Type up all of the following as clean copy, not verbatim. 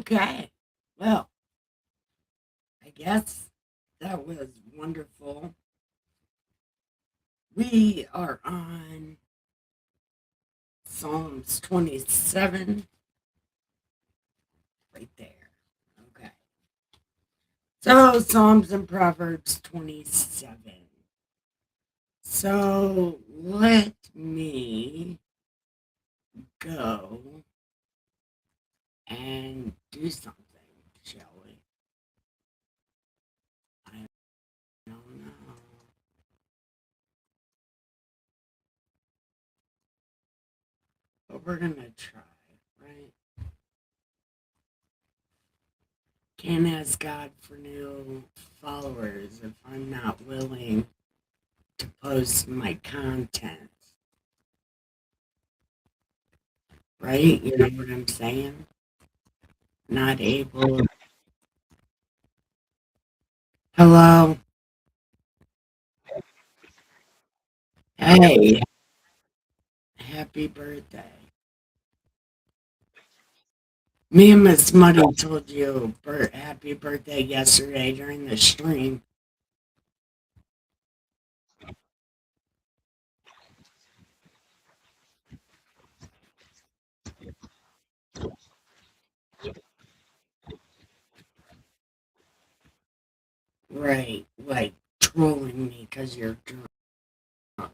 Okay. Well, I guess that was wonderful. We are on Psalms 27 right there. Okay. So, Psalms and Proverbs 27. So, let me go and do something, shall we? I don't know. But we're going to try, right? Can't ask God for new followers if I'm not willing to post my content, right? You know what I'm saying? Not able. Hello. Hey, happy birthday. Me and Miss Muddy told you happy birthday yesterday during the stream. Right, like trolling me because you're drunk.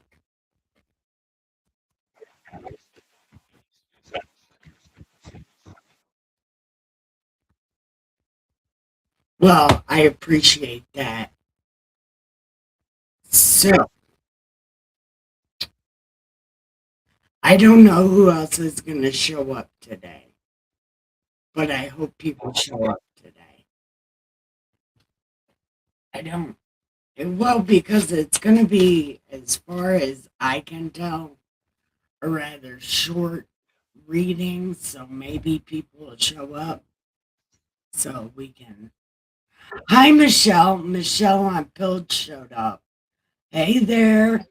Well, I appreciate that. So, I don't know who else is going to show up today, but I hope people show up today. I don't. Well, because it's going to be, as far as I can tell, a rather short reading, so maybe people will show up so we can. Hi, Michelle. Michelle on Pilled showed up. Hey there.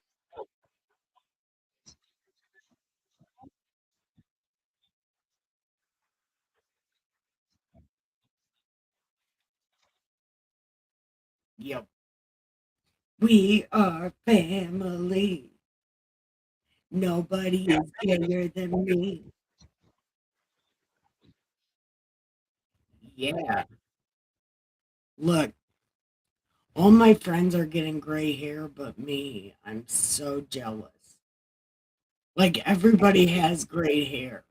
Yep. We are family. Nobody is gayer than me. Yeah. Look, all my friends are getting gray hair, but me. I'm so jealous. Like everybody has gray hair.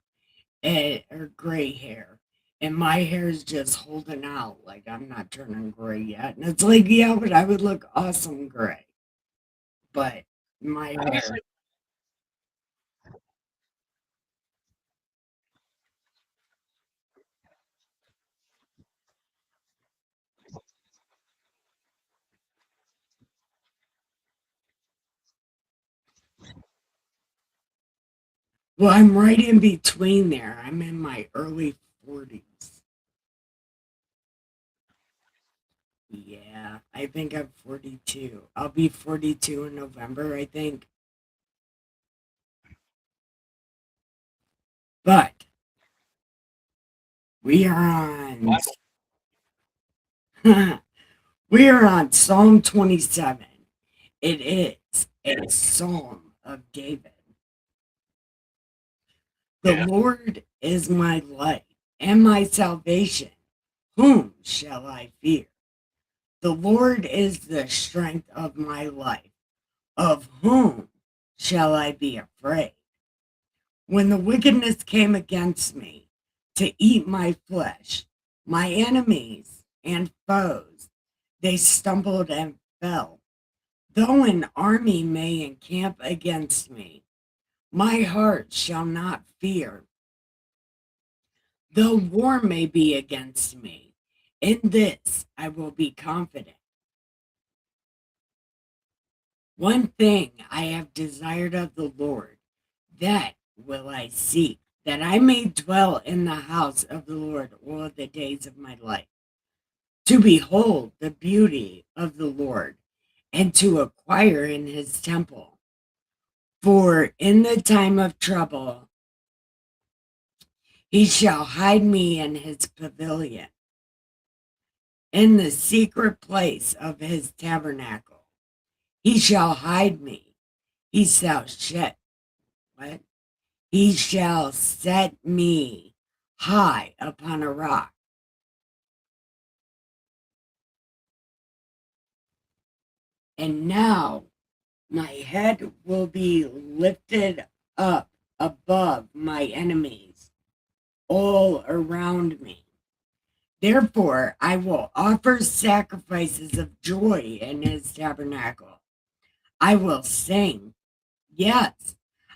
Or gray hair. And my hair is just holding out like I'm not turning gray yet. And it's like, yeah, but I would look awesome gray. But my hair. Well, I'm right in between there. I'm in my early 40s. Yeah, I think I'm 42. I'll be 42 in November, I think. But we are on we are on Psalm 27. It is a psalm of David. The Lord is my light and my salvation. Whom shall I fear? The Lord is the strength of my life. Of whom shall I be afraid? When the wickedness came against me to eat my flesh, my enemies and foes, they stumbled and fell. Though an army may encamp against me, my heart shall not fear. Though war may be against me, in this I will be confident. One thing I have desired of the Lord, that will I seek, that I may dwell in the house of the Lord all the days of my life, to behold the beauty of the Lord, and to acquire in his temple. For in the time of trouble He shall hide me in his pavilion, in the secret place of his tabernacle. He shall hide me. He shall set what? He shall set me high upon a rock. And now my head will be lifted up above my enemies all around me. Therefore, I will offer sacrifices of joy in his tabernacle. I will sing, yes,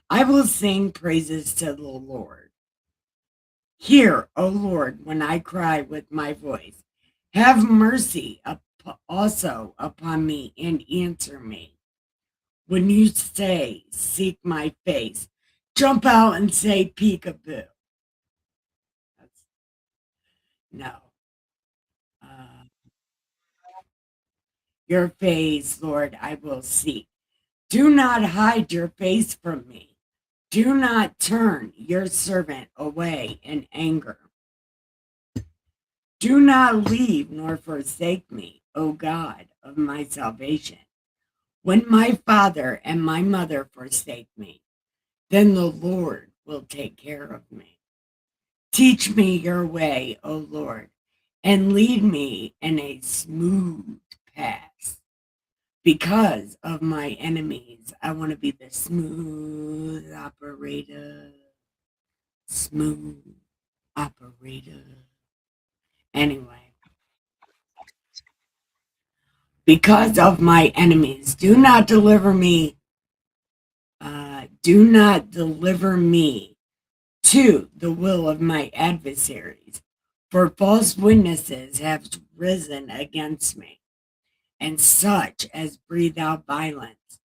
I will sing praises to the Lord. Hear, O Lord, when I cry with my voice. Have mercy also upon me and answer me. When you say, seek my face, jump out and say, peekaboo. That's, no. Uh, your face, Lord, I will seek. Do not hide your face from me. Do not turn your servant away in anger. Do not leave nor forsake me, O God of my salvation. When my father and my mother forsake me, then the Lord will take care of me. Teach me your way, O Lord, and lead me in a smooth path. Because of my enemies, I want to be the smooth operator. Smooth operator. Anyway, because of my enemies, do not deliver me to the will of my adversaries, for false witnesses have risen against me, and such as breathe out violence.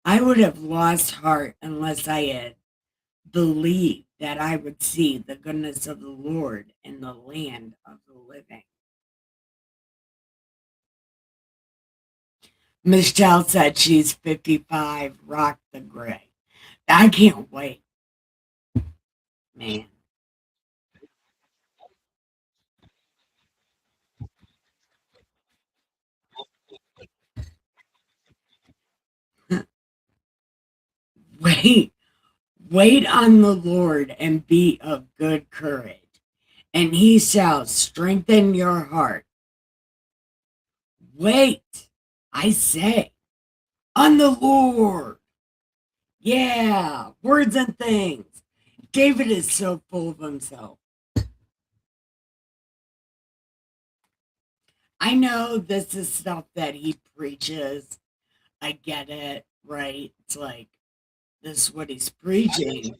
I would have lost heart unless I had believed that I would see the goodness of the Lord in the land of the living. Michelle said she's 55, rock the gray. I can't wait, man. Wait, wait on the Lord and be of good courage, and he shall strengthen your heart. Wait, I say, on the Lord. Yeah, words and things. David is so full of himself. I know this is stuff that he preaches. I get it, right? It's like this is what he's preaching.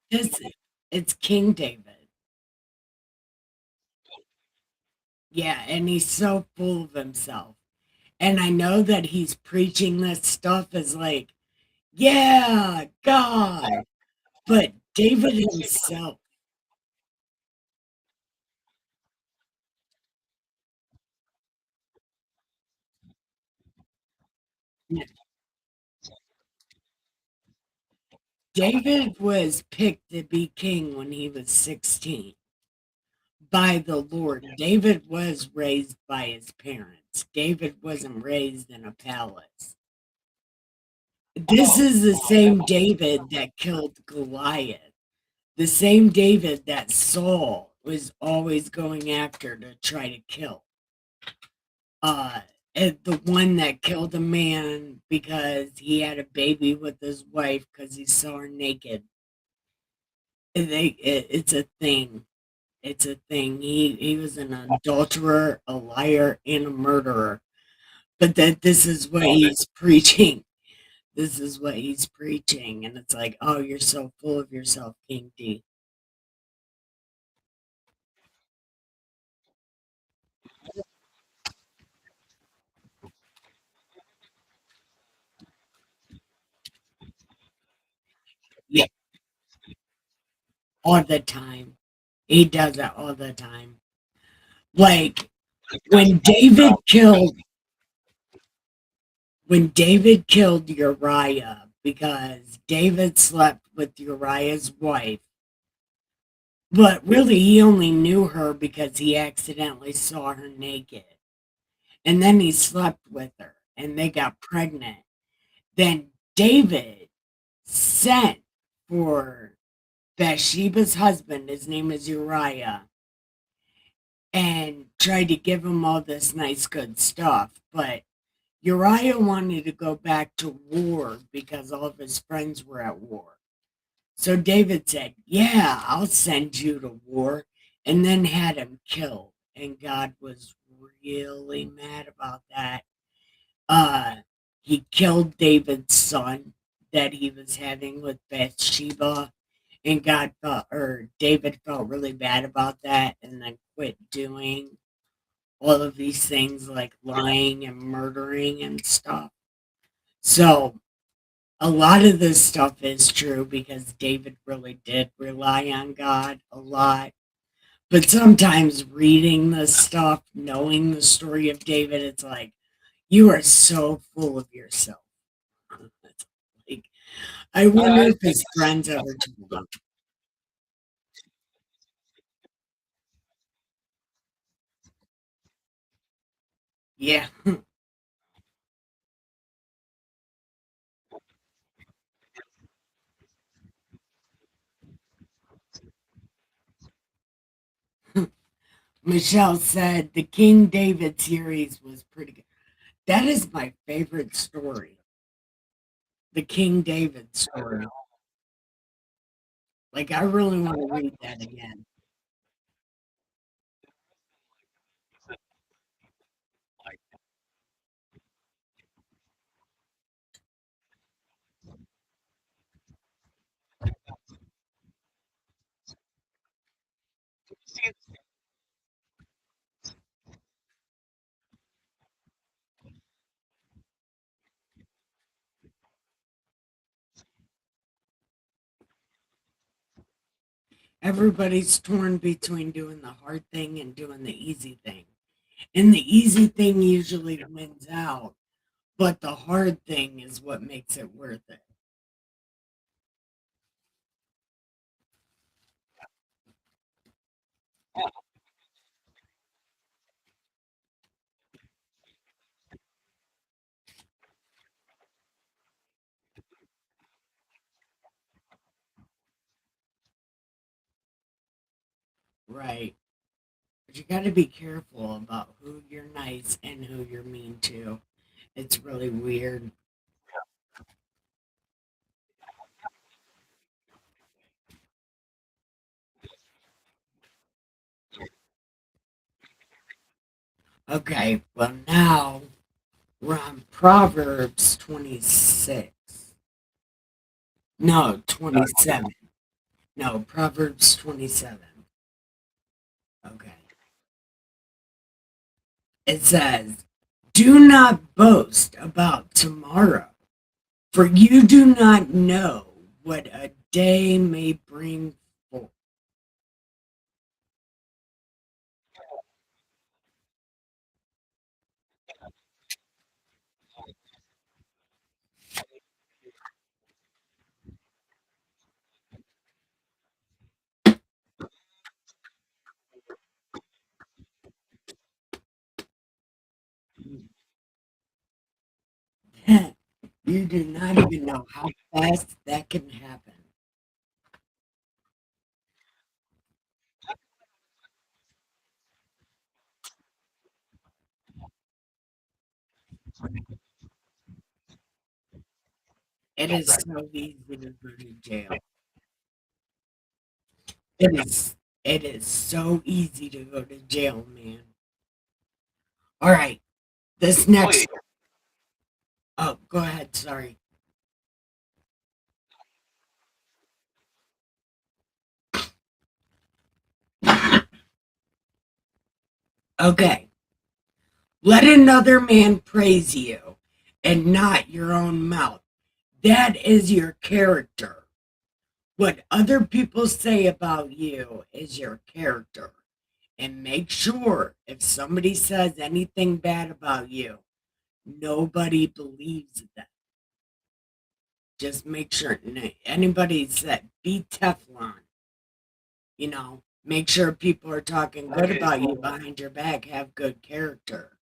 This it's King David. Yeah, and he's so full of himself. And I know that he's preaching this stuff as like, yeah, God. But David himself, David was picked to be king when he was 16 by the Lord. David was raised by his parents. David wasn't raised in a palace. This is the same David that killed Goliath. The same David that Saul was always going after to try to kill. Uh, the one that killed a man because he had a baby with his wife because he saw her naked. It's a thing. It's a thing. He was an adulterer, a liar, and a murderer. But that this is what he's preaching. This is what he's preaching, and it's like, oh, you're so full of yourself, King D. Yeah, all the time. He does that all the time. Like when David killed when David killed Uriah because David slept with Uriah's wife, but really he only knew her because he accidentally saw her naked. And then he slept with her and they got pregnant. Then David sent for Bathsheba's husband, his name is Uriah, and tried to give him all this nice, good stuff. But Uriah wanted to go back to war because all of his friends were at war. So David said, "Yeah, I'll send you to war," and then had him killed. And God was really mad about that. Uh, he killed David's son that he was having with Bathsheba, and David felt really bad about that, and then quit doing all of these things like lying and murdering and stuff. So a lot of this stuff is true because David really did rely on God a lot. But sometimes reading this stuff, knowing the story of David, it's like you are so full of yourself. It's like I wonder if his friends ever told him. Yeah, Michelle said the King David series was pretty good. That is my favorite story, the King David story. Like I really want to read that again. Everybody's torn between doing the hard thing and doing the easy thing. And the easy thing usually wins out, but the hard thing is what makes it worth it. Right. But you got to be careful about who you're nice and who you're mean to. It's really weird. Okay, well, now we're on Proverbs 26. No, 27. No, Proverbs 27. Okay. It says, "Do not boast about tomorrow, for you do not know what a day may bring forth." You do not even know how fast that can happen. It is so easy to go to jail. It is so easy to go to jail, man. All right, this next. Oh, go ahead. Sorry. Okay. Let another man praise you and not your own mouth. That is your character. What other people say about you is your character. And make sure if somebody says anything bad about you, nobody believes them. Just make sure anybody said be Teflon. Make sure people are talking good about you behind your back, have good character.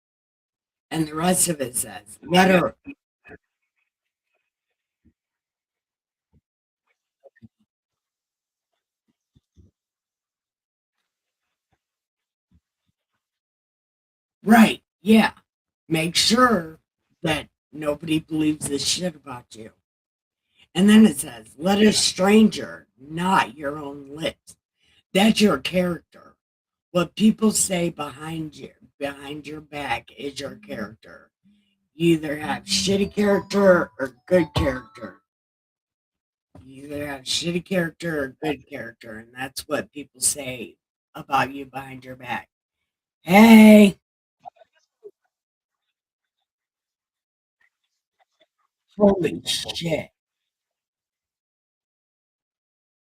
And the rest of it says, let her. Right, yeah. Make sure that nobody believes this shit about you. And then it says, let a stranger, not your own lips. That's your character. What people say behind your back is your character. You either have shitty character or good character. You either have shitty character or good character, and that's what people say about you behind your back. Hey, holy shit.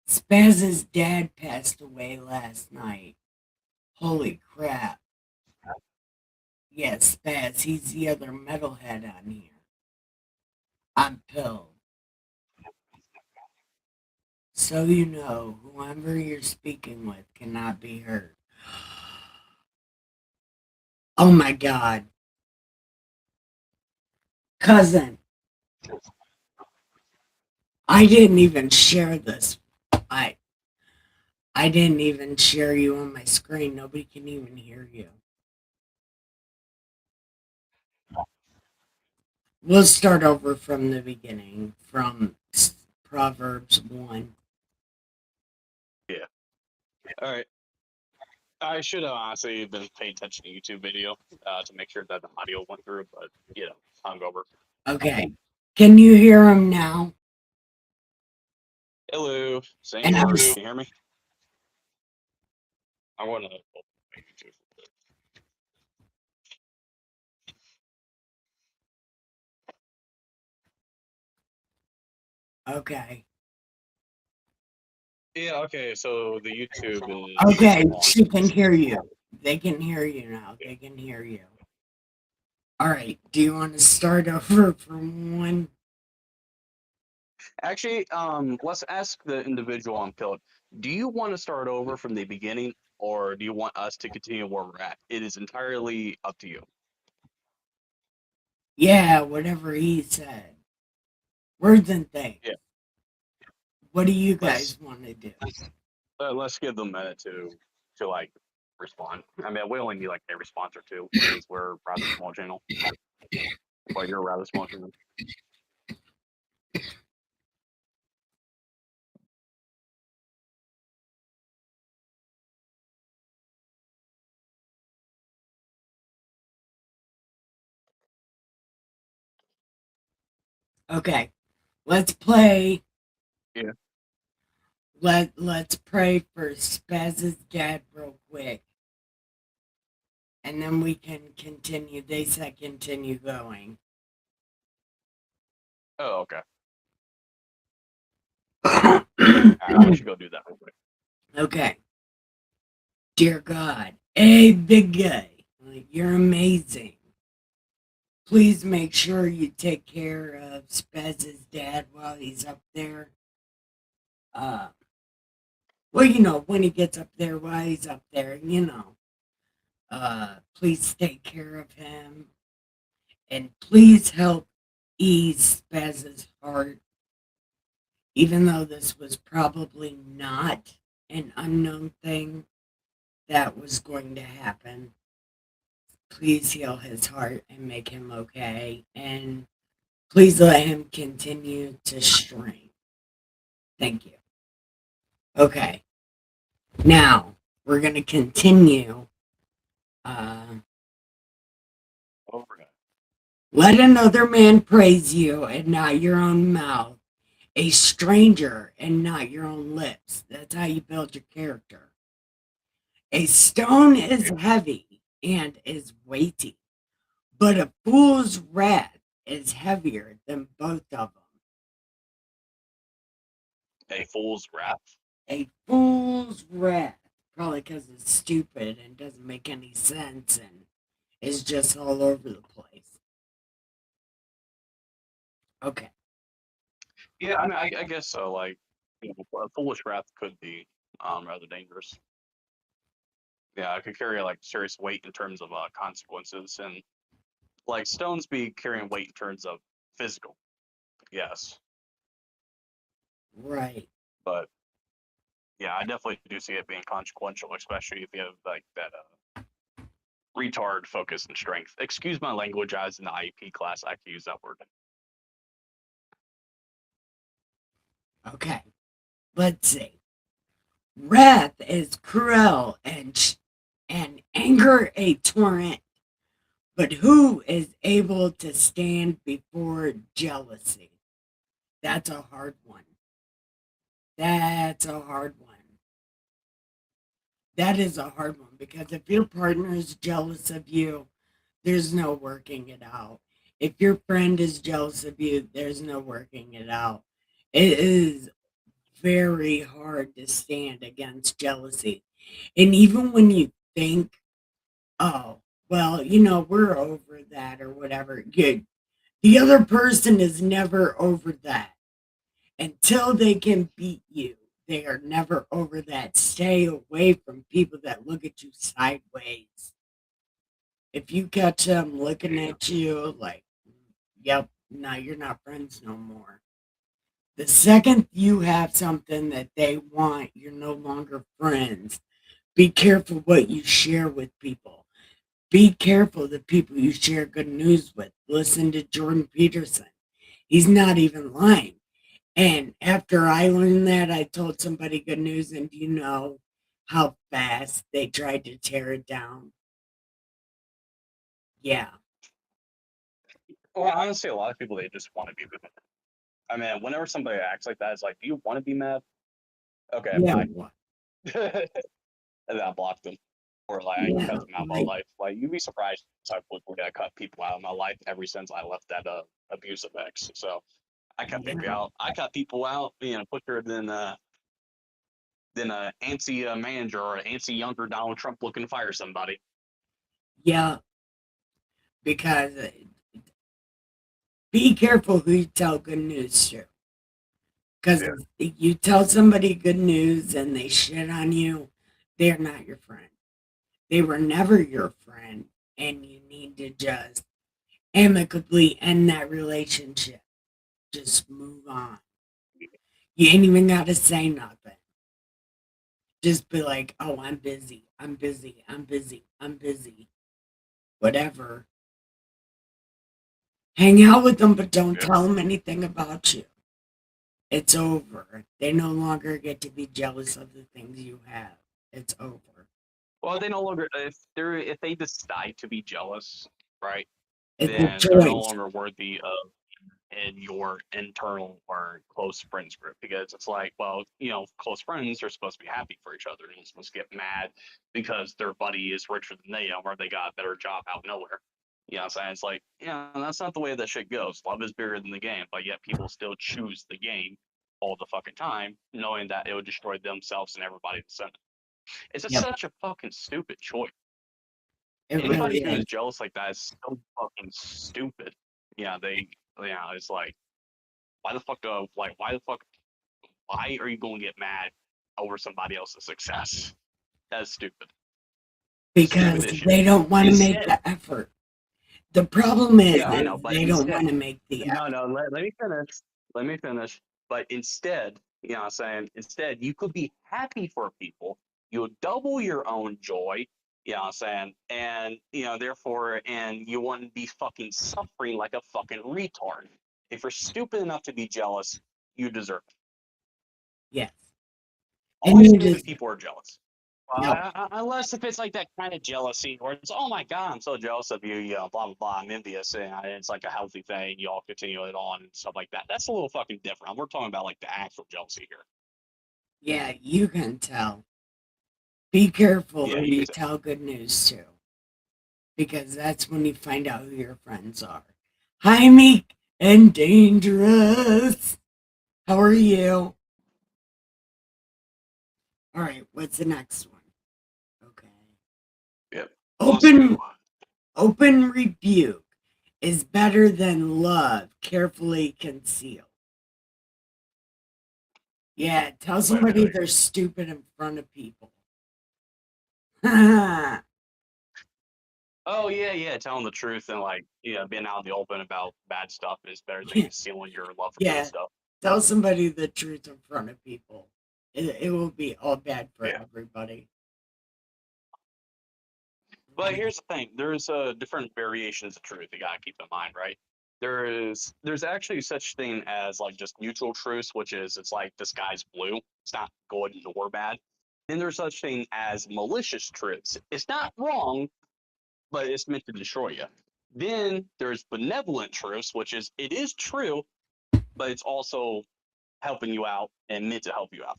Spaz's dad passed away last night. Holy crap. Yes, Spaz, he's the other metalhead on here. I'm pilled. So you know, whoever you're speaking with cannot be heard. Oh my god. Cousin, I didn't even share this. I I didn't even share you on my screen. Nobody can even hear you. We'll start over from the beginning, from Proverbs 1. Yeah. All right. I should have honestly been paying attention to YouTube video to make sure that the audio went through, but hungover. Okay. Can you hear him now? Hello, same And here. I'm Can you hear me? I want to open my YouTube. okay. Yeah. Okay. So the YouTube is Okay, on. she can hear you. They can hear you now. They can hear you. All right. Do you want to start over from one? Actually, let's ask the individual on Pilled. Do you want to start over from the beginning, or do you want us to continue where we're at? It is entirely up to you. Yeah, whatever he said. Words and things. Yeah. What do you Let's guys want to do? let's give them a minute to like respond. I mean, we only need like a response or two since we're a rather small channel. Well, you're a rather small channel. Okay. Let's play. Yeah. Let's pray for Spaz's dad real quick. And then we can continue. They said continue going. Oh, okay. I'll let you go do that real quick. Okay. Dear God, hey, big guy, like, you're amazing. Please make sure you take care of Spez's dad while he's up there. Uh, well, when he gets up there, while he's up there, please take care of him. And please help ease Spez's heart, even though this was probably not an unknown thing that was going to happen. Please heal his heart and make him okay. And please let him continue to strain. Thank you. Okay. Now, we're going to continue. Overhead. Let another man praise you and not your own mouth. A stranger and not your own lips. That's how you build your character. A stone is heavy and is weighty, but a fool's wrath is heavier than both of them. A fool's wrath. A fool's wrath. Probably because it's stupid and doesn't make any sense and is just all over the place. Okay. Yeah, I mean, I guess so. Like, foolish wrath could be rather dangerous. Yeah, it could carry like serious weight in terms of consequences, and like stones be carrying weight in terms of physical. Yes, Right. but yeah, I definitely do see it being consequential, especially if you have like that retard focus and strength. Excuse my language, I was in the IEP class. I can use that word. Okay. Let's see. Wrath is cruel and anger a torrent, but who is able to stand before jealousy? That's a hard one. That's a hard one. That is a hard one because if your partner is jealous of you, there's no working it out. If your friend is jealous of you, there's no working it out. It is very hard to stand against jealousy. And even when you think, oh, well, we're over that or whatever, good. The other person is never over that. Until they can beat you, they are never over that. Stay away from people that look at you sideways. If you catch them looking at you like, yep, no, you're not friends no more. The second you have something that they want, you're no longer friends. Be careful what you share with people. Be careful the people you share good news with. Listen to Jordan Peterson. He's not even lying. And after I learned that, I told somebody good news, and do you know how fast they tried to tear it down? Yeah. Well, honestly, a lot of people they just want to be mad. I mean, whenever somebody acts like that, it's like, do you want to be mad? Okay, Yeah. bye. What? And then I blocked them, or like I Yeah. cut them out of my Like, life. Like you'd be surprised how quickly I cut people out of my life ever since I left that abusive ex. So I cut people yeah. out. I cut people out, quicker than a antsy manager or an antsy younger Donald Trump looking to fire somebody. Yeah. Because be careful who you tell good news to. Because Yeah. if you tell somebody good news and they shit on you, they're not your friend. They were never your friend. And you need to just amicably end that relationship. Just move on. You ain't even got to say nothing. Just be like, oh, I'm busy. I'm busy. I'm busy. I'm busy. Whatever. Hang out with them, but don't Yeah. tell them anything about you. It's over. They no longer get to be jealous of the things you have. It's over. Well, they no longer if they decide to be jealous, right? It's a Then they're no choice. longer worthy of in your internal or close friends group because it's like, well, close friends are supposed to be happy for each other and you're supposed to get mad because their buddy is richer than they are or they got a better job out of nowhere. You know what I'm saying? It's like, that's not the way that shit goes. Love is bigger than the game, but yet people still choose the game all the fucking time, knowing that it would destroy themselves and everybody that's in it. It's just Yep. such a fucking stupid choice. It really Anybody who is is. jealous like that is so fucking stupid. Yeah, it's like, why are you going to get mad over somebody else's success? That's stupid. Stupid Because issue. they don't want to make Instead, the effort. The problem yeah, I is know, but they don't instead, want to make the no, effort. no, let me finish. Let me finish. But instead, what I'm saying, instead, you could be happy for people. You'll double your own joy. What I'm saying, and therefore, and you wouldn't be fucking suffering like a fucking retard. If you're stupid enough to be jealous, you deserve it. Yes. And Only you stupid just, people are jealous. yep. Unless if it's like that kind of jealousy where it's, oh my God, I'm so jealous of you, blah, blah, blah, I'm envious, and it's like a healthy thing, you all continue it on and stuff like that. That's a little fucking different. We're talking about like the actual jealousy here. Yeah, you can tell. Be careful Yeah, who you you could. tell good news to. Because that's when you find out who your friends are. Hi, Meek and Dangerous. How are you? All right, what's the next one? Open open rebuke is better than love carefully concealed. Yeah, tell somebody they're stupid in front of people. Oh yeah, telling the truth and like being out in the open about bad stuff is better than Yeah. concealing your love for Yeah. good stuff. Tell somebody the truth in front of people. It will be all bad for Yeah. everybody. But here's the thing: there's different variations of truth you gotta keep in mind, right? There's actually such thing as like just neutral truth, which is it's like the sky's blue. It's not good nor bad. Then there's such thing as malicious truths. It's not wrong, but it's meant to destroy you. Then there's benevolent truths, which is it is true, but it's also helping you out and meant to help you out.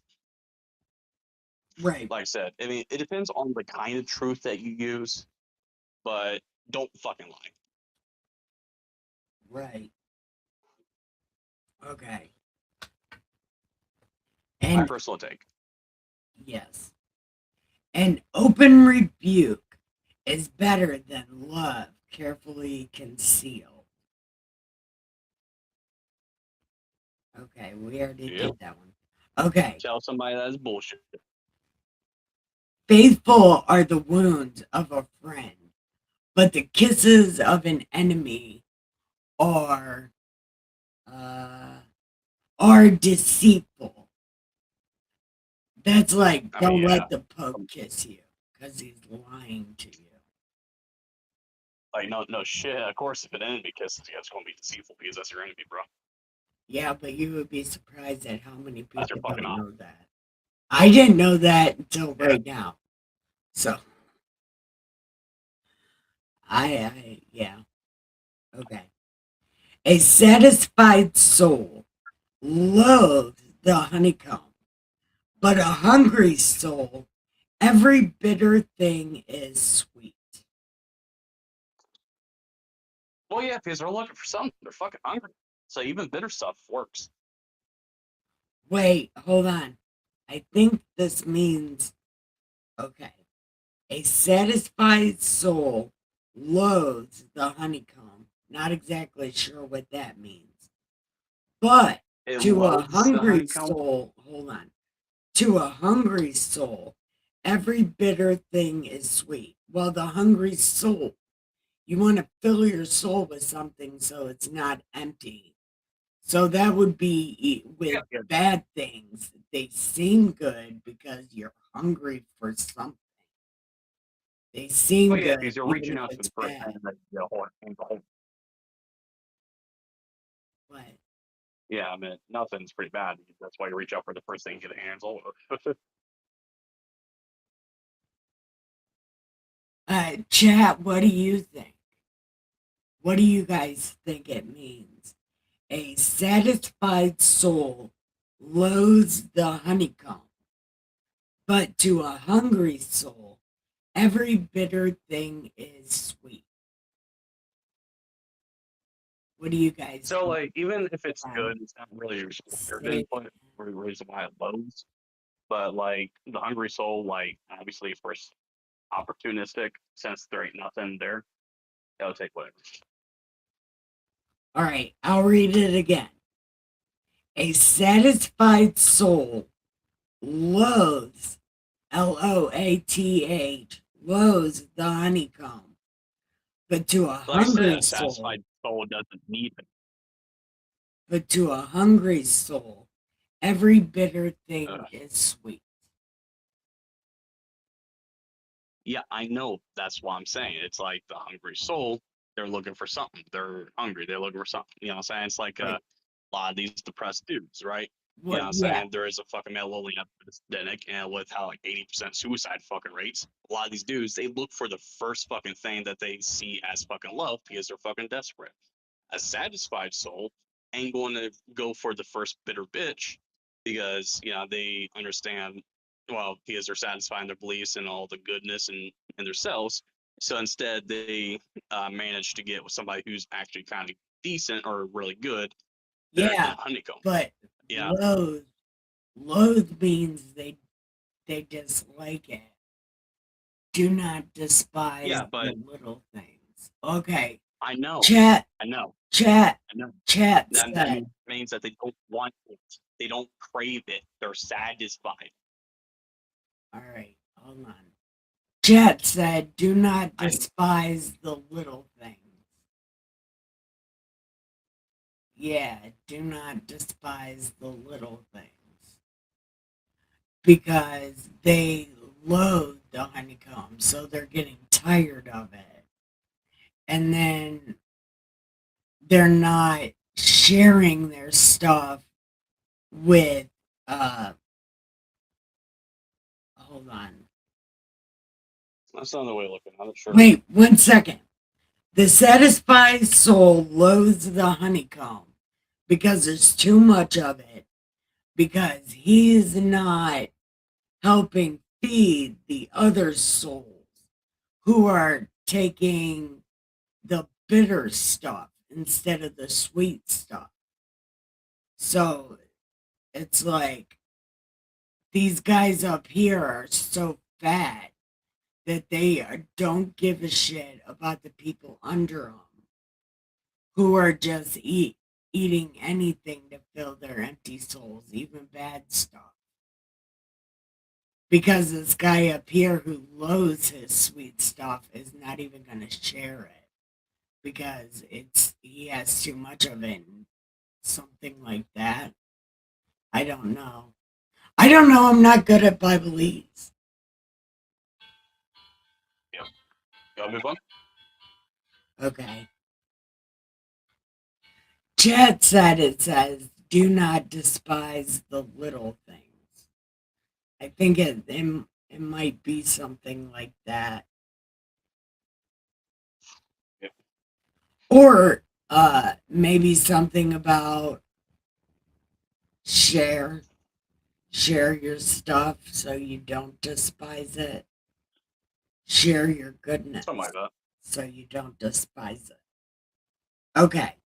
Right. Like I said, I mean, it depends on the kind of truth that you use, but don't fucking lie. Right. Okay. My And personal take. yes. An open rebuke is better than love carefully concealed. Okay, we already Yep. did that one. Okay. Tell somebody that's bullshit. Faithful are the wounds of a friend, but the kisses of an enemy are deceitful. That's like don't let the Pope kiss you because he's lying to you. Like no shit. Of course, if an enemy kisses you, it's gonna be deceitful because that's your enemy, bro. Yeah, but you would be surprised at how many That's your people fucking don't op. know that. I didn't know that until right now. So yeah. Okay. A satisfied soul loathes the honeycomb, but a hungry soul, every bitter thing is sweet. Well, yeah, because they're looking for something. They're fucking hungry. So even bitter stuff works. Wait, hold on. I think this means okay. A satisfied soul loathes the honeycomb. Not exactly sure what that means. But It to a loads the hungry honeycomb. soul, hold on. To a hungry soul, every bitter thing is sweet. Well, the hungry soul, you want to fill your soul with something so it's not empty. So that would be with Yeah. bad things. They seem good because you're hungry for something. They seem Well, yeah, good because you're even reaching if out for it's the first thing bad. that the whole. What? Yeah, I mean nothing's pretty bad. That's why you reach out for the first thing you get your hands hold of. Chat, what do you think? What do you guys think it means? A satisfied soul loathes the honeycomb, but to a hungry soul, every bitter thing is sweet. What do you guys So think? like even if it's good, it's not really your Say input or the reason why it loads. But like the hungry soul, like obviously first opportunistic, since there ain't nothing there, they'll take whatever. all right, I'll read it again. A satisfied soul loathes, Loath, loathes the honeycomb, but to a Like I said, hungry a soul, satisfied soul doesn't need it. but to a hungry soul, every bitter thing is sweet. Yeah, I know. That's what I'm saying. It's like the hungry soul. They're looking for something. They're hungry. They're looking for something. You know what I'm saying? It's like Right. a lot of these depressed dudes, right? You know What? what I'm Yeah. saying? There is a fucking mental epidemic, and with how like 80% suicide fucking rates, a lot of these dudes they look for the first fucking thing that they see as fucking love because they're fucking desperate. A satisfied soul ain't going to go for the first bitter bitch because they understand well because they're satisfying their beliefs and all the goodness and in themselves. So instead, they manage to get with somebody who's actually kind of decent or really good, better than Yeah. a honeycomb. But Yeah, loathe means they dislike it. Do not despise Yeah, but the little things. Okay. I know, Chat, I know, chat, I know. chat That said, means that they don't want it. They don't crave it. They're satisfied. all right, hold on. Chat said, do not I despise the little things. Yeah, do not despise the little things. Because they loathe the honeycomb, so they're getting tired of it. And then they're not sharing their stuff with hold on. That's not the way of looking at it. Sure. Wait, 1 second. The satisfied soul loathes the honeycomb because there's too much of it, because he's not helping feed the other souls who are taking the bitter stuff instead of the sweet stuff. So it's like these guys up here are so fat that they don't give a shit about the people under them who are just eating anything to fill their empty souls, even bad stuff. Because this guy up here who loathes his sweet stuff is not even going to share it because he has too much of it, and something like that. I don't know. I don't know. I'm not good at Bibleese. Yeah. You want to move on? Okay. Chad said it says, do not despise the little things. I think it might be something like that. Yeah. Or maybe something about share your stuff so you don't despise it. Share your goodness Something like that. so you don't despise it. Okay.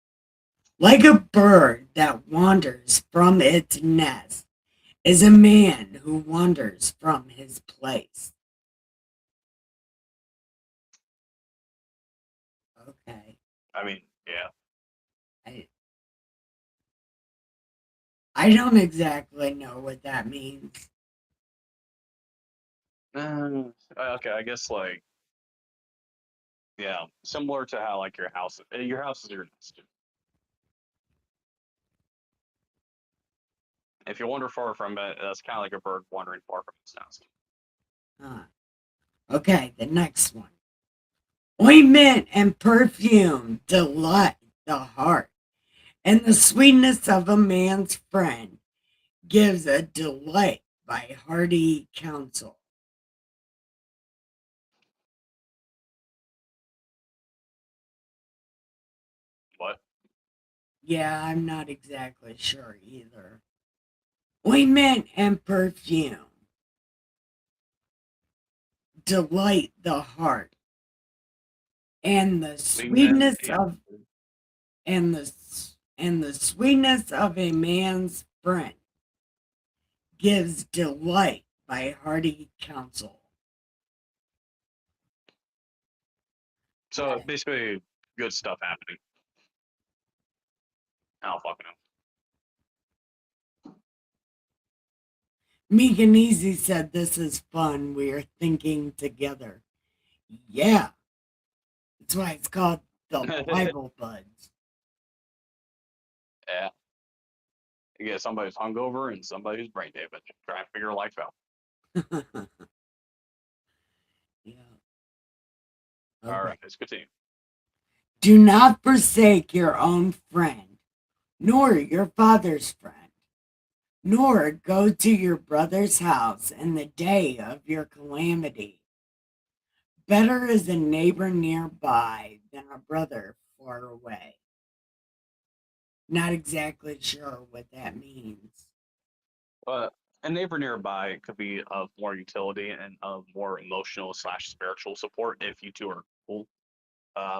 Like a bird that wanders from its nest is a man who wanders from his place. Okay. I mean, yeah. I I don't exactly know what that means. Okay, I guess like yeah, similar to how like your house is your nest. If you wander far from it, that's kind of like a bird wandering far from its nest. Okay, the next one. Ointment and perfume delight the heart, and the sweetness of a man's friend gives a delight by hearty counsel. What? Yeah, I'm not exactly sure either. Ointment and perfume delight the heart, and the Wingman sweetness and of and the sweetness of a man's friend gives delight by hearty counsel. so basically good stuff happening. I don't fucking know. Meek and Easy said, "This is fun. We are thinking together." Yeah, that's why it's called the Bible Budz. Yeah. You get somebody who's hungover and somebody who's brain dead, but trying to figure life out. Yeah. All Okay. right, let's continue. Do not forsake your own friend, nor your father's friend, nor go to your brother's house in the day of your calamity. Better is a neighbor nearby than a brother far away. Not exactly sure what that means. But a neighbor nearby could be of more utility and of more emotional slash spiritual support if you two are cool,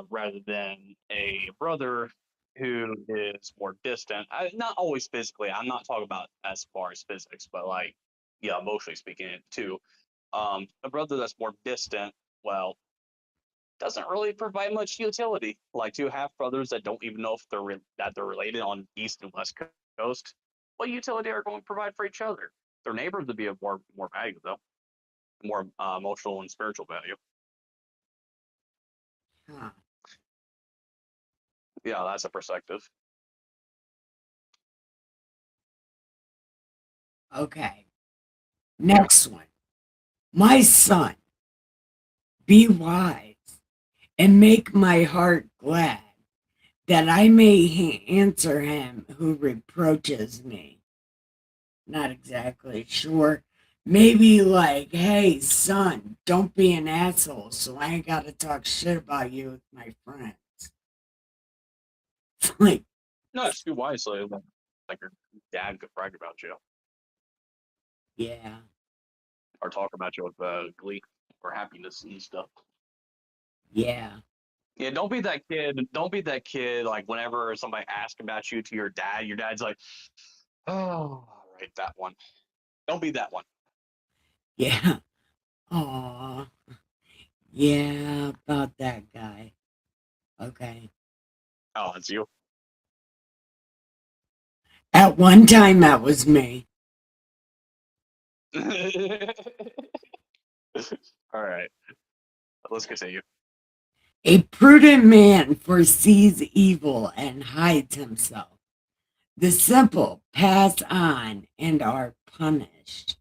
rather than a brother who is more distant. Not always physically. I'm not talking about as far as physics, but like, yeah, emotionally speaking too. A brother that's more distant well, doesn't really provide much utility. Like two half brothers that don't even know if they're related on East and West Coast. What utility are going to provide for each other? Their neighbors would be of more value though, more emotional and spiritual value. Huh. Yeah, that's a perspective. Okay. Next one. My son, be wise and make my heart glad, that I may answer him who reproaches me. Not exactly sure. Maybe like, hey, son, don't be an asshole, so I ain't got to talk shit about you with my friends. Like, No, just be wise. Like your dad could brag about you yeah, or talk about you with glee or happiness and stuff. yeah, Yeah, don't be that kid. Don't be that kid. Like whenever somebody asks about you to your dad's like, oh, right, that one. Don't be that one. yeah. Aw, yeah, about that guy. Okay. Oh, it's you. At one time, that was me. All right, let's continue. A prudent man foresees evil and hides himself. The simple pass on and are punished.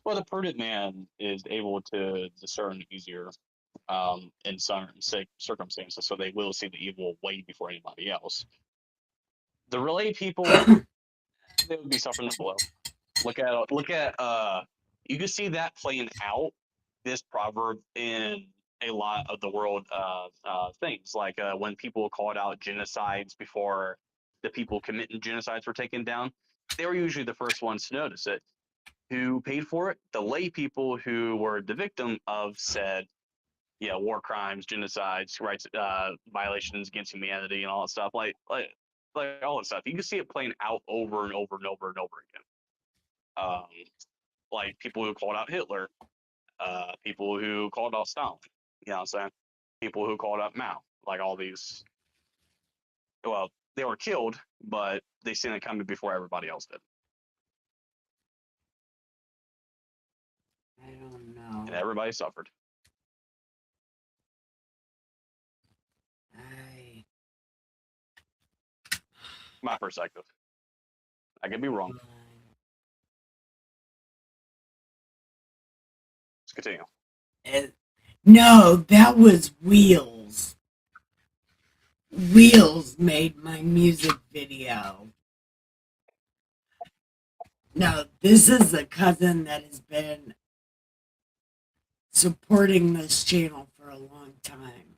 Well, the prudent man is able to discern easier in certain circumstances, so they will see the evil way before anybody else. The relay people, they would be suffering the blow. Look at you can see that playing out this proverb in a lot of the world things like when people called out genocides before the people committing genocides were taken down, they were usually the first ones to notice it. Who paid for it? The lay people who were the victim of said, yeah, war crimes, genocides, rights violations against humanity, and all that stuff. Like all that stuff. You can see it playing out over and over and over and over again. Um, like people who called out Hitler, people who called out Stalin. You know what I'm saying? People who called out Mao. Like all these. Well, they were killed, but they seen it coming before everybody else did, I don't and know. everybody suffered. I My perspective. I could be wrong. Let's continue. No, that was Wheels. Wheels made my music video. No, this is a cousin that has been supporting this channel for a long time.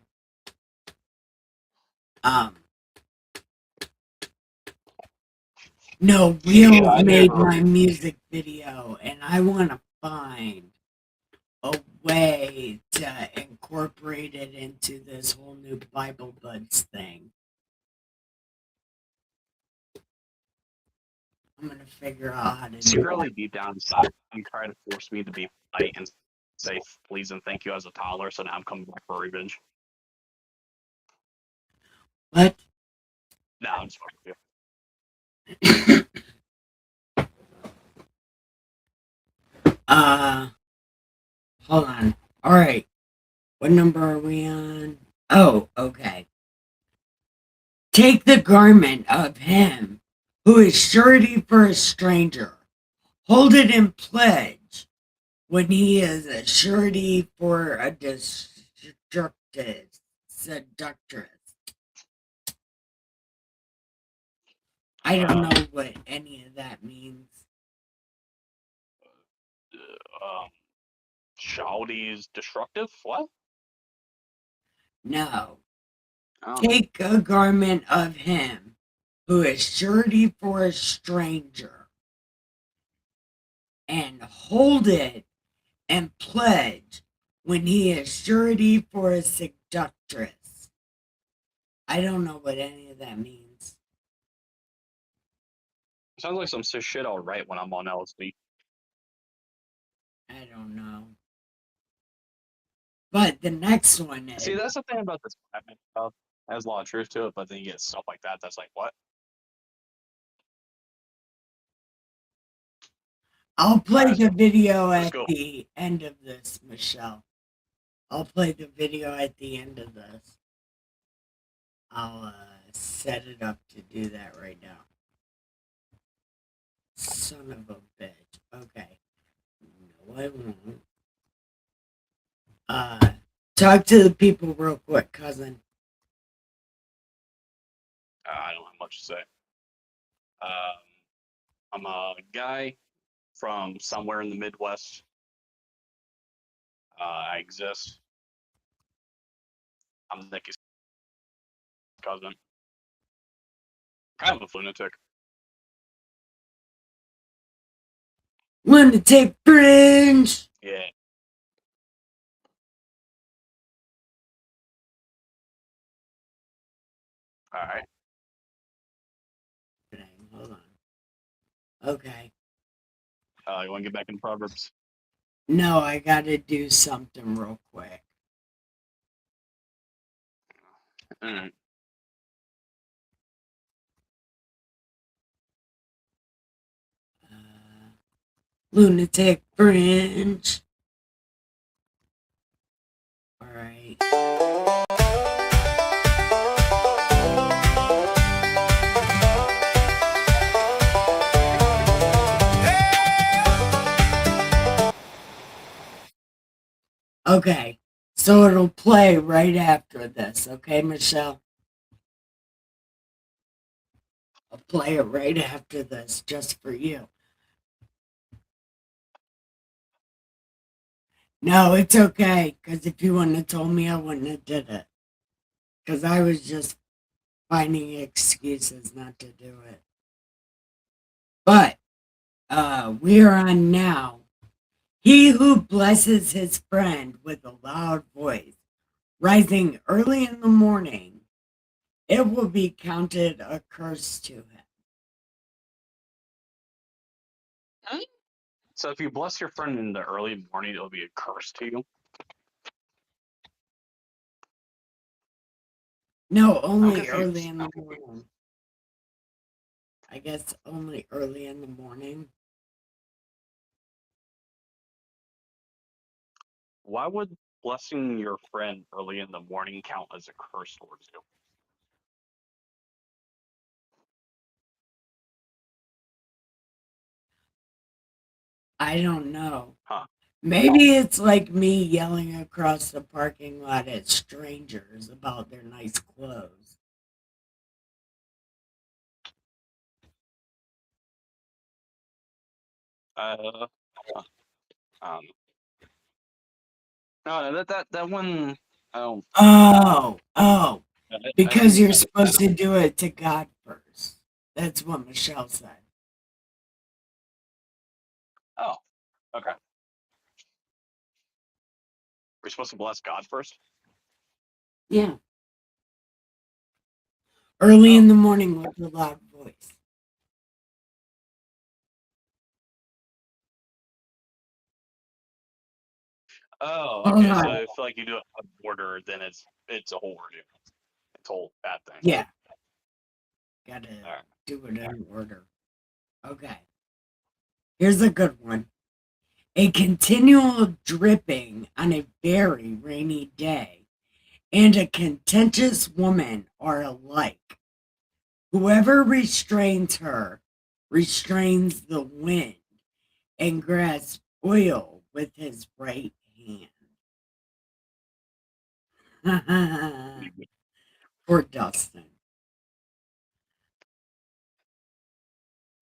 No, Wheels made my music video, and I want to find a way to incorporate it into this whole new Bible Budz thing. I'm gonna figure out how to do Secretly, it. deep down inside, you try to force me to be polite and say please and thank you as a toddler, so now I'm coming back for revenge. What? No, I'm just fucking with you. Hold on. All right. What number are we on? Oh, okay. Take the garment of him who is surety for a stranger. Hold it in pledge when he is a surety for a seductress. I don't know what any of that means. Childi's destructive? What? No. Oh. Take a garment of him who is surety for a stranger and hold it and pledge when he is surety for a seductress. I don't know what any of that means. Sounds like some shit I'll write when I'm on LSD. I don't don't know. But the next one is, See, that's the thing about this Batman stuff. Has a lot of truth to it, but then you get stuff like that that's like, what? I'll play the video Let's at go. the end of this, Michelle. I'll play the video at the end of this. I'll set it up to do that right now. Son of a bitch. Okay. No, I won't. Talk to the people real quick, cousin. I don't have much to say. I'm a guy from somewhere in the Midwest. I exist. I'm Nikki's cousin. Kind of a lunatic. Lunatic Fringe. Yeah. All right. Hold on. Okay. You want to get back into Proverbs? No, I gotta do something real quick. Mm. Lunatic Fringe. All right. Okay, so it'll play right after this, okay, Michelle? I'll play it right after this, just for you. No, it's okay, because if you wouldn't have told me, I wouldn't have did it. Because I was just finding excuses not to do it. But we are on now. He who blesses his friend with a loud voice, rising early in the morning, it will be counted a curse to him. So if you bless your friend in the early morning, it'll be a curse to you. No, only early in the morning. I guess only early in the morning. Why would blessing your friend early in the morning count as a curse towards you? I don't know. Huh. Maybe it's like me yelling across the parking lot at strangers about their nice clothes. No, that one. Oh. Because you're supposed to do it to God first. That's what Michelle said. Oh, okay. We're supposed to bless God first? Yeah. Early in the morning with a loud voice. Oh, okay. So if like you do it out of order, then it's a whole ordeal. It's a whole bad thing. Yeah. Gotta do it in order. Okay. Here's a good one. A continual dripping on a very rainy day and a contentious woman are alike. Whoever restrains her restrains the wind and grasps oil with his right hand. Poor Dustin.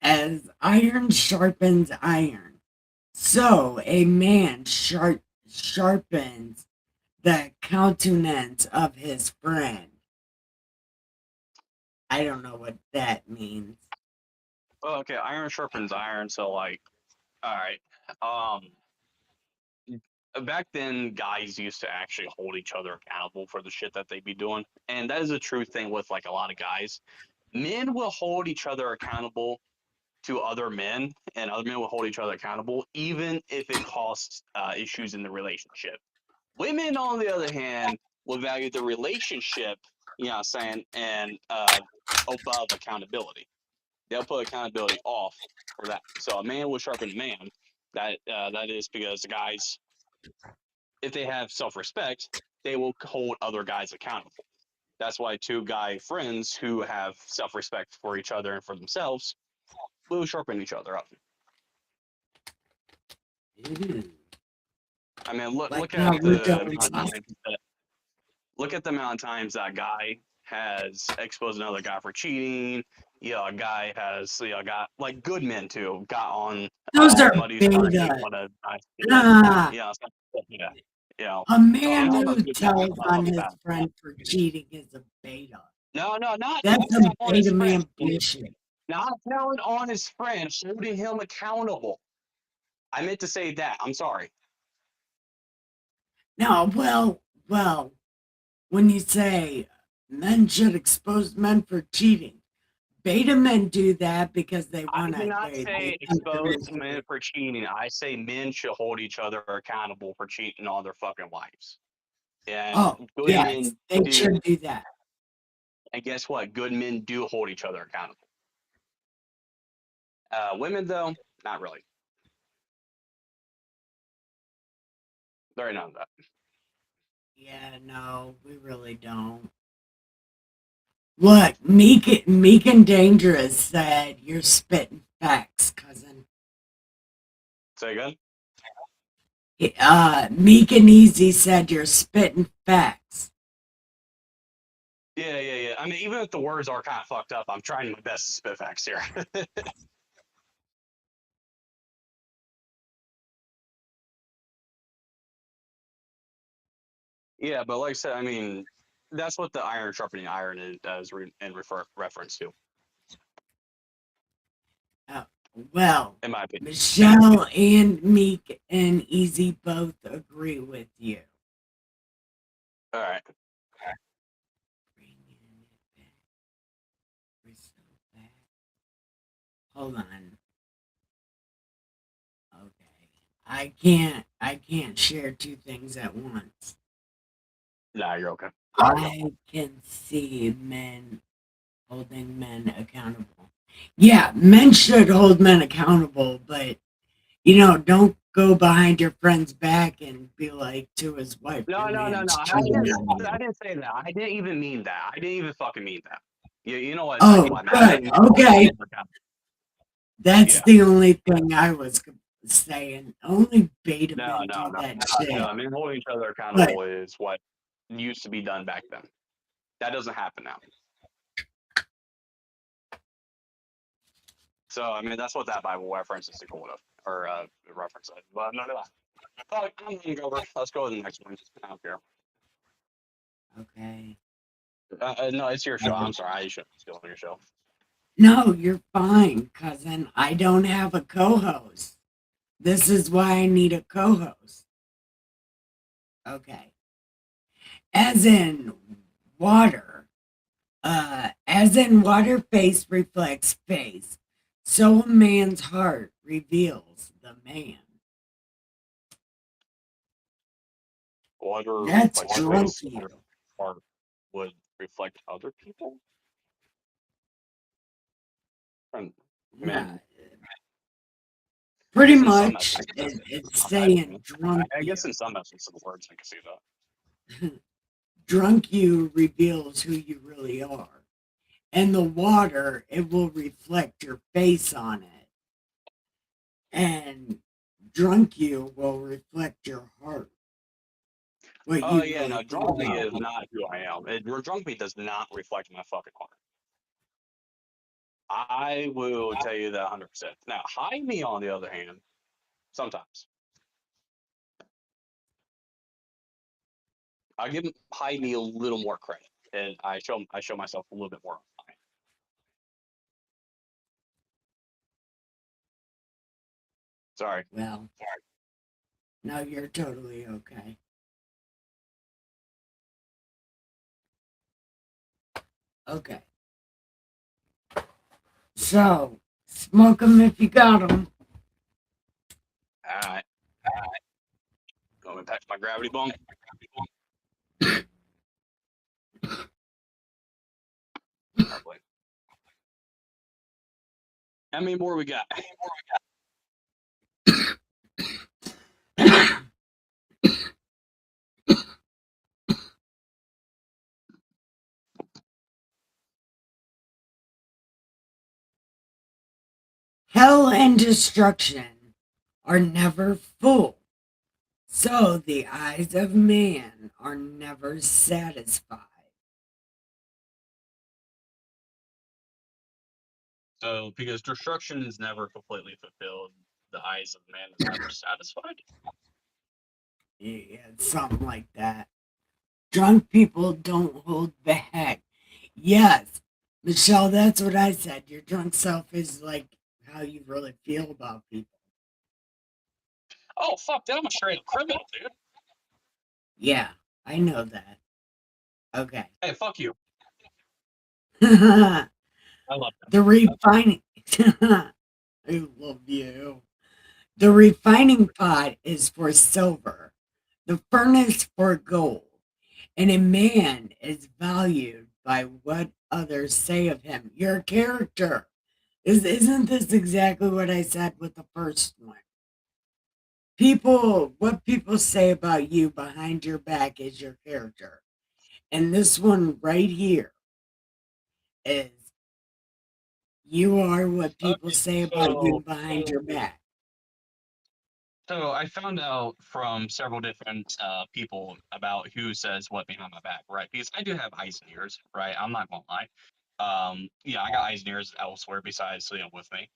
As iron sharpens iron, so a man sharpens the countenance of his friend. I don't know what that means. Oh, okay. Iron sharpens iron. So like, all right. Back then, guys used to actually hold each other accountable for the shit that they be doing, and that is a true thing with like a lot of guys. Men will hold each other accountable to other men, and other men will hold each other accountable, even if it costs issues in the relationship. Women, on the other hand, will value the relationship, you know what I'm saying, and above accountability. They'll put accountability off for that. So a man will sharpen a man. That is because the guys, if they have self-respect, they will hold other guys accountable. That's why two guy friends who have self-respect for each other and for themselves will sharpen each other up. Ooh. I mean, look Like at how we're the doing amount of times that, look at the amount of times that guy has exposed another guy for cheating. You know, a guy has, you know, got like good men too, got on Those are buddies trying to make beta. fun of guys. Ah, Yeah, yeah, you know. a I'm man talking about who good men. I'm tells not on talking his about. friend for cheating is a beta. No, not That's a telling on his beta friend. man bullshit. Not telling on his friend, holding him accountable. I meant to say that. I'm sorry. No, well, when you say men should expose men for cheating, beta men do that because they I want did to. not They say think expose they're men for cheating. I say men should hold each other accountable for cheating on their fucking wives. And oh, good yes, men they do. should do that. And guess what? Good men do hold each other accountable. Women, though, not really. There ain't none of that. Yeah, no, we really don't. Look, Meek and Dangerous said you're spitting facts, cousin. Say again? Meek and Easy said you're spitting facts. Yeah. I mean, even if the words are kind of fucked up, I'm trying my best to spit facts here. Yeah, but like I said, I mean, that's what the iron sharpening iron is in reference to, Uh, well, in my opinion. Michelle and Meek and Easy both agree with you. All right. Hold on. Okay. I can't share two things at once. Nah, you're okay. I can see men holding men accountable. Yeah, men should hold men accountable, but don't go behind your friend's back and be like to his wife, No. your man's I cheating didn't. on you. I didn't say that. I didn't even mean that. I didn't even fucking mean that. You know what? Exactly Oh, what I meant. I good. didn't mean hold each Okay. other accountable. That's Yeah. the only thing I was saying. Only beta No. men do that shit. I mean, holding each other But accountable is what used to be done back then. That doesn't happen now. So, I mean, that's what that Bible reference is equal to, or reference. But no. Oh, I'm gonna go over. Let's go to the next one. I don't care. okay. No, it's your show. I'm sorry. I shouldn't steal on your show. No, you're fine, cousin. I don't have a co-host. This is why I need a co-host. Okay. As in water. As in water face reflects face. So a man's heart reveals the man. Water That's reflects drunk face, you. or would reflect other people. And, I Yeah, mean, I pretty guess in some much essence, it's saying drunk I you. guess in some essence of the words, I can see that. Drunk you reveals who you really are. And the water, it will reflect your face on it. And drunk you will reflect your heart. What Oh you yeah, really no, think drunk me is about. not who I am. Drunk me does not reflect my fucking heart. I will tell you that 100%. Now, high me, on the other hand, sometimes I give high me a little more credit, and I show myself a little bit more. Sorry. Well, no, you're totally okay. Okay. So, Smoke them if you got them. All right. Going to pack my gravity bong. Probably. How many more we got? Hell and destruction are never full, so the eyes of man are never satisfied. So, because destruction is never completely fulfilled, the eyes of man is never satisfied. Yeah, something like that. Drunk people don't hold back. Yes, Michelle, that's what I said. Your drunk self is like how you really feel about people. Oh, fuck, dude, I'm a straight up criminal, dude. Yeah, I know that. Okay. Hey, fuck you. The I love that. refining. I love you. The refining pot is for silver, the furnace for gold, and a man is valued by what others say of him. Your character. Isn't this exactly what I said with the first one? What people say about you behind your back is your character. And this one right here is you are what people Okay, say about you behind your back. so I found out from several different people about who says what behind my back, right? Because I do have eyes and ears, right? I'm not gonna lie. Yeah, I got eyes and ears elsewhere besides, with me.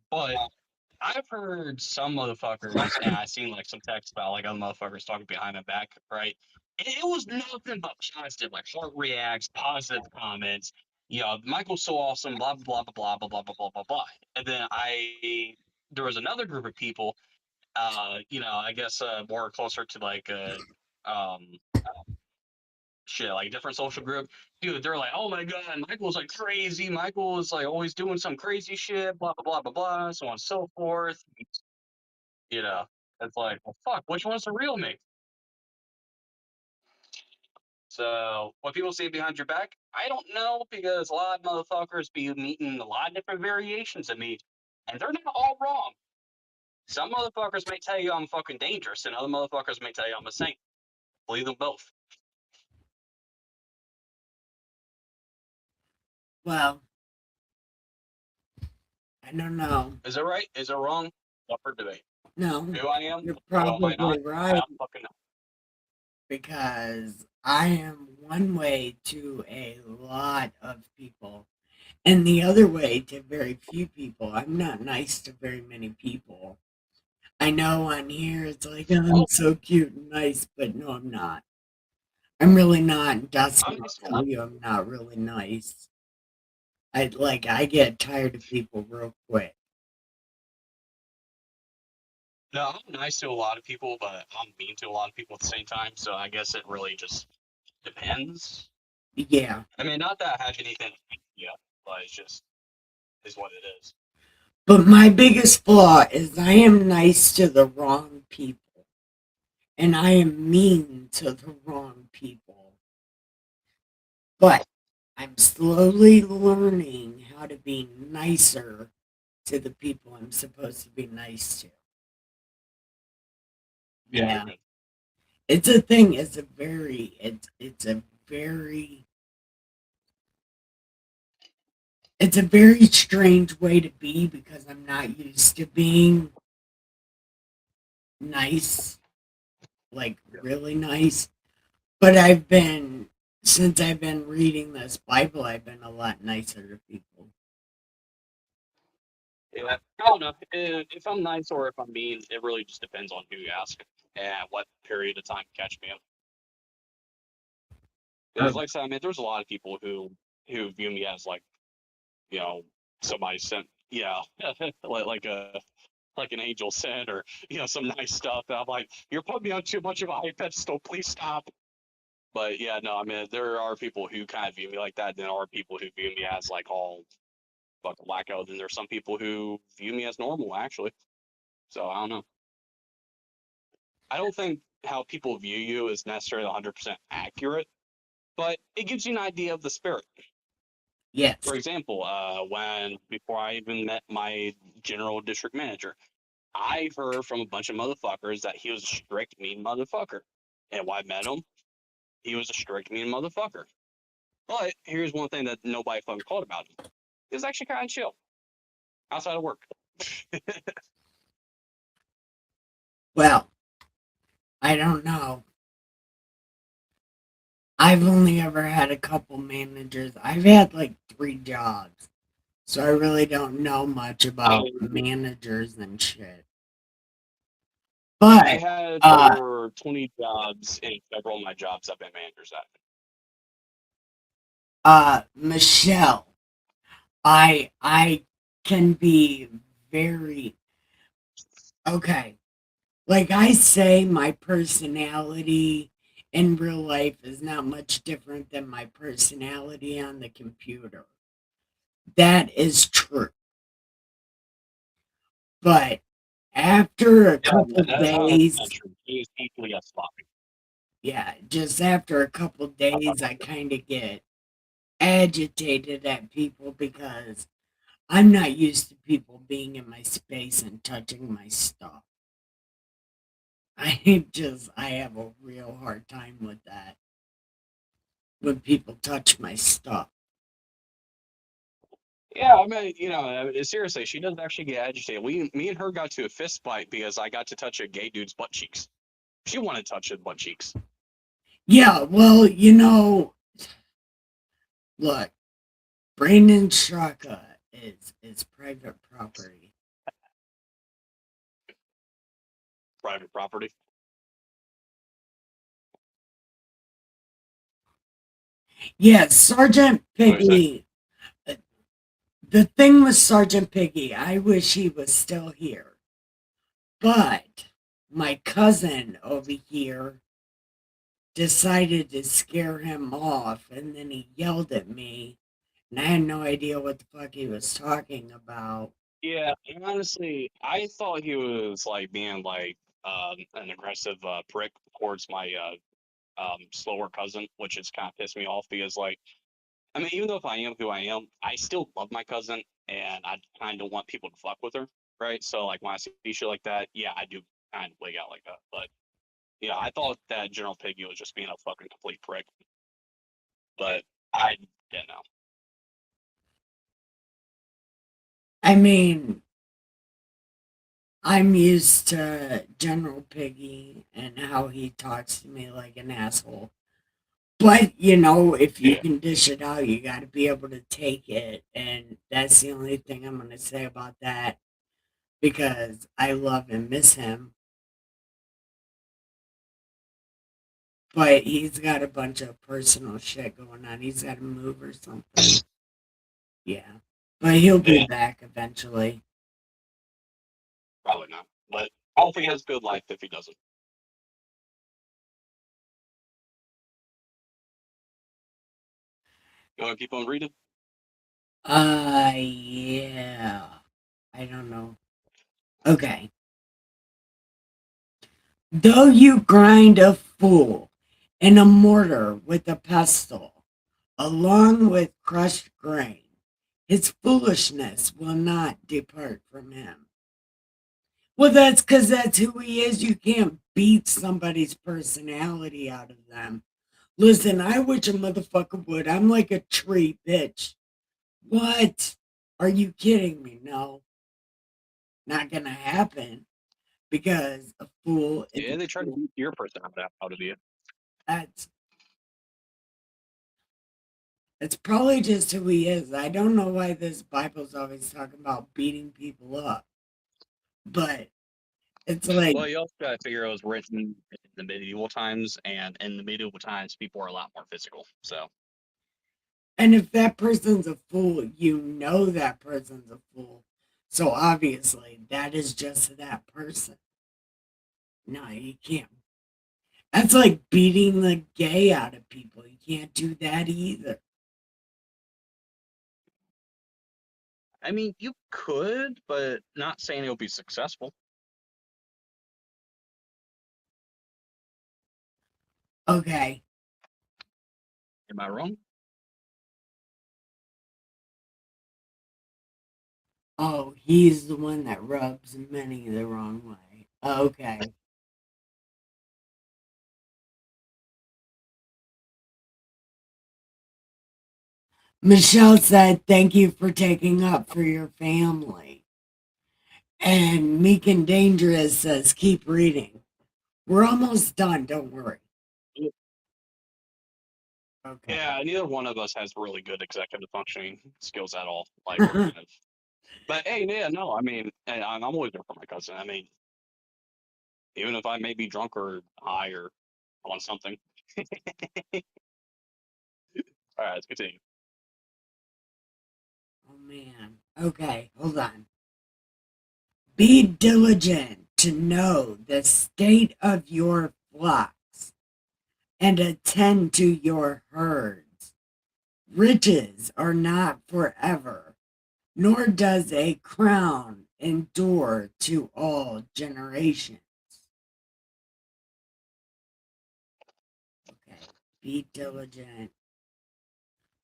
But I've heard some motherfuckers, and I've seen like some text about like other motherfuckers talking behind my back, right? And it was nothing but positive, like heart reacts, positive comments. Michael's so awesome, blah blah blah blah blah blah blah blah blah blah. And then there was another group of people, I guess more closer to like um, shit, like different social group. Dude, they're like, oh my god, Michael's like crazy. Michael is like always doing some crazy shit, blah blah blah blah blah, so on and so forth. You know, it's like, well, fuck, which one's the real me? So, what people say behind your back, I don't know because a lot of motherfuckers be meeting a lot of different variations of me, and they're not all wrong. Some motherfuckers may tell you I'm fucking dangerous, and other motherfuckers may tell you I'm a saint. Believe them both. Well, I don't know. Is it right? Is it wrong? Up for debate. No, Who I am? you're Who am I not? probably I right don't fucking know. because I am one way to a lot of people and the other way to very few people. I'm not nice to very many people. I know on here it's like, oh, I'm Oh, so cute and nice, but no, I'm not. I'm really not. Dustin I'm nice to will a lot. tell you I'm not really nice. I get tired of people real quick. No, I'm nice to a lot of people, but I'm mean to a lot of people at the same time. So I guess it really just depends. Yeah. I mean, not that I have anything, yeah, but it's just is what it is. But my biggest flaw is I am nice to the wrong people. And I am mean to the wrong people. But I'm slowly learning how to be nicer to the people I'm supposed to be nice to. Yeah, you're Yeah. good. It's a thing. It's a very strange way to be because I'm not used to being nice, like really nice. But since I've been reading this Bible, I've been a lot nicer to people. Yeah, I don't know if I'm nice or if I'm mean. It really just depends on who you ask and what period of time you catch me in. Because, Oh, like I said, I mean, there's a lot of people who view me as like, you know, somebody sent, yeah, like an angel sent, or some nice stuff. And I'm like, you're putting me on too much of a high pedestal. Please stop. But yeah, no, I mean, there are people who kind of view me like that. Then there are people who view me as like all fucking wacko. Then there's some people who view me as normal, actually. So I don't know. I don't think how people view you is necessarily 100% accurate, but it gives you an idea of the spirit. Yes. For example, when before I even met my general district manager, I heard from a bunch of motherfuckers that he was a strict, mean motherfucker. And when I met him, he was a strict, mean motherfucker. But here's one thing that nobody fucking called about him. He was actually kind of chill outside of work. Well, I don't know. I've only ever had a couple managers. I've had like 3 jobs. So I really don't know much about managers and shit. I But had over 20 jobs, and several of my jobs I've been managers at. Michelle, I can be very okay. Like I say, my personality in real life is not much different than my personality on the computer. That is true. But after a Yeah, couple that is how days, he is equally as sloppy. yeah, just after a couple days, I kind of get agitated at people because I'm not used to people being in my space and touching my stuff. I have a real hard time with that when people touch my stuff. Yeah, I mean, seriously, she doesn't actually get agitated. Me and her got to a fist fight because I got to touch a gay dude's butt cheeks. She wanted to touch his butt cheeks. Yeah, well, look, Brandon Straka is private property. Private property. Yeah, Sergeant What do you say? Piggy. The thing with Sergeant Piggy, I wish he was still here. But my cousin over here decided to scare him off, and then he yelled at me, and I had no idea what the fuck he was talking about. Yeah, honestly, I thought he was like being like an aggressive prick towards my slower cousin, which is kind of pissed me off because like I mean, even though if I am who I am, I still love my cousin, and I kind of want people to fuck with her, right? So like when I see shit like that, yeah, I do kind of wig out like that. But yeah, I thought that General Piggy was just being a fucking complete prick, but I didn't know. I mean, I'm used to General Piggy and how he talks to me like an asshole. But, if you Yeah, can dish it out, you got to be able to take it. And that's the only thing I'm going to say about that because I love and miss him. But he's got a bunch of personal shit going on. He's got to move or something. Yeah. But he'll be yeah, back eventually. probably not. But hopefully he has a good life if he doesn't. You want to keep on reading? Yeah. I don't know. Okay. Though you grind a fool in a mortar with a pestle, along with crushed grain, his foolishness will not depart from him. Well, that's because that's who he is. You can't beat somebody's personality out of them. Listen, I wish a motherfucker would. I'm like a tree, bitch. What? Are you kidding me? No, not gonna happen because a fool is Yeah, they try to beat your personality out of you. that's it's probably just who he is. I don't know why this Bible's always talking about beating people up, but it's like, Well, you also got to figure it was written in the medieval times, and in the medieval times, people were a lot more physical. So and if that person's a fool, you know that person's a fool. So obviously, that is just that person. No, you can't. That's like beating the gay out of people. You can't do that either. I mean, you could, but not saying it'll be successful. Okay. Am I wrong? Oh, he's the one that rubs many the wrong way. Okay. Michelle said, thank you for taking up for your family. And Meek and Dangerous says, keep reading. We're almost done. Don't worry. Okay. Yeah, neither one of us has really good executive functioning skills at all. Like we're kind of, but hey, yeah, no, I mean, I'm always there for my cousin. I mean, even if I may be drunk or high or on something. All right, let's continue. Oh, man. Okay. Hold on. Be diligent to know the state of your flocks and attend to your herds. Riches are not forever, nor does a crown endure to all generations. Okay, be diligent.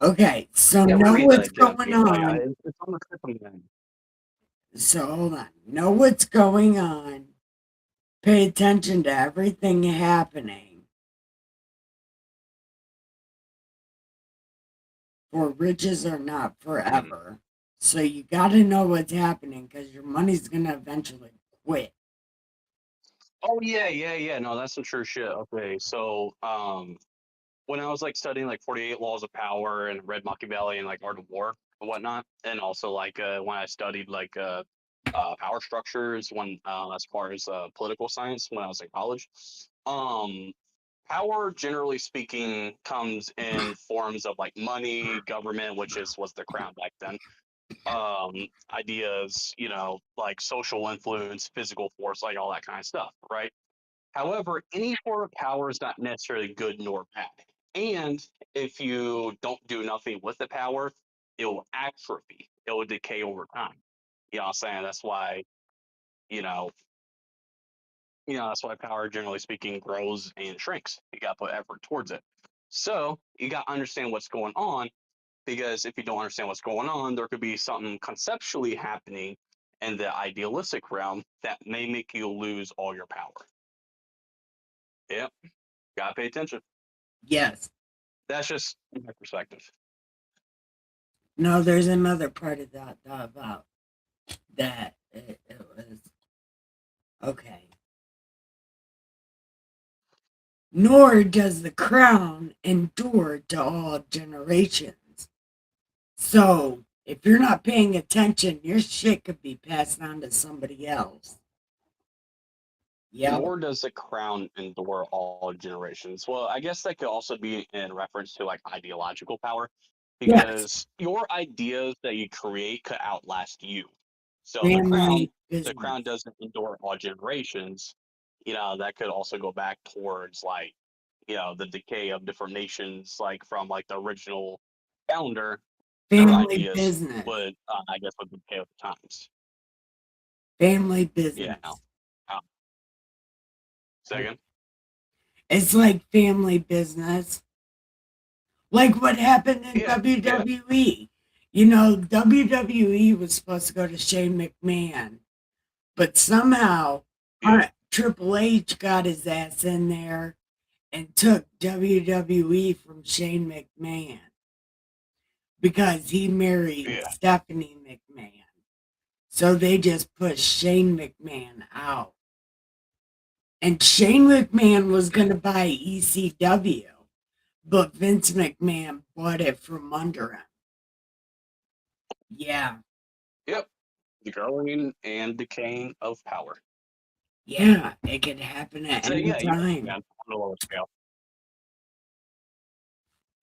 Okay, so Yeah, what do you know mean what's diligent? going Like, on. it's on the tip of the end. So hold on. Know what's going on. Pay attention to everything happening. For riches are not forever. So you got to know what's happening because your money's going to eventually quit. Oh yeah. No, that's some true shit. Okay, so when I was like studying like 48 Laws of Power and read Machiavelli and like Art of War and whatnot, and also like when I studied like power structures when as far as political science when I was in college, um, power generally speaking comes in forms of like money, government, which is was the crown back then. Ideas, like social influence, physical force, like all that kind of stuff, right? However, any form of power is not necessarily good nor bad. And if you don't do nothing with the power, it will atrophy. It will decay over time. You know what I'm saying? You know, that's why power, generally speaking, grows and shrinks. You got to put effort towards it. So you got to understand what's going on because if you don't understand what's going on, there could be something conceptually happening in the idealistic realm that may make you lose all your power. Yep, gotta pay attention. Yes. That's just my perspective. No, there's another part of that about that. It was okay. Nor does the crown endure to all generations. So if you're not paying attention, your shit could be passed on to somebody else. Yep. Nor does the crown endure all generations. Well, I guess that could also be in reference to like ideological power, Yes. because your ideas that you create could outlast you. So Family the business. crown doesn't endure all generations. That could also go back towards like, the decay of different nations, like from like the original founder, their Family ideas business. would, I guess, would decay with times. Family Yeah. business. Second. It's like family business. Like what happened in Yeah. Yeah. WWE. WWE was supposed to go to Shane McMahon, but somehow Yeah. Triple H got his ass in there and took WWE from Shane McMahon because he married Yeah. Stephanie McMahon. So they just pushed Shane McMahon out. And Shane McMahon was going to buy ECW, but Vince McMahon bought it from under him. Yeah. Yep. The growing and decaying of power. Yeah, it could happen at So any yeah, time. on a lower scale.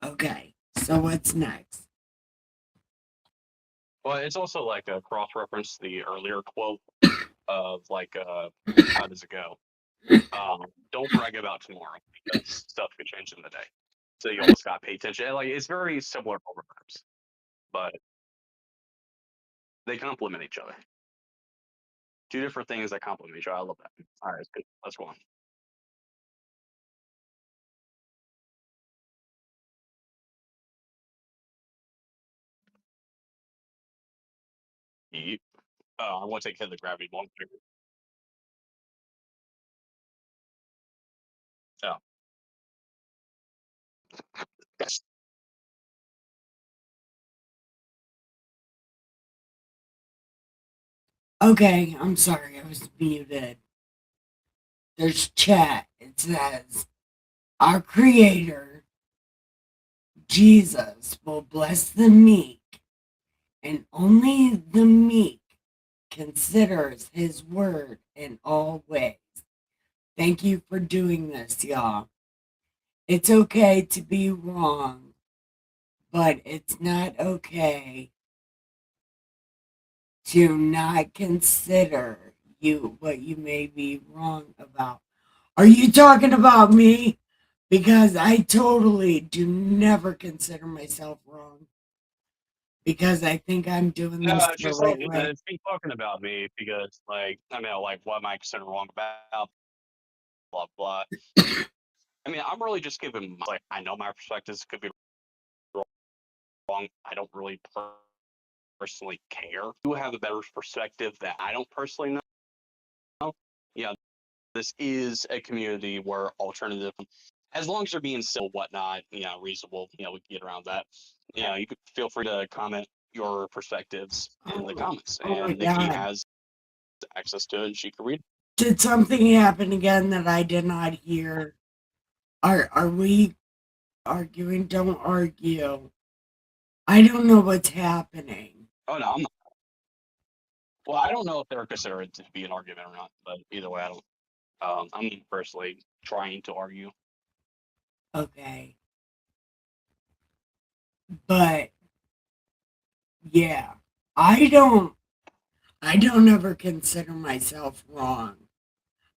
Okay, so what's next? Well, it's also like a cross reference to the earlier quote of like, how does it go? Don't brag about tomorrow because stuff could change in the day. So you always got to pay attention. And, like it's very similar to proverbs, but They complement each other. Two different things that complement each other. I love that. All right, good. Let's go on. Yeet. I want to take hit of the gravity one. Oh, yes. Okay, I'm sorry, I was muted. There's chat. It says, our Creator, Jesus, will bless the meek, and only the meek considers his word in all ways. Thank you for doing this, y'all. It's okay to be wrong, but it's not okay to not consider what you may be wrong about. Are you talking about me? Because I totally do never consider myself wrong because I think I'm doing No, this the she's right talking. way. She's talking about me because, like, I mean, like, what am I considering wrong about? Blah blah. I mean, I'm really just giving. Like, I know my perspectives could be wrong. I don't really personally care. You have a better perspective that I don't personally know. Yeah, this is a community where alternative, as long as they're being civil, whatnot, reasonable, we can get around that. You could feel free to comment your perspectives in the comments, Oh my and Nikki God. has access to it, and she can read. Did something happen again that I did not hear? Are we arguing? Don't argue. I don't know what's happening. Oh no, I'm not. Well, I don't know if they're considered to be an argument or not, but either way, I don't. I'm personally trying to argue. Okay. But yeah, I don't ever consider myself wrong.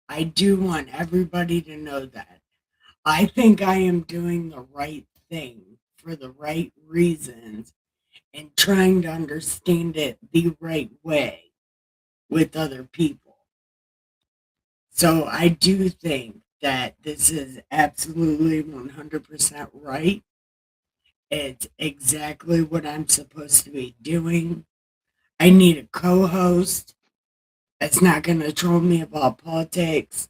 I do want everybody to know that. I think I am doing the right thing for the right reasons and trying to understand it the right way with other people. So I do think that this is absolutely 100% right. It's exactly what I'm supposed to be doing. I need a co host that's not going to troll me about politics.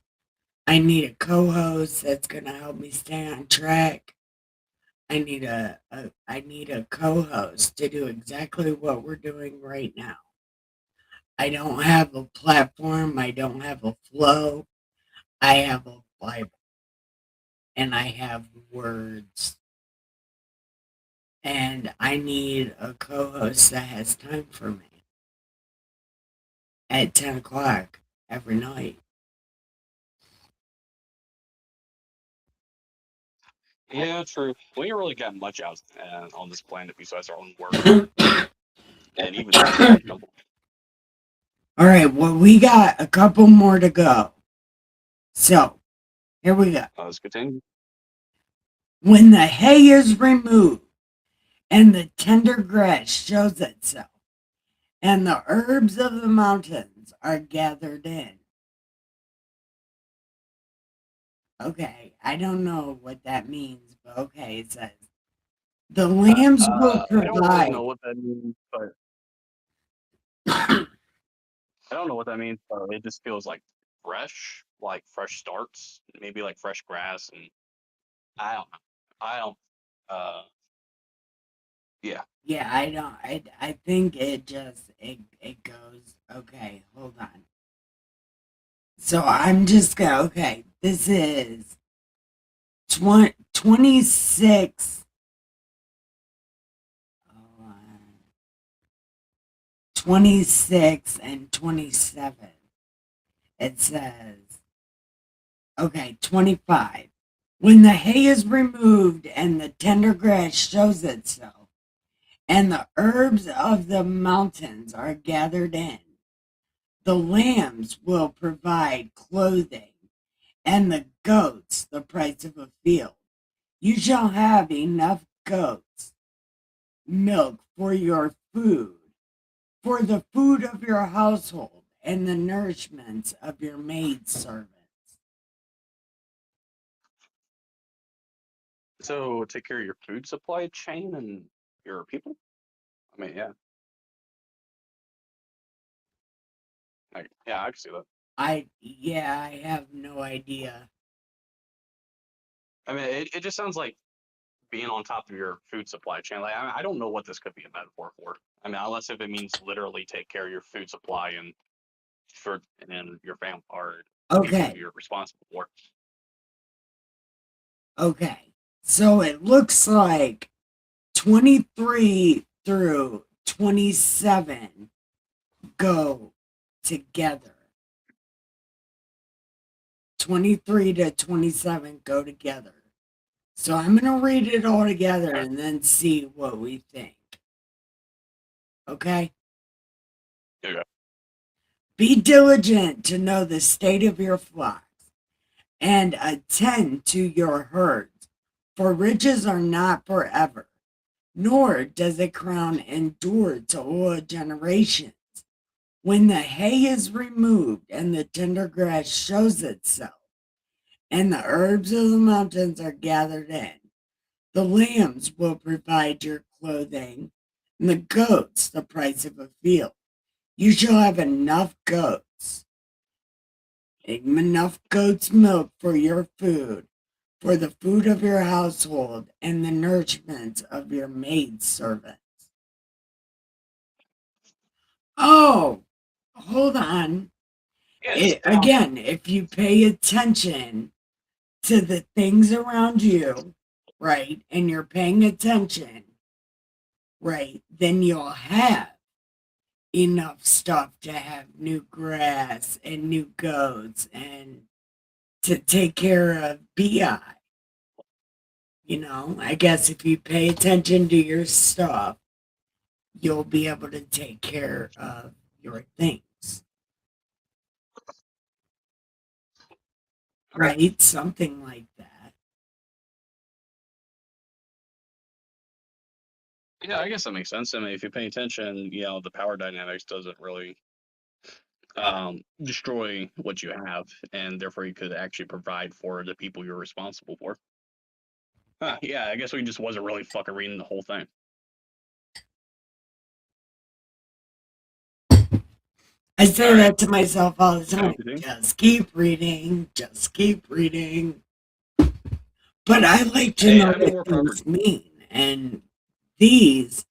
I need a co host that's going to help me stay on track. I need a co-host to do exactly what we're doing right now. I don't have a platform, I don't have a flow. I have a Bible and I have words. And I need a co-host that has time for me at 10 o'clock every night. Yeah, true. We ain't really got much out on this planet besides our own work, and even that's questionable. All right, well, we got a couple more to go. So, here we go. Let's continue. When the hay is removed and the tender grass shows itself, and the herbs of the mountains are gathered in. Okay, I don't know what that means, but okay, it says the lambs will I don't really know provide. what that means, but I don't know what that means, but it just feels like fresh starts, maybe like fresh grass, and I don't know. I don't. Uh, yeah. Yeah, I don't. I think it goes. Okay, hold on. So I'm just gonna. Okay, this is 26. 26 and 27. It says, okay, 25. When the hay is removed and the tender grass shows itself, and the herbs of the mountains are gathered in, the lambs will provide clothing, and the goats the price of a field. You shall have enough goats, milk for your food, for the food of your household and the nourishments of your maidservants. So take care of your food supply chain and your people. I mean, yeah, yeah, I can see that. I have no idea. I mean, it just sounds like being on top of your food supply chain. Like, I don't know what this could be a metaphor for. I mean, unless if it means literally take care of your food supply and for and your family or people Okay, you're responsible for. okay. So it looks like 23 through 27 go together. 23 to 27 go together. So I'm going to read it all together Okay. and then see what we think. Okay? Okay. Be diligent to know the state of your flocks and attend to your herds, for riches are not forever, nor does a crown endure to all generations. When the hay is removed and the tender grass shows itself, and the herbs of the mountains are gathered in, the lambs will provide your clothing, and the goats the price of a field. You shall have enough goat's milk for your food, for the food of your household, and the nourishment of your maidservants. Oh, hold on. Yeah, it sounds. Again, if you pay attention to the things around you, right, and you're paying attention, right, then you'll have enough stuff to have new grass and new goats and to take care of BI. I guess if you pay attention to your stuff, you'll be able to take care of your things, Okay. right? Something like that. Yeah, I guess that makes sense. I mean, if you pay attention, the power dynamics doesn't really destroy what you have, and therefore you could actually provide for the people you're responsible for. Huh, yeah, I guess we just wasn't really fucking reading the whole thing. I All say right. that to myself all the Can I time. continue? Just keep reading, just keep reading. But I like to Hey, know I'm a what war prophet. things mean. And these,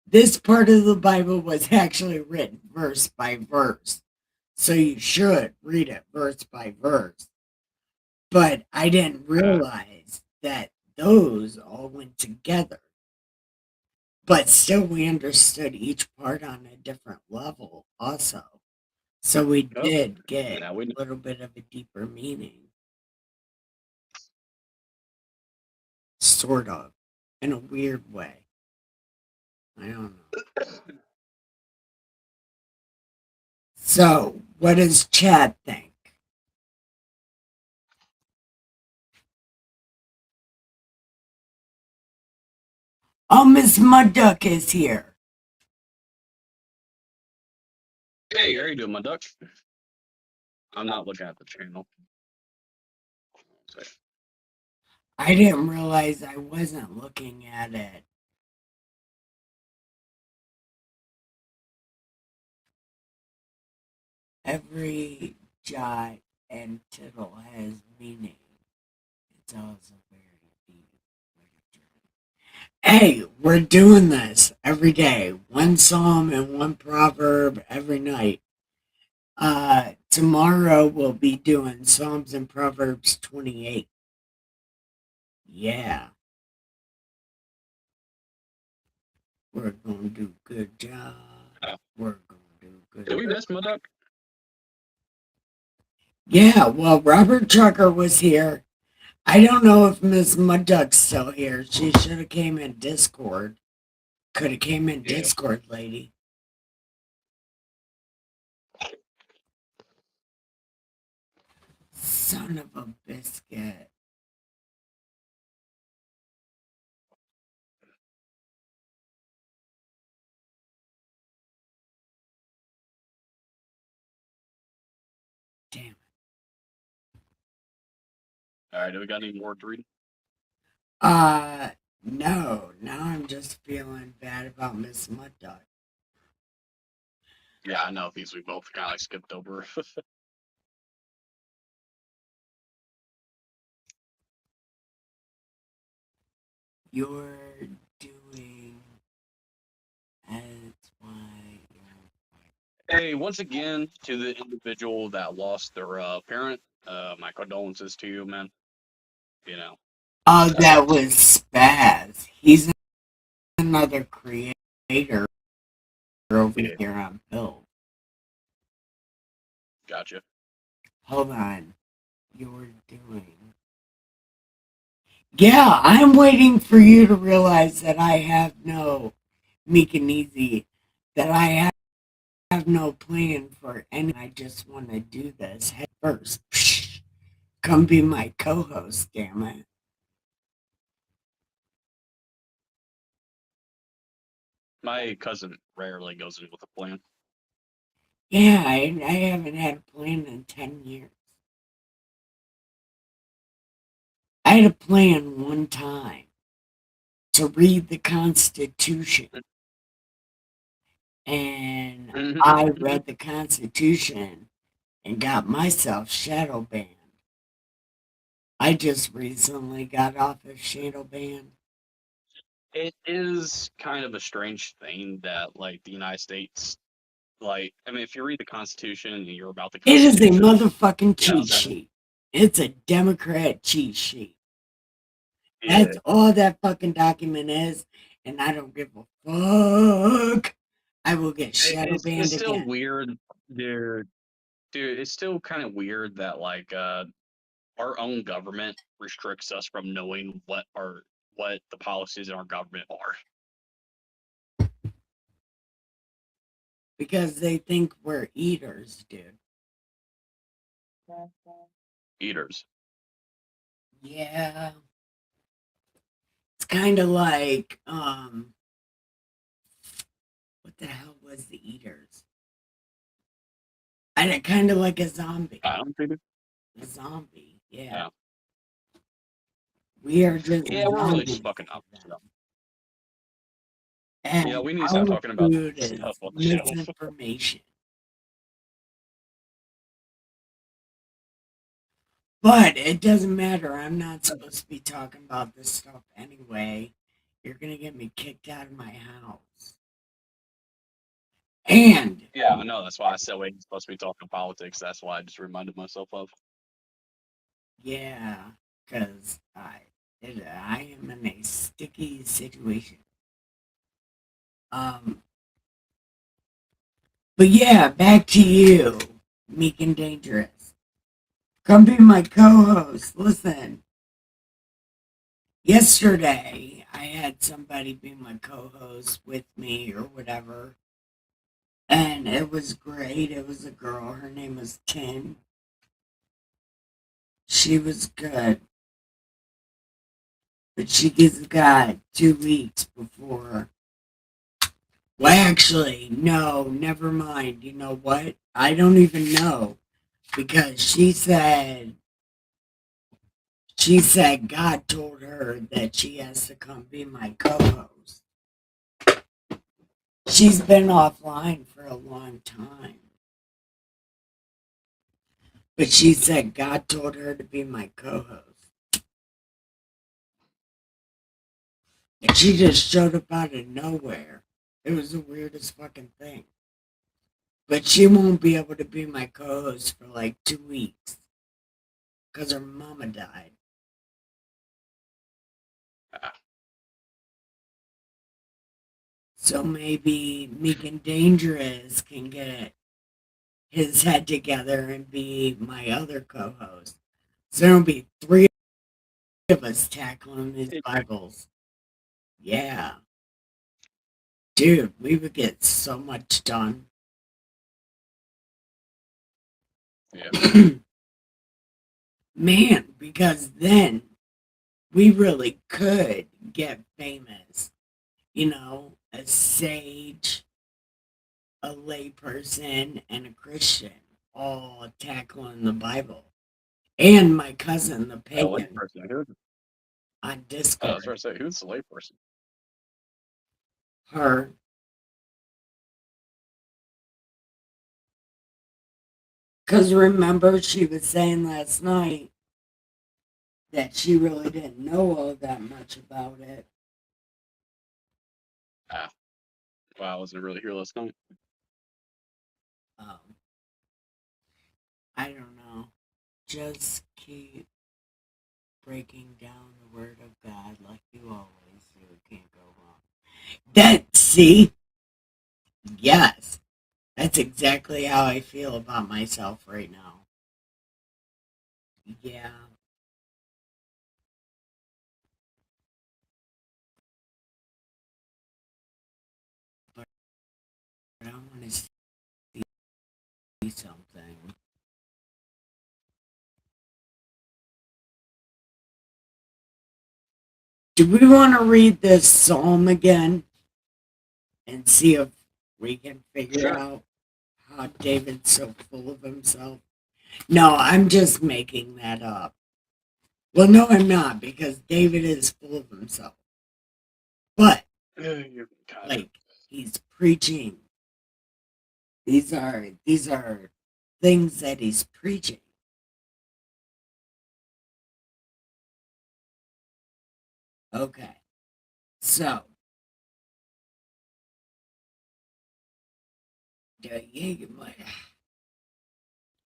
this part of the Bible was actually written verse by verse. So you should read it verse by verse. But I didn't realize that those all went together. But still, we understood each part on a different level, also. So we Oh, did get now we know. a little bit of a deeper meaning, sort of, in a weird way. I don't know. So, what does Chad think? Oh, Miss Mud Duck is here. Hey, how you doing, my duck? I'm not looking at the channel. So, I didn't realize I wasn't looking at it. Every jot and tittle has meaning. It's also very deep. Hey, we're doing this every day. One psalm and one proverb every night. Tomorrow we'll be doing Psalms and Proverbs 28. Yeah, we're gonna do a good job. We're gonna do a did good we job. miss my duck? Yeah, well, Robert Trucker was here. I don't know if Miss Mudduck's still here. She should have came in Discord. Could have came in Yeah. Discord, lady. Son of a biscuit. Damn it. All right, do we got any more to read? No. Now I'm just feeling bad about Miss Mud Duck. Yeah, I know these we both kind of like skipped over. You're doing as why you're. Hey, once again, to the individual that lost their parent, my condolences to you, man. You know, Oh, that that sucks. was Spaz. He's another creator over Yeah, here on Build. gotcha. Hold on. You're doing. Yeah, I'm waiting for you to realize that I have no meek and easy, that I have no plan for any. I just want to do this head first. Psh, come be my co-host, damn it. My cousin rarely goes in with a plan. Yeah, I haven't had a plan in 10 years. I had a plan one time to read the Constitution, and I read the Constitution and got myself shadow banned. I just recently got off of shadow ban. It is kind of a strange thing that, like, the United States, like, I mean, if you read the Constitution and you're about the It is a Constitution, motherfucking you know, cheat sheet. It's a Democrat cheat sheet. yeah, That's all that fucking document is, and I don't give a fuck. I will get shadow it's banned still again. weird. Dude, it's still kind of weird that like our own government restricts us from knowing what the policies in our government are. Because they think we're eaters, dude. Eaters. Yeah. It's kind of like, what the hell was the eaters? And kind of like a zombie. I don't think it. A zombie, yeah. Yeah. We are just Yeah, we're really zombies fucking to up. them. So. Yeah, And we need to stop our talking about food stuff is on the show. misinformation. But it doesn't matter. I'm not supposed to be talking about this stuff anyway. You're going to get me kicked out of my house. And, Yeah, I know. That's why I said we ain't supposed to be talking politics. That's why I just reminded myself of. yeah, because I am in a sticky situation. Um, but yeah, back to you, Meek and Dangerous. Come be my co-host. Listen, yesterday I had somebody be my co-host with me or whatever, and it was great. It was a girl. Her name was Tin. She was good, but she just got 2 weeks before. Well, actually, no, never mind. You know what? I don't even know because she said God told her that she has to come be my co-host. She's been offline for a long time. But she said God told her to be my co-host. And she just showed up out of nowhere. It was the weirdest fucking thing. But she won't be able to be my co-host for like 2 weeks. Because her mama died. So maybe Meek and Dangerous can get his head together and be my other co-host. So there'll be three of us tackling these Bibles. Yeah. Dude, we would get so much done. Yeah. Man, because then we really could get famous. You know, a sage, a layperson, and a Christian all tackling the Bible. And my cousin, the A pagan, layperson. on I was Discord, trying to say, who's the layperson? her. Because remember, she was saying last night that she really didn't know all that much about it. Ah, wow, I wasn't really here last night. I don't know. Just keep breaking down the Word of God like you always do. Can't go wrong. See? Yes. That's exactly how I feel about myself right now. Yeah. But I want to see something. Do we want to read this psalm again and see if we can figure Sure. out how David's so full of himself? No, I'm just making that up. Well, no, I'm not, because David is full of himself. But, You kind of. like, he's preaching. These are things that he's preaching. Okay. So,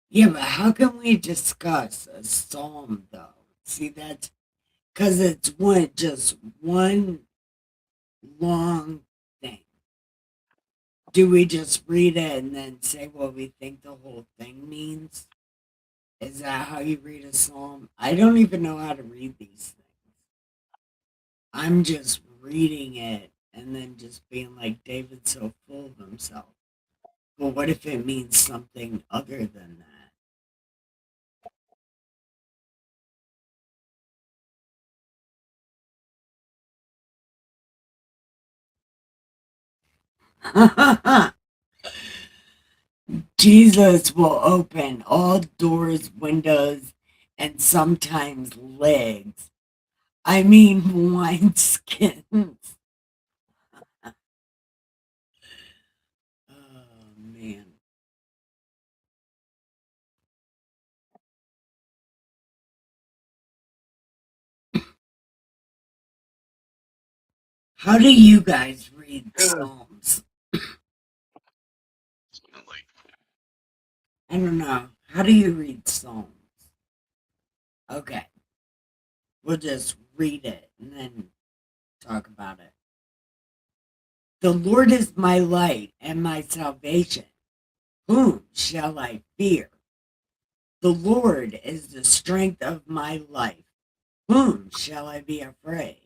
yeah, but how can we discuss a psalm though? See, that's because it's just one long thing. Do we just read it and then say what we think the whole thing means? Is that how you read a psalm? I don't even know how to read these things. I'm just reading it and then just being like, David's so full of himself. But what if it means something other than that? Jesus will open all doors, windows, and sometimes legs. I mean, wineskins. Oh, man. How do you guys read Psalms? Like, I don't know. How do you read Psalms? Okay. We'll just read it and then talk about it. The Lord is my light and my salvation. Whom shall I fear? The Lord is the strength of my life. Whom shall I be afraid?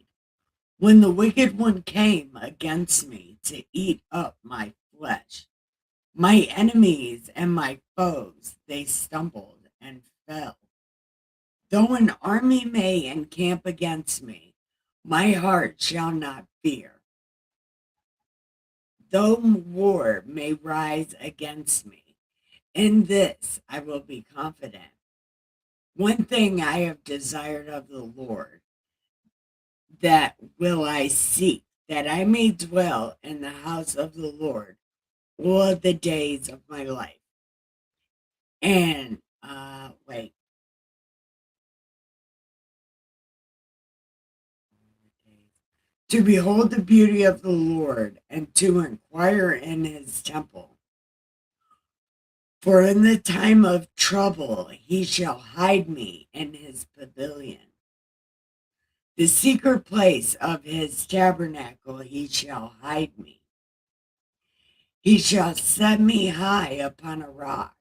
When the wicked one came against me to eat up my flesh, my enemies and my foes, they stumbled and fell. Though an army may encamp against me, my heart shall not fear. Though war may rise against me, in this I will be confident. One thing I have desired of the Lord, that will I seek, that I may dwell in the house of the Lord all the days of my life. And wait. To behold the beauty of the Lord and to inquire in his temple. For in the time of trouble he shall hide me in his pavilion. The secret place of his tabernacle he shall hide me. He shall set me high upon a rock.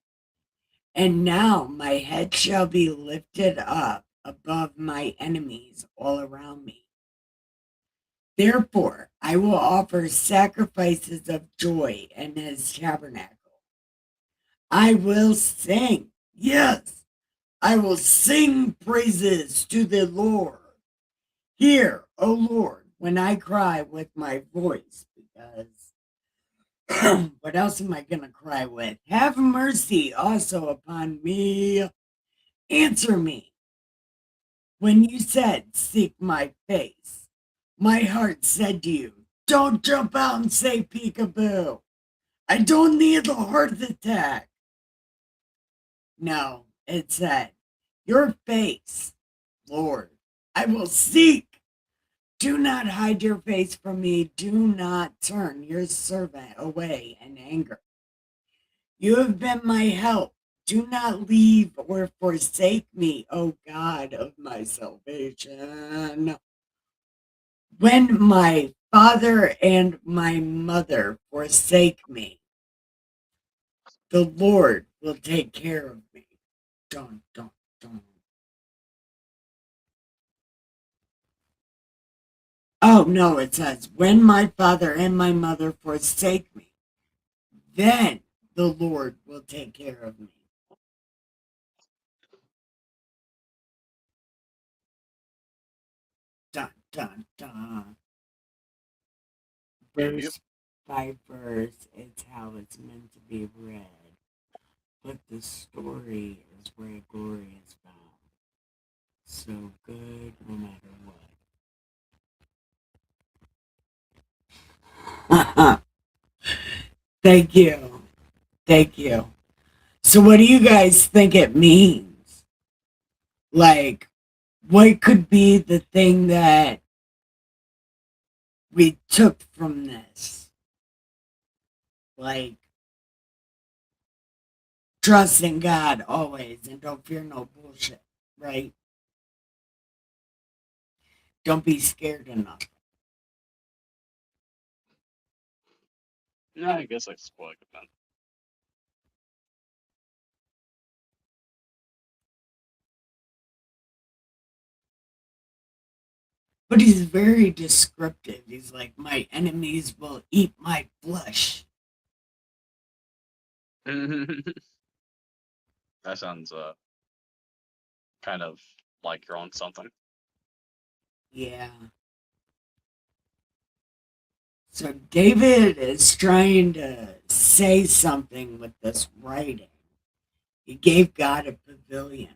And now my head shall be lifted up above my enemies all around me. Therefore, I will offer sacrifices of joy in his tabernacle. I will sing, yes, I will sing praises to the Lord. Hear, O Lord, when I cry with my voice, because What else am I going to cry with? Have mercy also upon me. Answer me. When you said, seek my face, my heart said to you, don't jump out and say peekaboo. I don't need a heart attack. No, it said, your face, Lord, I will seek. Do not hide your face from me. Do not turn your servant away in anger. You have been my help. Do not leave or forsake me, O God of my salvation. When my father and my mother forsake me, the Lord will take care of me. Dun, dun, dun. Oh, no, it says, when my father and my mother forsake me, then the Lord will take care of me. Dun, dun, dun. Verse by verse, it's how it's meant to be read. But the story is where glory is found. So good no matter what. Thank you. Thank you. So, what do you guys think it means? Like, what could be the thing that we took from this? Like, trust in God always and don't fear no bullshit, right? Don't be scared of nothing. No, I guess I spoiled it then. But he's very descriptive. He's like, my enemies will eat my flesh. That sounds kind of like you're on something. Yeah. So David is trying to say something with this writing. He gave God a pavilion.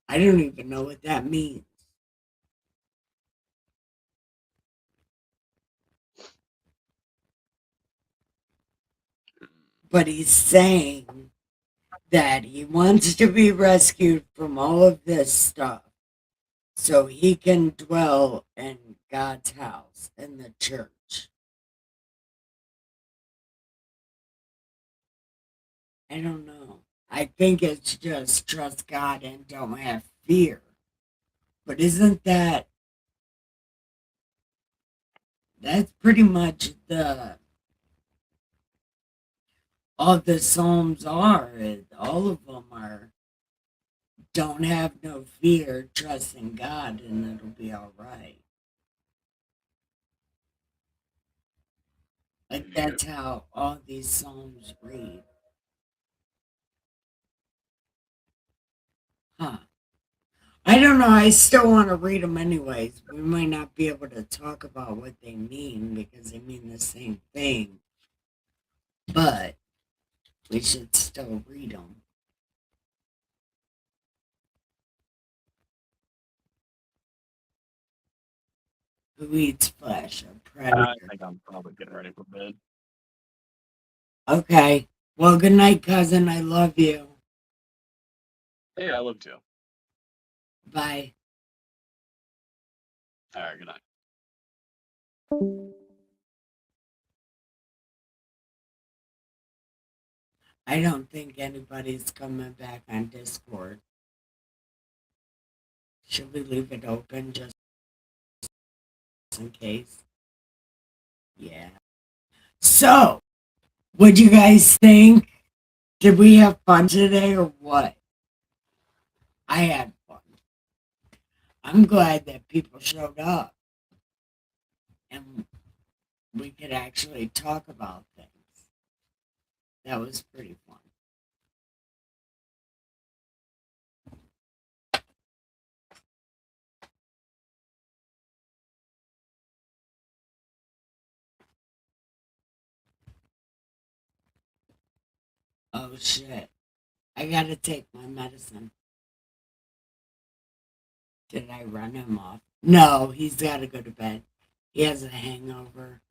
I don't even know what that means. But he's saying that he wants to be rescued from all of this stuff so he can dwell in God's house, in the church. I don't know. I think it's just trust God and don't have fear. But isn't that's pretty much the all the Psalms are. All of them are don't have no fear, trust in God, and it'll be all right. Like Yep. that's how all these Psalms read. Huh. I don't know. I still want to read them anyways. We might not be able to talk about what they mean because they mean the same thing, but we should still read them. Who eats flesh? A I predator. think I'm probably getting ready for bed. Okay. Well, good night, cousin. I love you. Hey, I love to. Bye. All right, good night. I don't think anybody's coming back on Discord. Should we leave it open just in case? Yeah. So, what'd you guys think? Did we have fun today or what? I had fun. I'm glad that people showed up and we could actually talk about things. That was pretty fun. Oh shit. I gotta take my medicine. Did I run him off? No, he's gotta go to bed. He has a hangover.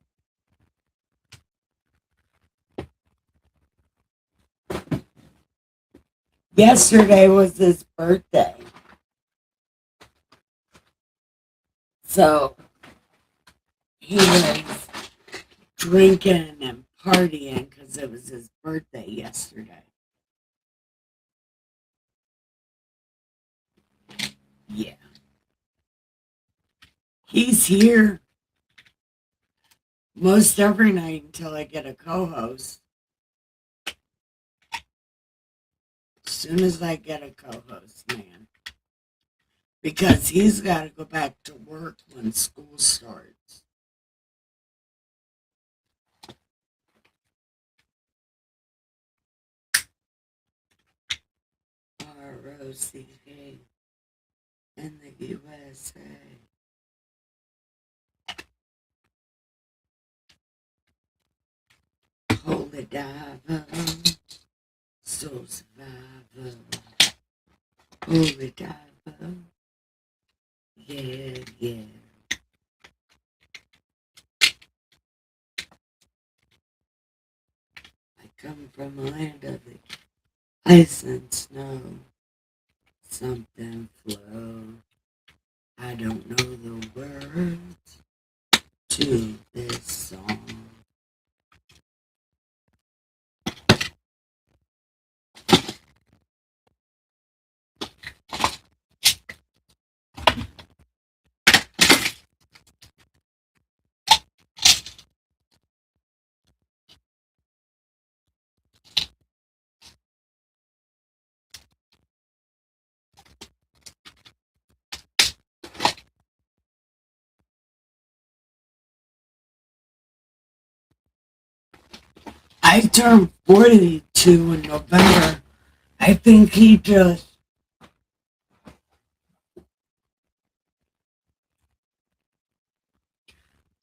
Yesterday was his birthday. So he was drinking and partying because it was his birthday yesterday. Yeah. He's here most every night until I get a co-host. As soon as I get a co-host, man. Because he's got to go back to work when school starts. ROCA in the USA. Holy diver, soul survivor. Holy diver, yeah, yeah. I come from a land of the ice and snow. Something flow. I don't know the words to this song. I turned 42 in November. I think he just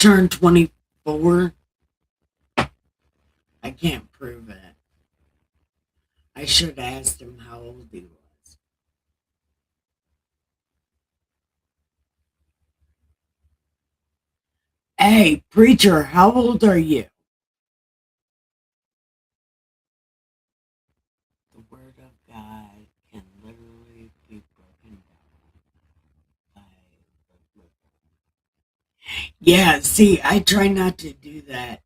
turned 24. I can't prove it. I should have asked him how old he was. Hey, preacher, how old are you? The word of God can literally be broken down by the river. Yeah, see, I try not to do that.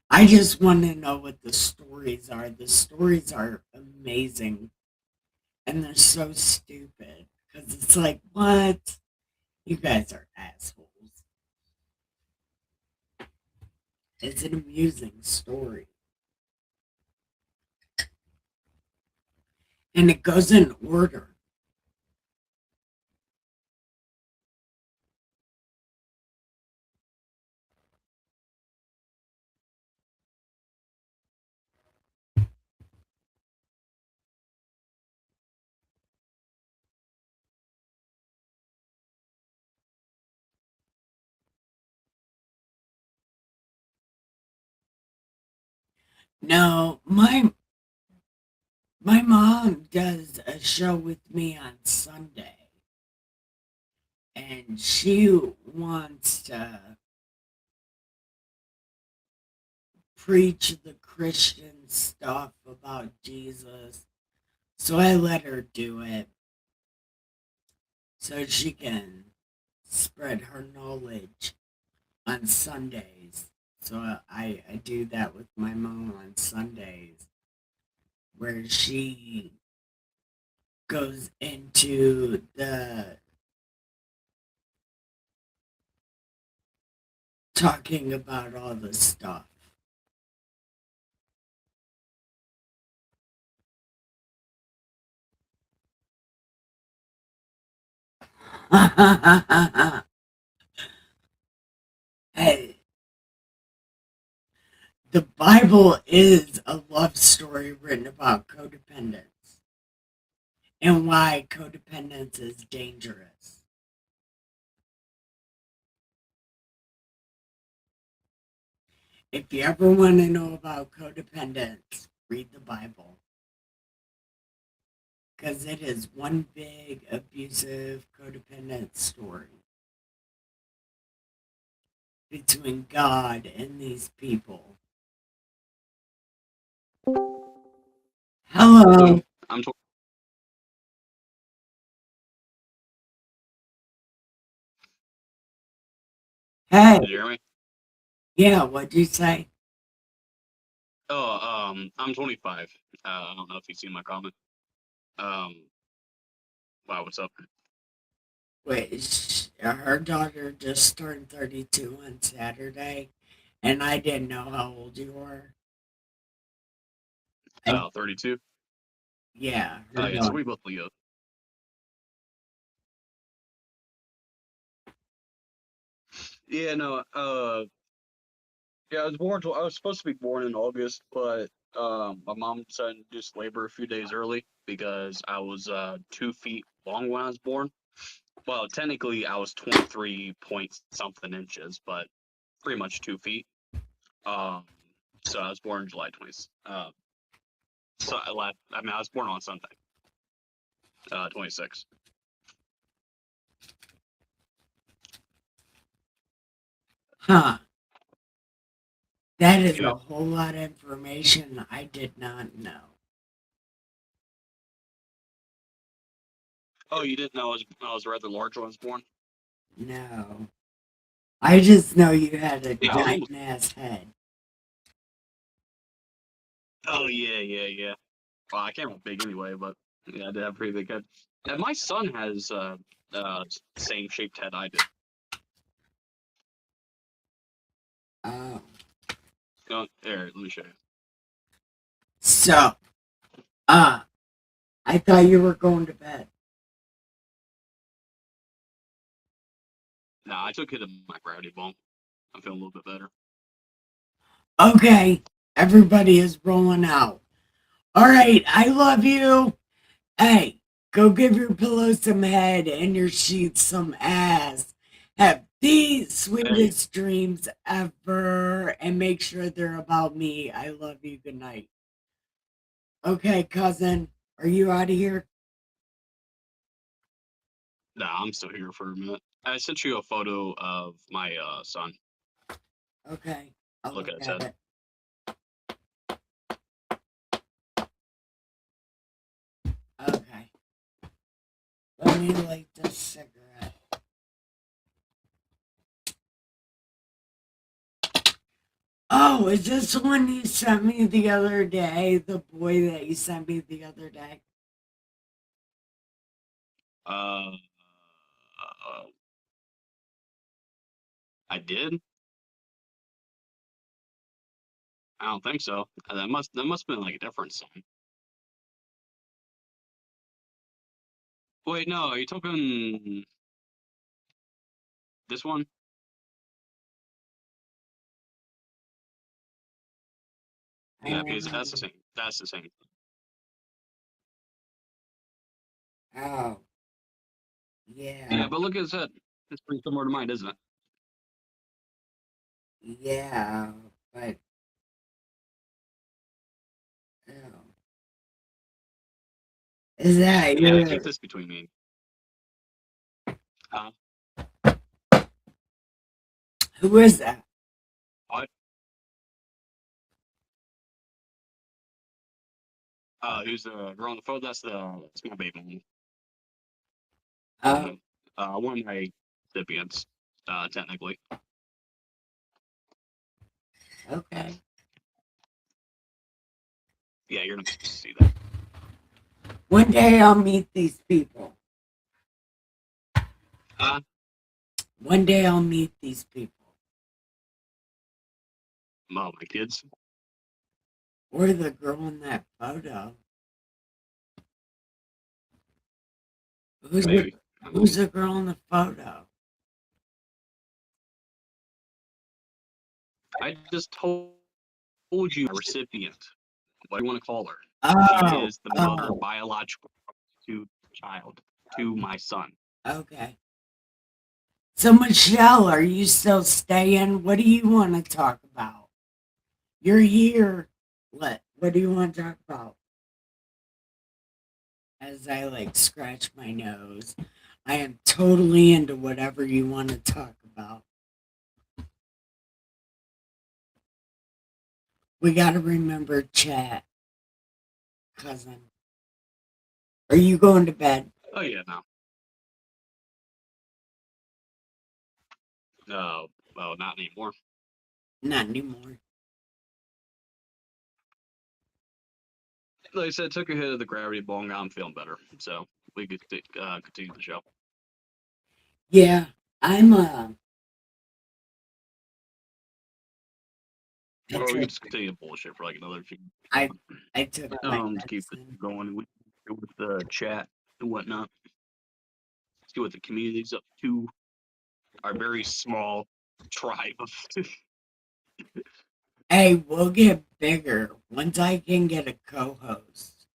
I just want to know what the stories are. The stories are amazing and they're so stupid because it's like, what? You guys are assholes. It's an amusing story. And it goes in order. No, my mom does a show with me on Sunday, and she wants to preach the Christian stuff about Jesus. So I let her do it so she can spread her knowledge on Sundays. So I do that with my mom on Sundays, where she goes into the talking about all the stuff. Hey, the Bible is a love story written about codependence and why codependence is dangerous. If you ever want to know about codependence, read the Bible because it is one big abusive, codependent story between God and these people. Hello. I'm Hey. Did you hear me? Yeah, what'd you say? Oh, I'm 25. I don't know if you've seen my comment. Um, wow, what's up? Wait, her daughter just turned 32 on Saturday, and I didn't know how old you were. And 32. yeah, Oh her yeah, so daughter. we both Leo. Yeah, no. Yeah, I was supposed to be born in August, but my mom decided to induce labor a few days early because I was 2 feet long when I was born. Well, technically I was 23 point something inches, but pretty much 2 feet. Um, so I was born July 20th. So I was born on Sunday, 26. Huh. That is Yeah. a whole lot of information I did not know. Oh, you didn't know I was rather large when I was born? No. I just know you had a Yeah, I was giant almost. ass head. Oh yeah. Well, I can't remember big anyway, but yeah, I did have a pretty big head. And my son has same shaped head I did. Oh. Oh, here, let me show you. So, I thought you were going to bed. Nah, I took it in my gravity bump. I'm feeling a little bit better. Okay, everybody is rolling out. All right, I love you. Hey, go give your pillow some head and your sheets some ass. Have the Hey, sweetest dreams ever and make sure they're about me. I love you. Good night. Okay, cousin, are you out of here? nah, I'm still here for a minute. I sent you a photo of my son. Okay, I'll Look look at his at head. it. Okay, let me light this cigarette. Oh, is this the one you sent me the other day? The boy that you sent me the other day? Uh, I did. I don't think so. That must have been like a different son. Wait, no, are you talking this one? Yeah, because that's the Um, same. That's the same. oh, Yeah, yeah, but look at his head. It's pretty similar to mine, isn't it? yeah, but oh, is that Yeah, your? keep this between me. Uh, Who is that? what? Who's the girl on the phone? That's my baby. Oh, One of my recipients, technically. okay. Yeah, you're not supposed to see that. One day I'll meet these people. Uh, One day I'll meet these people. my kids. Or the girl in that photo. Who's the Maybe. I don't Who's know. the girl in the photo? I just told you a recipient. What do you want to call her? She Oh, is the mother oh, biological to child to my son. okay. So Michelle, are you still staying? What do you want to talk about? You're here. What do you want to talk about? As I like scratch my nose, I am totally into whatever you want to talk about. We got to remember chat, cousin. Are you going to bed? Oh yeah, no. No, well, not anymore. Not anymore. Like I said, took a hit of the gravity ball, and I'm feeling better. So we could continue the show. Yeah, I'm Or we took, could just continue the bullshit for like another few. I took my To keep it medicine. going with the chat and whatnot. See what the community's up to. Our very small tribe of Hey, we'll get bigger once I can get a co-host.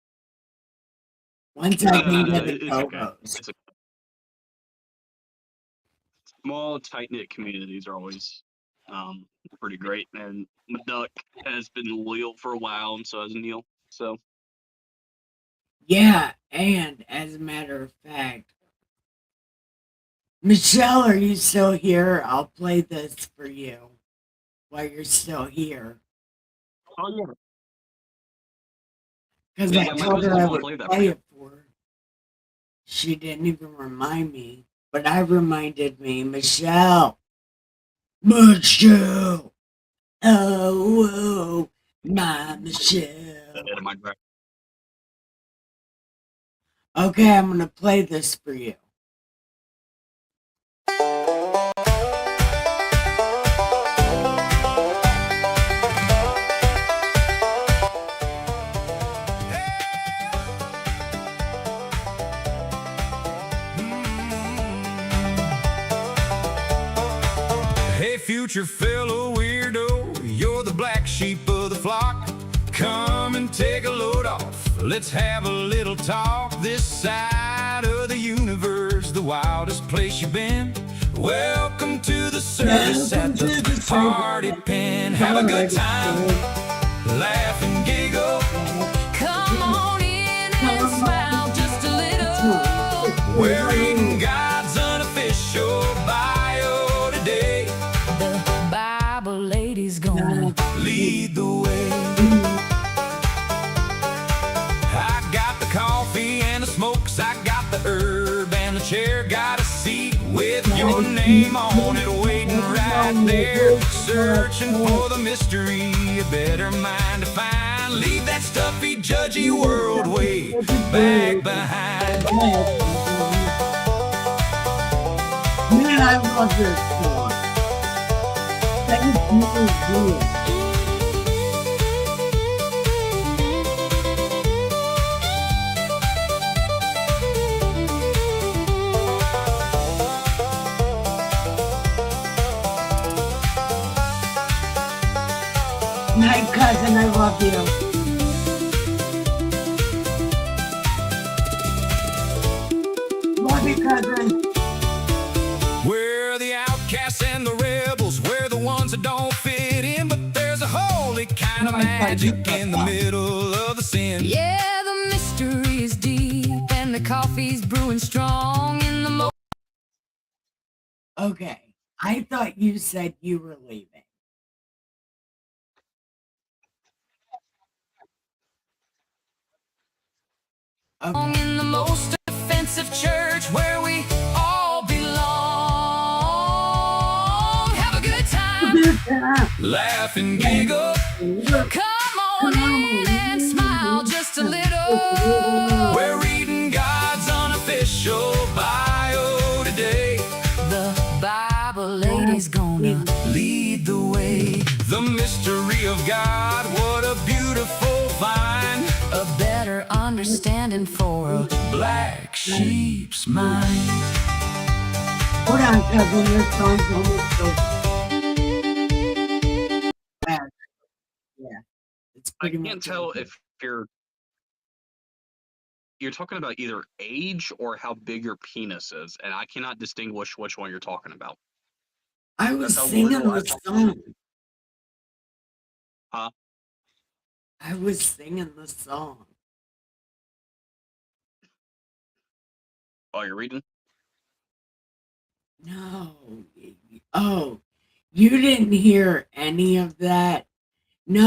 Once I can get a it's okay. co-host. It's a small, tight knit communities are always pretty great. And Duck has been loyal for a while, and so has Neil. So Yeah, and as a matter of fact, Michelle, are you still here? I'll play this for you while you're still here. oh yeah, Because yeah, I my told her cousin I will would play that for play you. it for her. She didn't even remind me, but I reminded me, Michelle. Michelle. Oh, my Michelle. Ahead of my gra- Okay, I'm going to play this for you. Hey, future fellow weirdo, you're the black sheep of the flock. Come and take a load off. Let's have a little talk. This side of the universe, the wildest place you've been. Welcome to the service at the party pen. Have a good time, laugh and giggle. Come on in and smile just a little. We're reading God's unofficial bio today. The Bible lady's gonna Lead the way. I got the coffee and the smokes, I got the herb and the chair, got a seat with your name on it, waiting right there, searching for the mystery, a better mind to find. Leave that stuffy, judgy world way back behind. Man, I love this song. Thank you for doing it. Night, cousin, I love you. Love you, cousin. We're the outcasts and the rebels, we're the ones that don't fit in, but there's a holy kind of magic in the middle of the sin. Yeah, the mystery is deep and the coffee's brewing strong in the Okay, I thought you said you were leaving. Okay. in the most offensive church where we all belong. Have a good time. Laugh and giggle. Come on in and smile just a little. We're reading God's unofficial bio today. The Bible lady's gonna Lead the way. The mystery of God, what a beautiful find. a better understanding for a Black sheep's mind. Hold on, cousin, your song's almost over. Yeah, it's I pretty can't much tell over. if you're talking about either age or how big your penis is, and I cannot distinguish which one you're talking about. I was That's how singing little I the talk. song. Huh? I was singing the song. Oh, you're reading? No. Oh, you didn't hear any of that? No,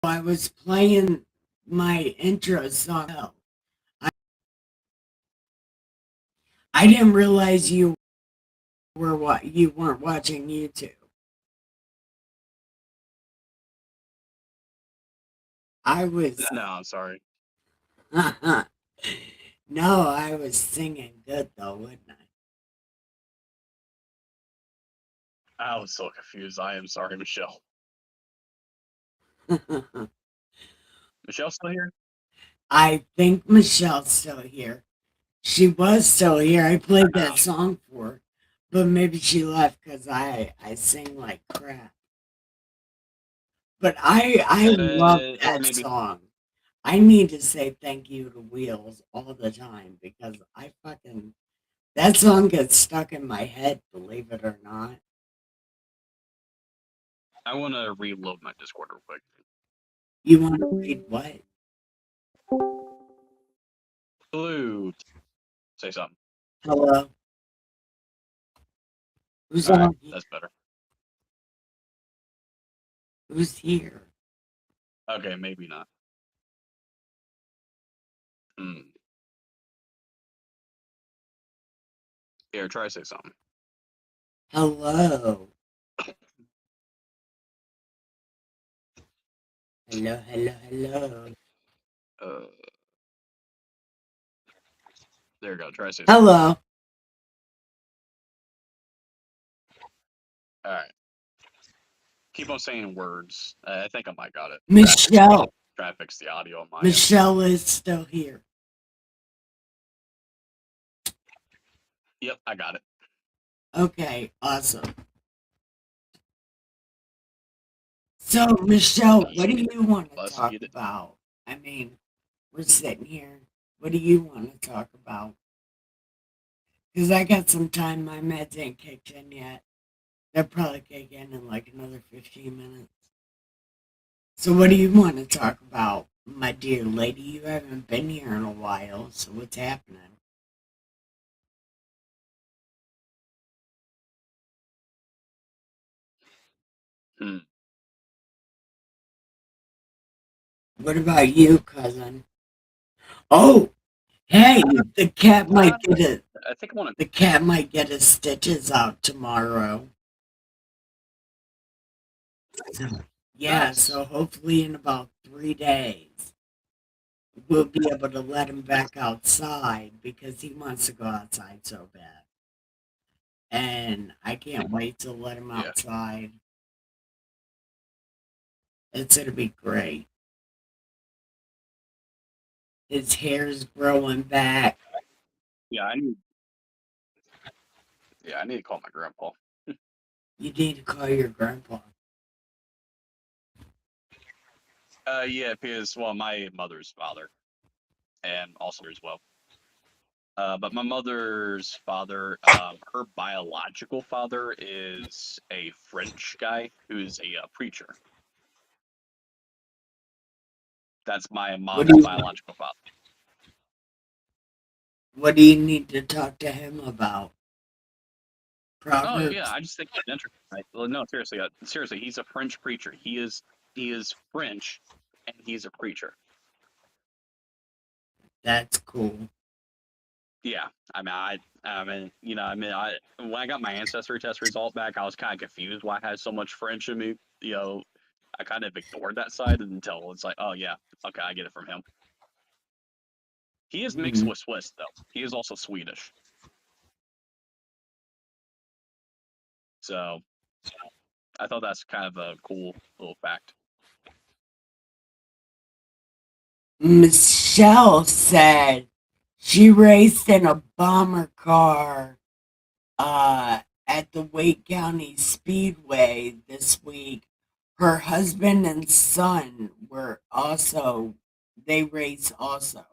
I was playing my intro song. No, I didn't realize you weren't watching YouTube. I was No, I'm sorry. no, I was singing good though, wasn't I was so confused. I am sorry, Michelle. I? Michelle still here? I think Michelle's still here. She was still here. I played that song for her, but maybe she left because I sing like crap. But I love Or that maybe song. I need to say thank you to Wheels all the time because that song gets stuck in my head, believe it or not. I want to reload my Discord real quick. You want to read what? Blue. Say something. Hello? Who's All right, on? that's better. Who's here? Okay, maybe not. Here, try to say something. Hello. Hello. Uh, there you go. Try to say something. Hello. All right. Keep on saying words. I think I might got it. Michelle. Try to fix the audio on my end. Michelle is still here. Yep, I got it. Okay, awesome. So, Michelle, what do you want to talk about? I mean, we're sitting here. What do you want to talk about? Because I got some time. My meds ain't kicked in yet. They'll probably kick in like another 15 minutes. So, what do you want to talk about, my dear lady? You haven't been here in a while, so what's happening? What about you, cousin? Oh, hey, the cat might get it. I think I want to. The cat might get his stitches out tomorrow. Yeah, Nice. so hopefully in about 3 days, we'll be able to let him back outside because he wants to go outside so bad. And I can't wait to let him Yeah. outside. It's going to be great. His hair's growing back. Yeah, I need to call my grandpa. You need to call your grandpa. Yeah, because my mother's father, and also as well. But my mother's father, her biological father is a French guy who's a preacher. That's my mom's biological father. What do you need to talk to him about? Proverbs? Oh yeah, I just think it's interesting. Right? Well, no, seriously, he's a French preacher. He is French, and he's a preacher. That's cool. Yeah, when I got my ancestry test result back, I was kind of confused why I had so much French in me. I kind of ignored that side until it's like, oh yeah, okay, I get it from him. He is mixed with Swiss though. He is also Swedish. So, I thought that's kind of a cool little fact. Michelle said she raced in a bomber car at the Wake County Speedway this week. Her husband and son they race also.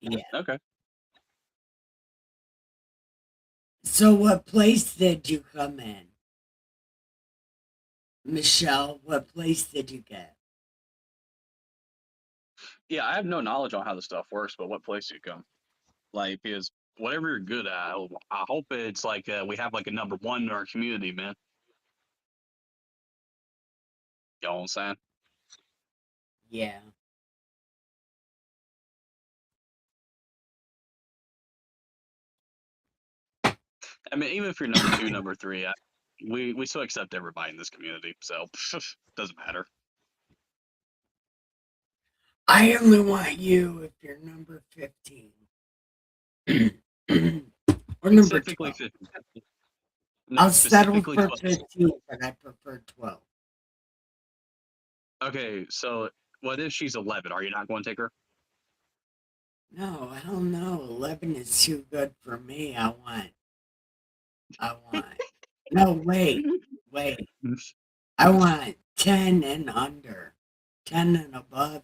Yeah. Okay. So what place did you come in? Michelle, what place did you get? Yeah, I have no knowledge on how this stuff works, but what place do you come? Like, because whatever you're good at, I hope it's like we have like a number one in our community, man. You know what I'm saying? Yeah. I mean, even if you're number two, number three, we still accept everybody in this community, so doesn't matter. I only want you if you're number 15. Or number Specifically 12. 15. No, I'll settle specifically for 12. 15, but I prefer 12. Okay, so what if she's 11? Are you not going to take her? No, hell no. 11 is too good for me. I want. No, wait. I want 10 and under. 10 and above.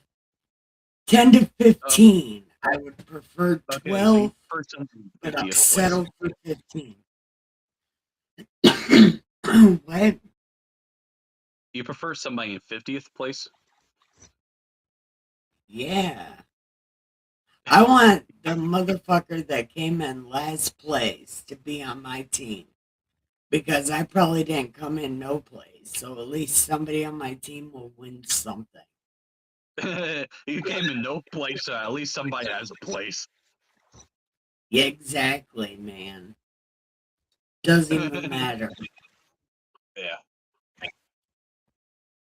10 to 15. I would prefer Okay, so 12, you prefer something but I'll 50th settle place. for 15. What? You prefer somebody in 50th place? Yeah. I want the motherfucker that came in last place to be on my team. Because I probably didn't come in no place. So at least somebody on my team will win something. You came in no place, so at least somebody has a place. Yeah, exactly, man. Doesn't even matter. Yeah.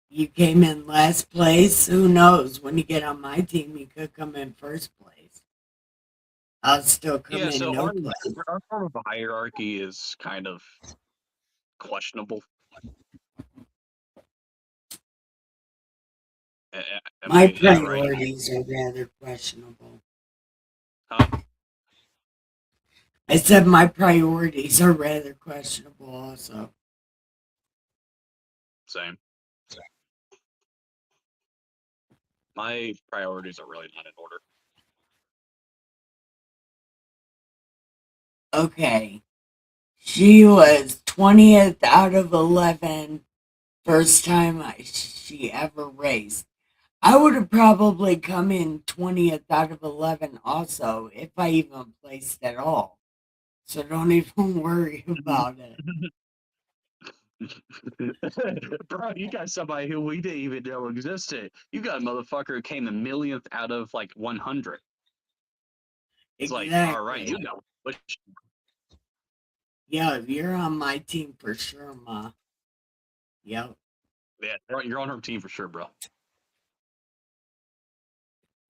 You came in last place. Who knows? When you get on my team, you could come in first place. I'll still come Yeah, in so no our, place. our form of hierarchy is kind of questionable. My Is that right? priorities are rather questionable. Huh? I said my priorities are rather questionable also. Same. My priorities are really not in order. Okay. She was 20th out of 11 first time she ever raced. I would have probably come in 20th out of 11 also if I even placed at all. So don't even worry about it. Bro, you got somebody who we didn't even know existed. You got a motherfucker who came a millionth out of like 100. It's like, all right, Exactly. you know. But Yeah, you're on my team for sure, Ma. Yep. yeah, you're on her team for sure, bro.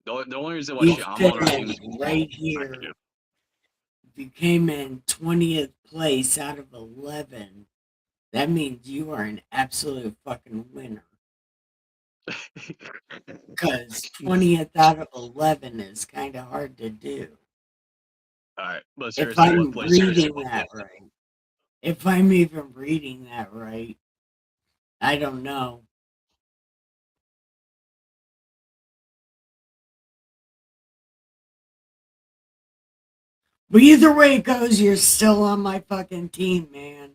The only reason why You I'm fit on her team is in right I here. do. If you came in 20th place out of 11, that means you are an absolute fucking winner. Because 20th out of 11 is kind of hard to do. All right, but If seriously, I'm what place? Seriously, reading what that place? right. If I'm even reading that right. I don't know. But either way it goes, you're still on my fucking team, man.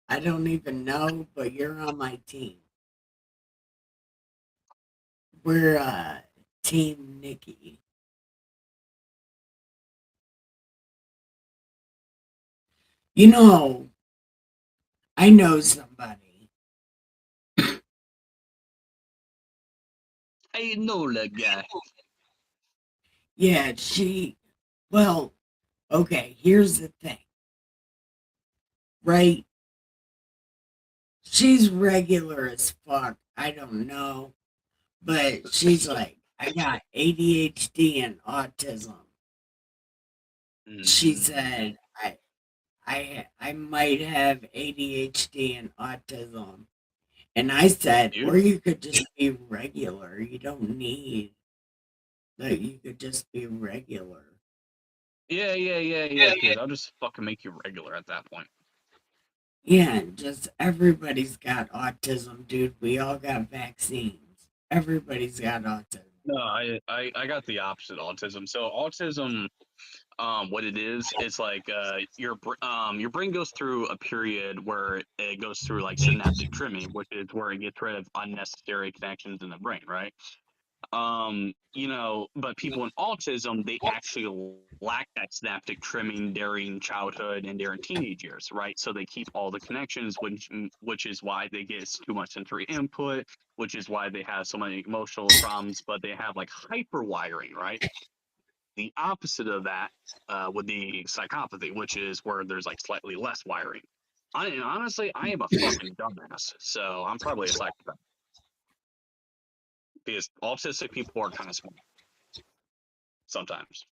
I don't even know, but you're on my team. We're Team Nikki. You know, I know somebody. I know that guy. Yeah, well, okay, here's the thing. Right? She's regular as fuck. I don't know. But she's like, I got ADHD and autism. She said, I might have ADHD and autism. And I said, Dude. or you could just be regular. You don't need that. You could just be regular. Yeah. Because I'll just fucking make you regular at that point. Yeah, just everybody's got autism, dude. We all got vaccines. Everybody's got autism. No, I got the opposite autism. So autism, what it is, it's like your brain goes through a period where it goes through like synaptic trimming, which is where it gets rid of unnecessary connections in the brain, right? But people in autism, they actually lack that synaptic trimming during childhood and during teenage years, right? So they keep all the connections, which is why they get too much sensory input, which is why they have so many emotional problems, but they have like hyper wiring, right? The opposite of that would be psychopathy, which is where there's like slightly less wiring. And honestly, I am a fucking dumbass, so I'm probably a psychopath because autistic people are kind of smart sometimes.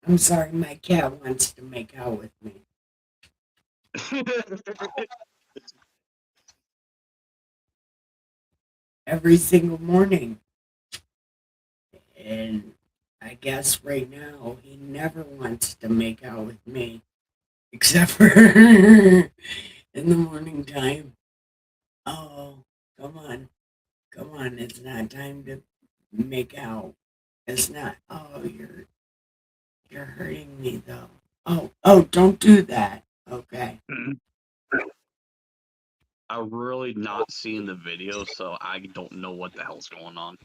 I'm sorry, my cat wants to make out with me. Every single morning. And I guess right now he never wants to make out with me. Except for in the morning time. Oh, come on. Come on, it's not time to make out. It's not. Oh, you're hurting me though. Oh, don't do that. Okay. I'm really not seeing the video, so I don't know what the hell's going on.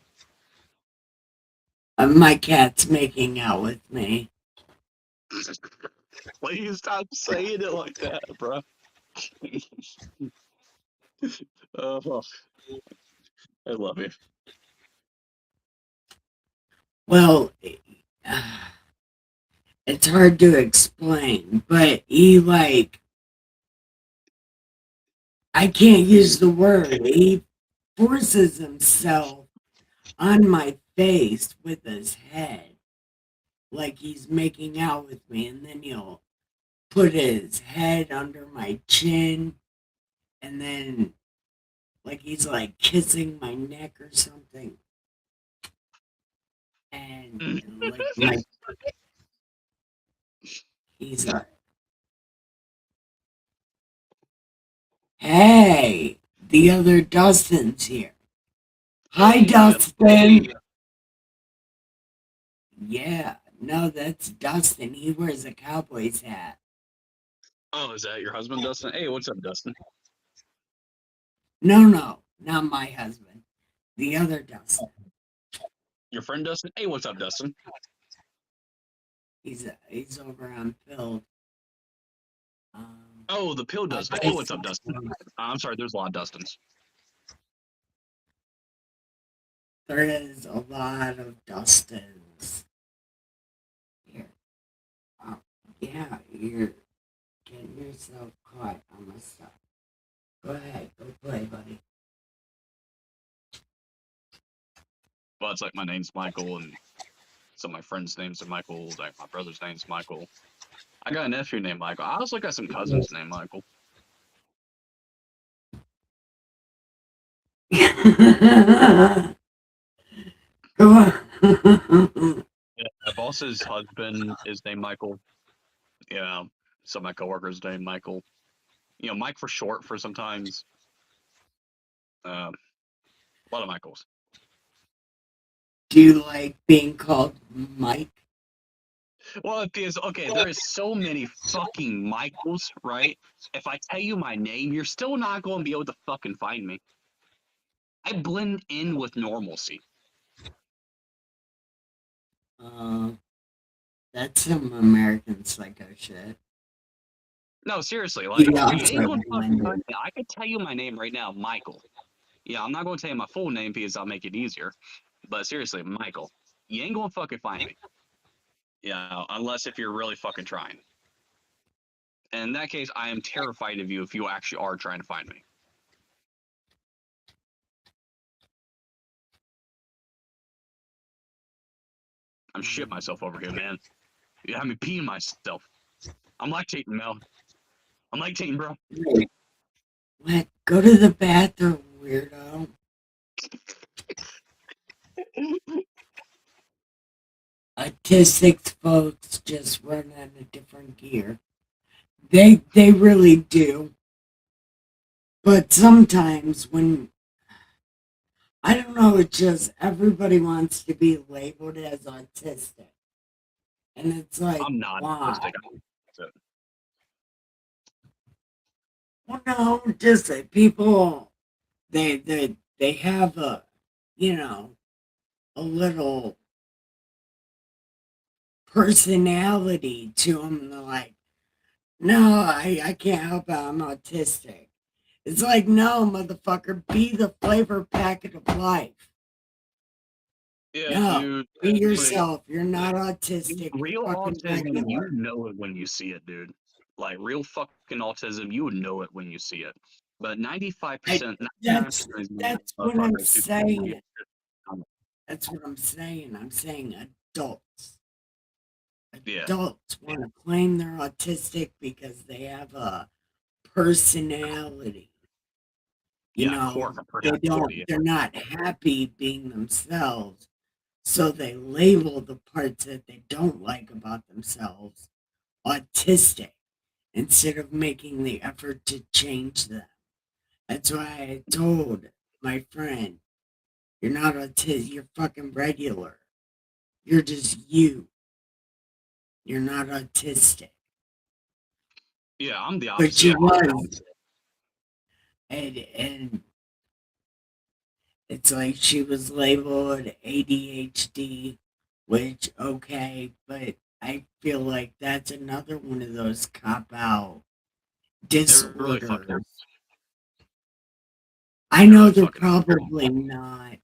My cat's making out with me. Please stop saying it like that, bro. Oh, I love you. Well, it's hard to explain, but he I can't use the word. He forces himself on my face with his head, like he's making out with me, and then he'll put his head under my chin, and then like he's like kissing my neck or something. And like he's like, hey, the other Dustin's here. Hi, Dustin. Yeah, no, that's Dustin. He wears a Cowboys hat. Oh, is that your husband, Dustin? Hey, what's up, Dustin? No, not my husband. The other Dustin. Your friend Dustin? Hey, what's up, Dustin? He's over on Phil. Oh, the pill Dustin. Hey, what's up, Dustin? I'm sorry, there's a lot of Dustins. There is a lot of Dustins. Here. Yeah, you're getting yourself caught on my stuff. Go ahead, go play, buddy. Well, it's like my name's Michael, and some of my friends' names are Michael. Like my brother's name's Michael. I got a nephew named Michael. I also got some cousins named Michael. Come on. Yeah, my boss's husband is named Michael. Yeah, some of my coworkers named Michael. Mike for short for sometimes. A lot of Michaels. Do you like being called Mike? Well, because, okay, there is so many fucking Michaels, right? If I tell you my name, you're still not going to be able to fucking find me. I blend in with normalcy. That's some American Psycho shit. No, seriously, like, Yeah, you ain't gonna fucking blended. find me. I could tell you my name right now, Michael. Yeah, I'm not going to tell you my full name because I'll make it easier. But seriously, Michael, you ain't going to fucking find me. Yeah, unless if you're really fucking trying. And in that case, I am terrified of you if you actually are trying to find me. I'm shit myself over here, man. You have me peeing myself. I'm lactating, Mel. I'm lactating, bro. What? Go to the bathroom, weirdo. Autistic folks just run on a different gear. They really do. But sometimes when I don't know, it's just everybody wants to be labeled as autistic. And it's like, I'm not why? autistic. So, Well, no, just that people, they have a, you know, a little personality to them. And they're like, no, I can't help it. I'm autistic. It's like, no, motherfucker, be the flavor packet of life. yeah, No, dude. be Like, yourself. You're not autistic. You're real fucking autism, you regular. know it when you see it, dude. Like real fucking autism, you would know it when you see it. But 95%, 99% of these That's what I'm motherfuckers who saying. That's what I'm saying. I'm saying adults. yeah, Adults want to claim they're autistic because they have a personality. You yeah, core know, personality. they're not happy being themselves. So they label the parts that they don't like about themselves autistic instead of making the effort to change them. That's why I told my friend, you're not autistic, you're fucking regular. You're just you. You're not autistic. Yeah, I'm the But opposite. she was. And it's like she was labeled ADHD, which, okay, but I feel like that's another one of those cop out They're really fucking. disorders. I know really they're fucking- probably not,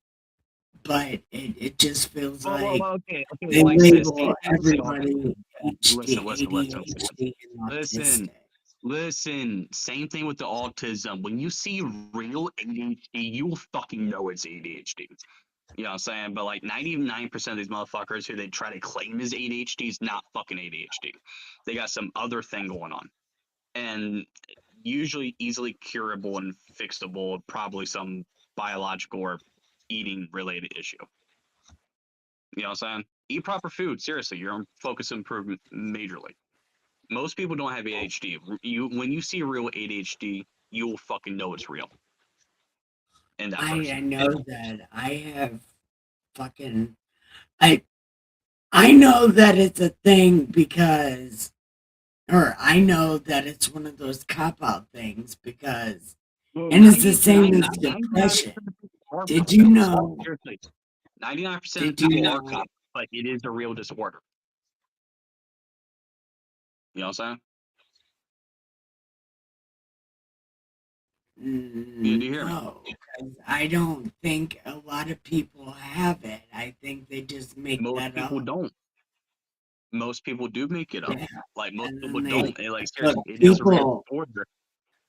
but it just feels like okay, they like this. label everybody Listen. ADHD and Listen. autistic. Listen, same thing with the autism. When you see real ADHD, you will fucking know it's ADHD. You know what I'm saying? But like 99% of these motherfuckers who they try to claim is ADHD is not fucking ADHD. They got some other thing going on. And usually easily curable and fixable, probably some biological or eating related issue. You know what I'm saying? Eat proper food. Seriously, you're on focus improvement majorly. Most people don't have ADHD. When you see real ADHD, you will fucking know it's real. And that I person. know that I have fucking I know that it's a thing because, or I know that it's one of those cop out things because, and it's the same as depression. Did you know? Seriously, 99% of Did you people are know? cops, but it is a real disorder. You know what I'm saying? Yeah, do you hear me? No, because I don't think a lot of people have it. I think they just make Most that people up. don't. Most people do make it up. Yeah, Like most and people then don't. they, And, like but seriously, it is a real people, disorder.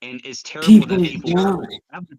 And it's terrible that people don't. have the,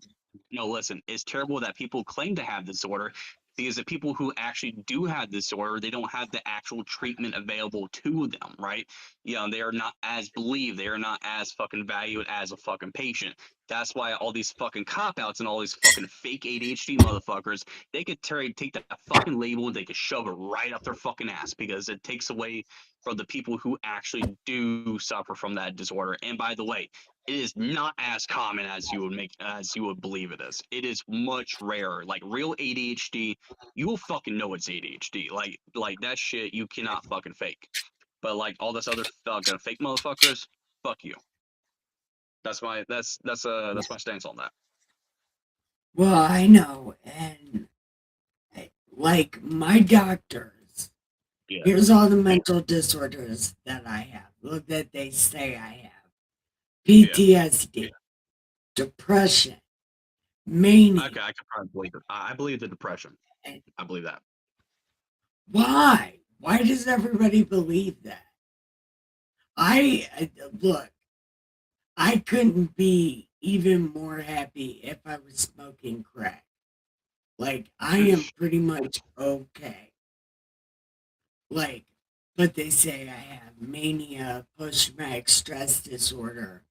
no, listen, it's terrible that people claim to have this disorder because the people who actually do have this disorder, they don't have the actual treatment available to them, right? You know, they are not as believed, they are not as fucking valued as a fucking patient. That's why all these fucking cop outs and all these fucking fake ADHD motherfuckers, they could take that fucking label and they could shove it right up their fucking ass because it takes away from the people who actually do suffer from that disorder. And by the way, it is not as common as you would believe it is. It is much rarer. Like real ADHD, you will fucking know it's ADHD. Like that shit you cannot fucking fake. But like all this other fucking fake motherfuckers, fuck you. That's my stance on that. Well, I know, and like my doctors, Yeah. here's all the mental disorders that I have, look, that they say I have: PTSD, depression, mania. Okay, I can probably believe it. I believe the depression. I believe that. Why? Why does everybody believe that? Look, I couldn't be even more happy if I was smoking crack. Like, I am pretty much okay. Like, but they say I have mania, post-traumatic stress disorder,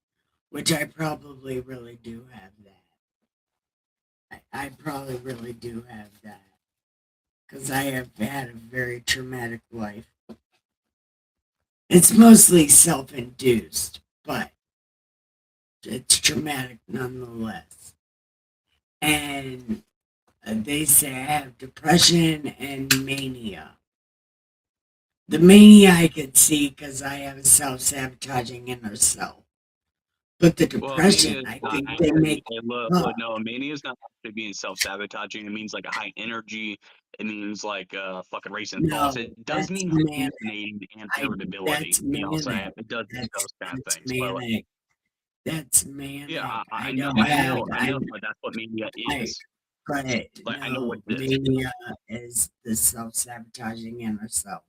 which I probably really do have that. I probably really do have that. Because I have had a very traumatic life. It's mostly self-induced, but it's traumatic nonetheless. And They say I have depression and mania. The mania I could see because I have a self-sabotaging inner self. But the Well, depression, mania is I not think they actually. make up. No, mania is not actually being self-sabotaging. It means like a high energy. It means like fucking racing thoughts. No, It does that's mean manic. hallucinating and That's irritability. You know what I'm manic. saying? It does those kind of That's things. But like, manic. That's yeah, manic. I I know, don't have. but that's what mania I. is. But Like I know what no, it is. mania is the self-sabotaging inner self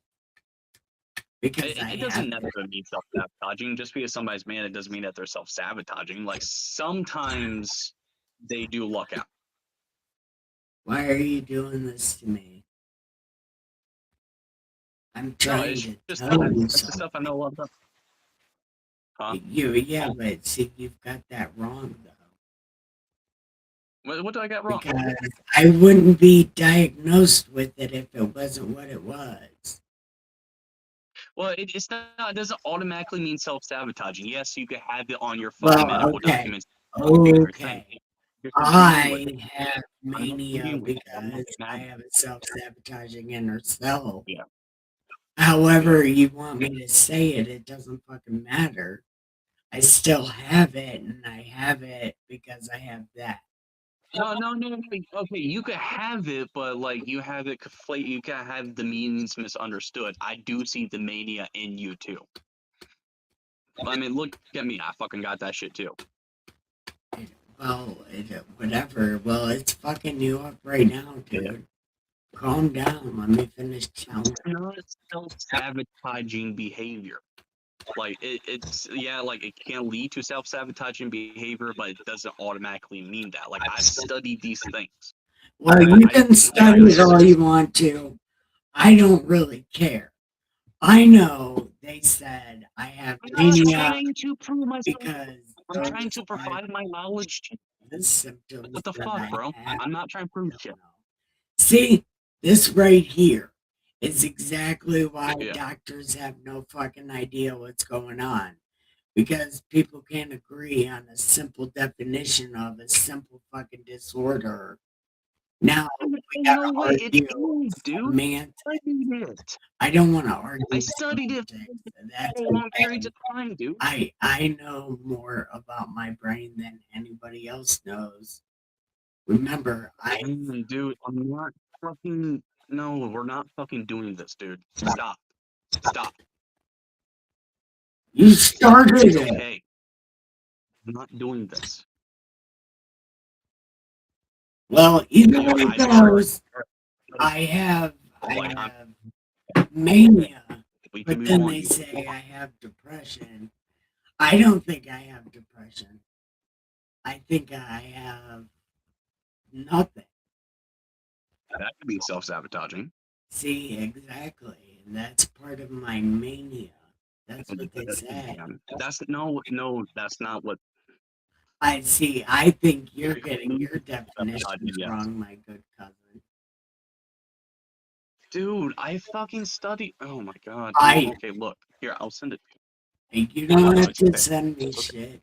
because I It have doesn't it. necessarily mean self-sabotaging. Just because somebody's mad, it doesn't mean that they're self-sabotaging. Like sometimes they do luck out. Why are you doing this to me? I'm No, trying it's to just tell you that's the something. stuff I know a lot about. Huh? Yeah, but see, you've got that wrong though. What do I got wrong? Because I wouldn't be diagnosed with it if it wasn't what it was. Well, it's not. It doesn't automatically mean self-sabotaging. Yes, you could have it on your fucking Well, medical okay, documents. okay. You're dealing with I it. have I'm not mania dealing with it. I'm not because I mad. have a self-sabotaging inner self. Yeah. However you want me to say it, it doesn't fucking matter. I still have it, and I have it because I have that. No. Okay, you could have it, but like you have it conflate. You can have the meanings misunderstood. I do see the mania in you too. I mean, look at me. I fucking got that shit too. Well, whatever. Well, it's fucking you up right now, dude. Yeah. Calm down. Let me finish telling It's not self-sabotaging behavior. Like it's like it can lead to self-sabotaging behavior, but it doesn't automatically mean that. Like I've studied these things. Well, you can study it all you want to. I don't really care. I know they said I have I'm mania trying to prove myself. because I'm trying to provide my knowledge to the symptoms. what the fuck, bro? I'm not trying to prove shit. See, this right here is exactly why Yeah. doctors have no fucking idea what's going on. Because people can't agree on a simple definition of a simple fucking disorder. Now, we gotta No way, it argue is, dude. semantics. I studied it. I don't want to argue I studied it semantics, and that's for long okay. periods of time, dude. I know more about my brain than anybody else knows. Remember, Dude, I'm not fucking. No, we're not fucking doing this, dude. Stop. you started It's it. okay. I'm not doing this. Well, either Yeah, way I it started goes, it. I have Like, mania, we can but move then on. they say I have depression. I don't think I have depression. I think I have nothing. That could be self-sabotaging. See, exactly. And that's part of my mania. That's what they say. That's that's not what. I see. I think you're getting your definitions Yes. wrong, my good cousin. Dude, I fucking studied. Oh my god. Okay, look. Here, I'll send it to you. You don't have it's to okay. send me It's okay. shit.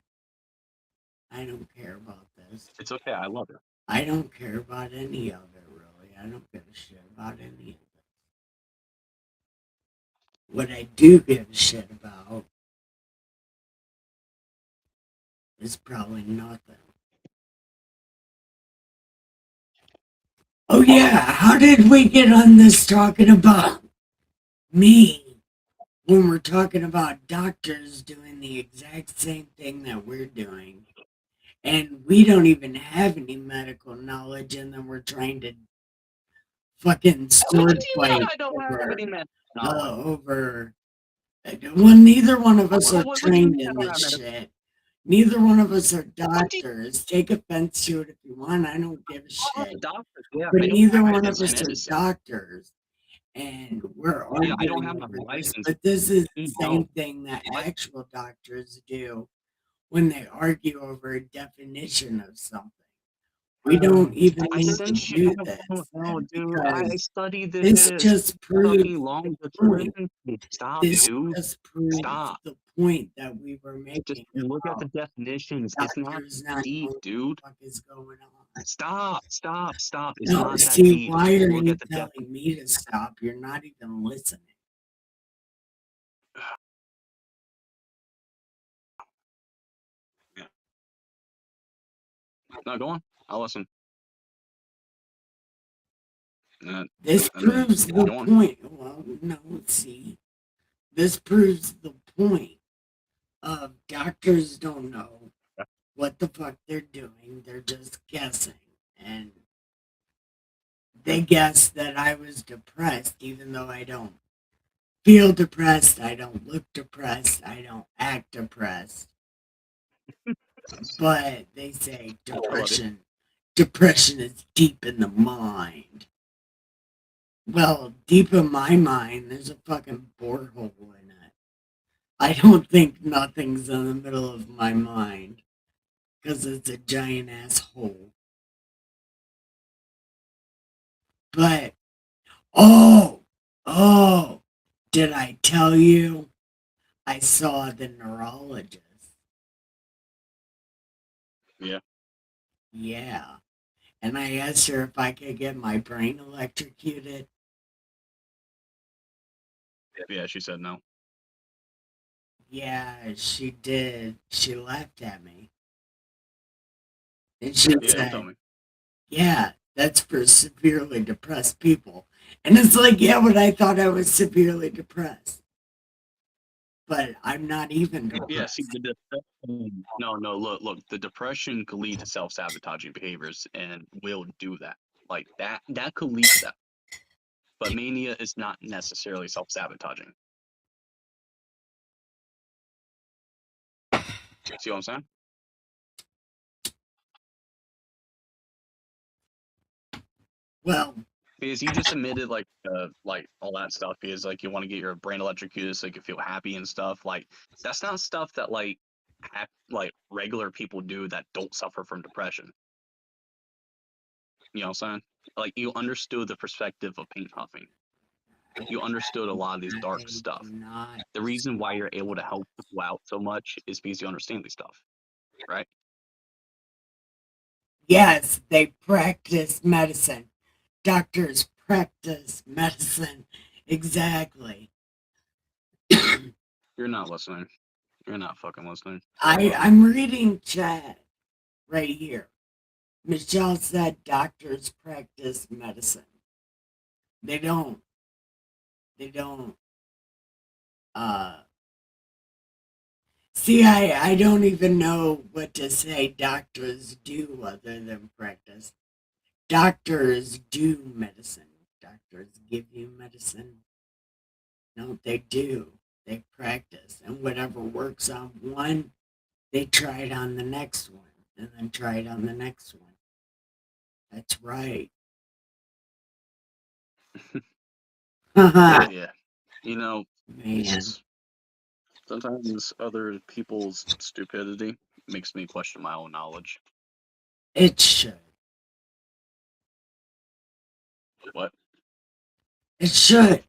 I don't care about this. It's okay. I love it. I don't care about any of it, really. I don't give a shit about any of it. What I do give a shit about is probably nothing. Oh yeah, how did we get on this talking about me when we're talking about doctors doing the exact same thing that we're doing? And we don't even have any medical knowledge, and then we're trying to fucking sword fight I don't have any over. Well, neither one of us are What do you trained mean I in don't have this medical- shit. Neither one of us are doctors. Take offense to it if you want. I don't give a shit. Doctors, yeah, But I don't neither have one of medicine. us are doctors. And we're Yeah, I don't arguing have my over this. license. But this is the You same don't. thing that actual doctors do when they argue over a definition of something. We don't even I need to sent do you. this. No, dude. because I studied this this just proves fucking long. point. Stop, This dude. just proves Stop. the point that we were Just making look at about the definitions. It's not doctors not deep, knowing dude. what the fuck is going on. Stop. It's No, not that see, deep. why Just are look you at the telling me to stop? You're not even listening. Yeah. No, go on. I'll listen. This I mean, proves the go on. point. Well, no, see, this proves the point of doctors don't know what the fuck they're doing. They're just guessing. And they guessed that I was depressed, even though I don't feel depressed. I don't look depressed. I don't act depressed. But they say depression is deep in the mind. Well, deep in my mind, there's a fucking borehole in it. I don't think nothing's in the middle of my mind because it's a giant ass hole. But, oh, did I tell you I saw the neurologist? Yeah. Yeah. And I asked her if I could get my brain electrocuted. Yeah, she said no. Yeah, she did. She laughed at me. And she Yeah, don't tell said, me. yeah, that's for severely depressed people. And it's like, yeah, but I thought I was severely depressed. But I'm not even depressed. Yeah, see, the depression. No, look. The depression could lead to self-sabotaging behaviors and will do that. Like that could lead to that. But mania is not necessarily self-sabotaging. See what I'm saying? Well, Because you just admitted like all that stuff because like you want to get your brain electrocuted so you can feel happy and stuff. Like that's not stuff that like regular people do that don't suffer from depression. You know what I'm saying? Like you understood the perspective of paint huffing. You understood a lot of these dark stuff. The reason why you're able to help people out so much is because you understand these stuff, right? yes, they practice medicine. Doctors practice medicine. Exactly. You're not listening. You're not fucking listening. I'm reading chat right here. Michelle said doctors practice medicine. They don't. See, I don't even know what to say doctors do other than practice. Doctors do medicine. Doctors give you medicine. No, they do. They practice. And whatever works on one, they try it on the next one. And then try it on the next one. That's right. Yeah. You know, Man, sometimes other people's stupidity makes me question my own knowledge. it should. What? It should.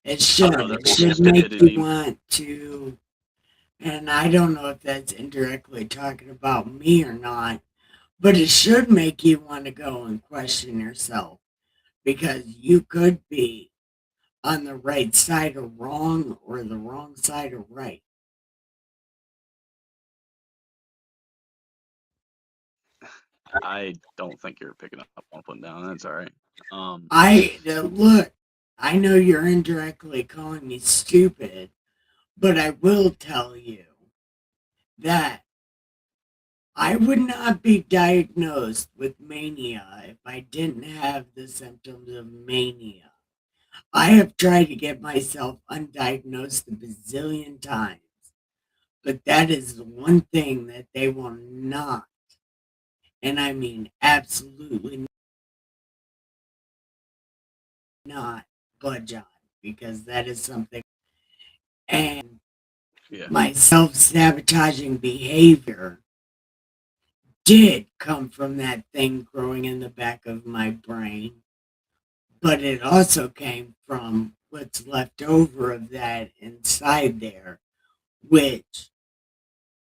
It should. Other It people's should make stupidity. you want to, and I don't know if that's indirectly talking about me or not, but it should make you want to go and question yourself because you could be on the right side of wrong or the wrong side of right. I don't think you're picking up what I'm putting down. That's all right. Look, I know you're indirectly calling me stupid, but I will tell you that I would not be diagnosed with mania if I didn't have the symptoms of mania. I have tried to get myself undiagnosed a bazillion times, but that is the one thing that they will not, and I mean absolutely not, budge on, because that is something. And Yeah. my self-sabotaging behavior did come from that thing growing in the back of my brain, but it also came from what's left over of that inside there, which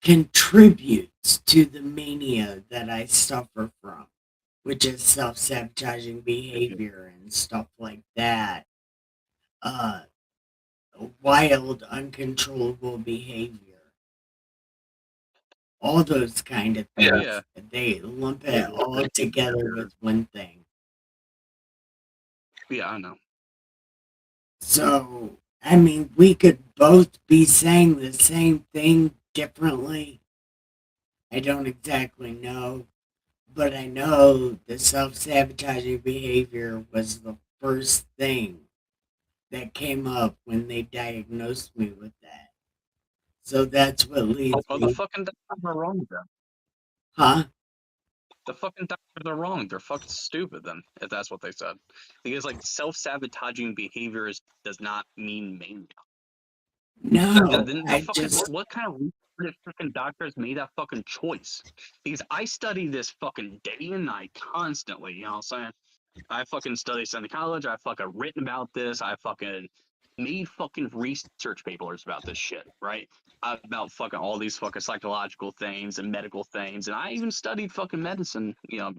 contributes to the mania that I suffer from, which is self-sabotaging behavior and stuff like that. Uh, Wild, uncontrollable behavior. All those kind of things. Yeah. They lump it all together with one thing. Yeah, I know. So, I mean, we could both be saying the same thing differently. I don't exactly know, but I know the self-sabotaging behavior was the first thing that came up when they diagnosed me with that. So that's what leads Oh, the me. fucking doctors are wrong then. Huh? The fucking doctors are wrong. They're fucking stupid then, if that's what they said. Because like self-sabotaging behaviors does not mean mania. No, Then I fucking just what kind of retarded fucking doctors made that fucking choice? Because I study this fucking day and night constantly, you know what I'm saying? I fucking study college, I fucking written about this, I fucking made fucking research papers about this shit, right? About fucking all these fucking psychological things and medical things, and I even studied fucking medicine, you know,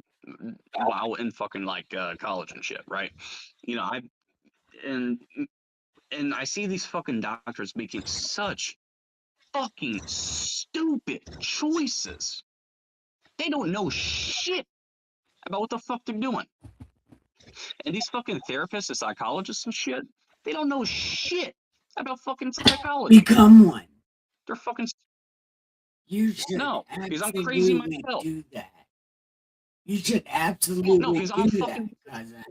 while in fucking like college and shit, right? You know, and and I see these fucking doctors making such fucking stupid choices. They don't know shit about what the fuck they're doing. And these fucking therapists and psychologists and shit, they don't know shit about fucking psychology. become one. They're fucking You should no, because I'm crazy absolutely myself. do that. You should absolutely No, because do I'm that, fucking cousin.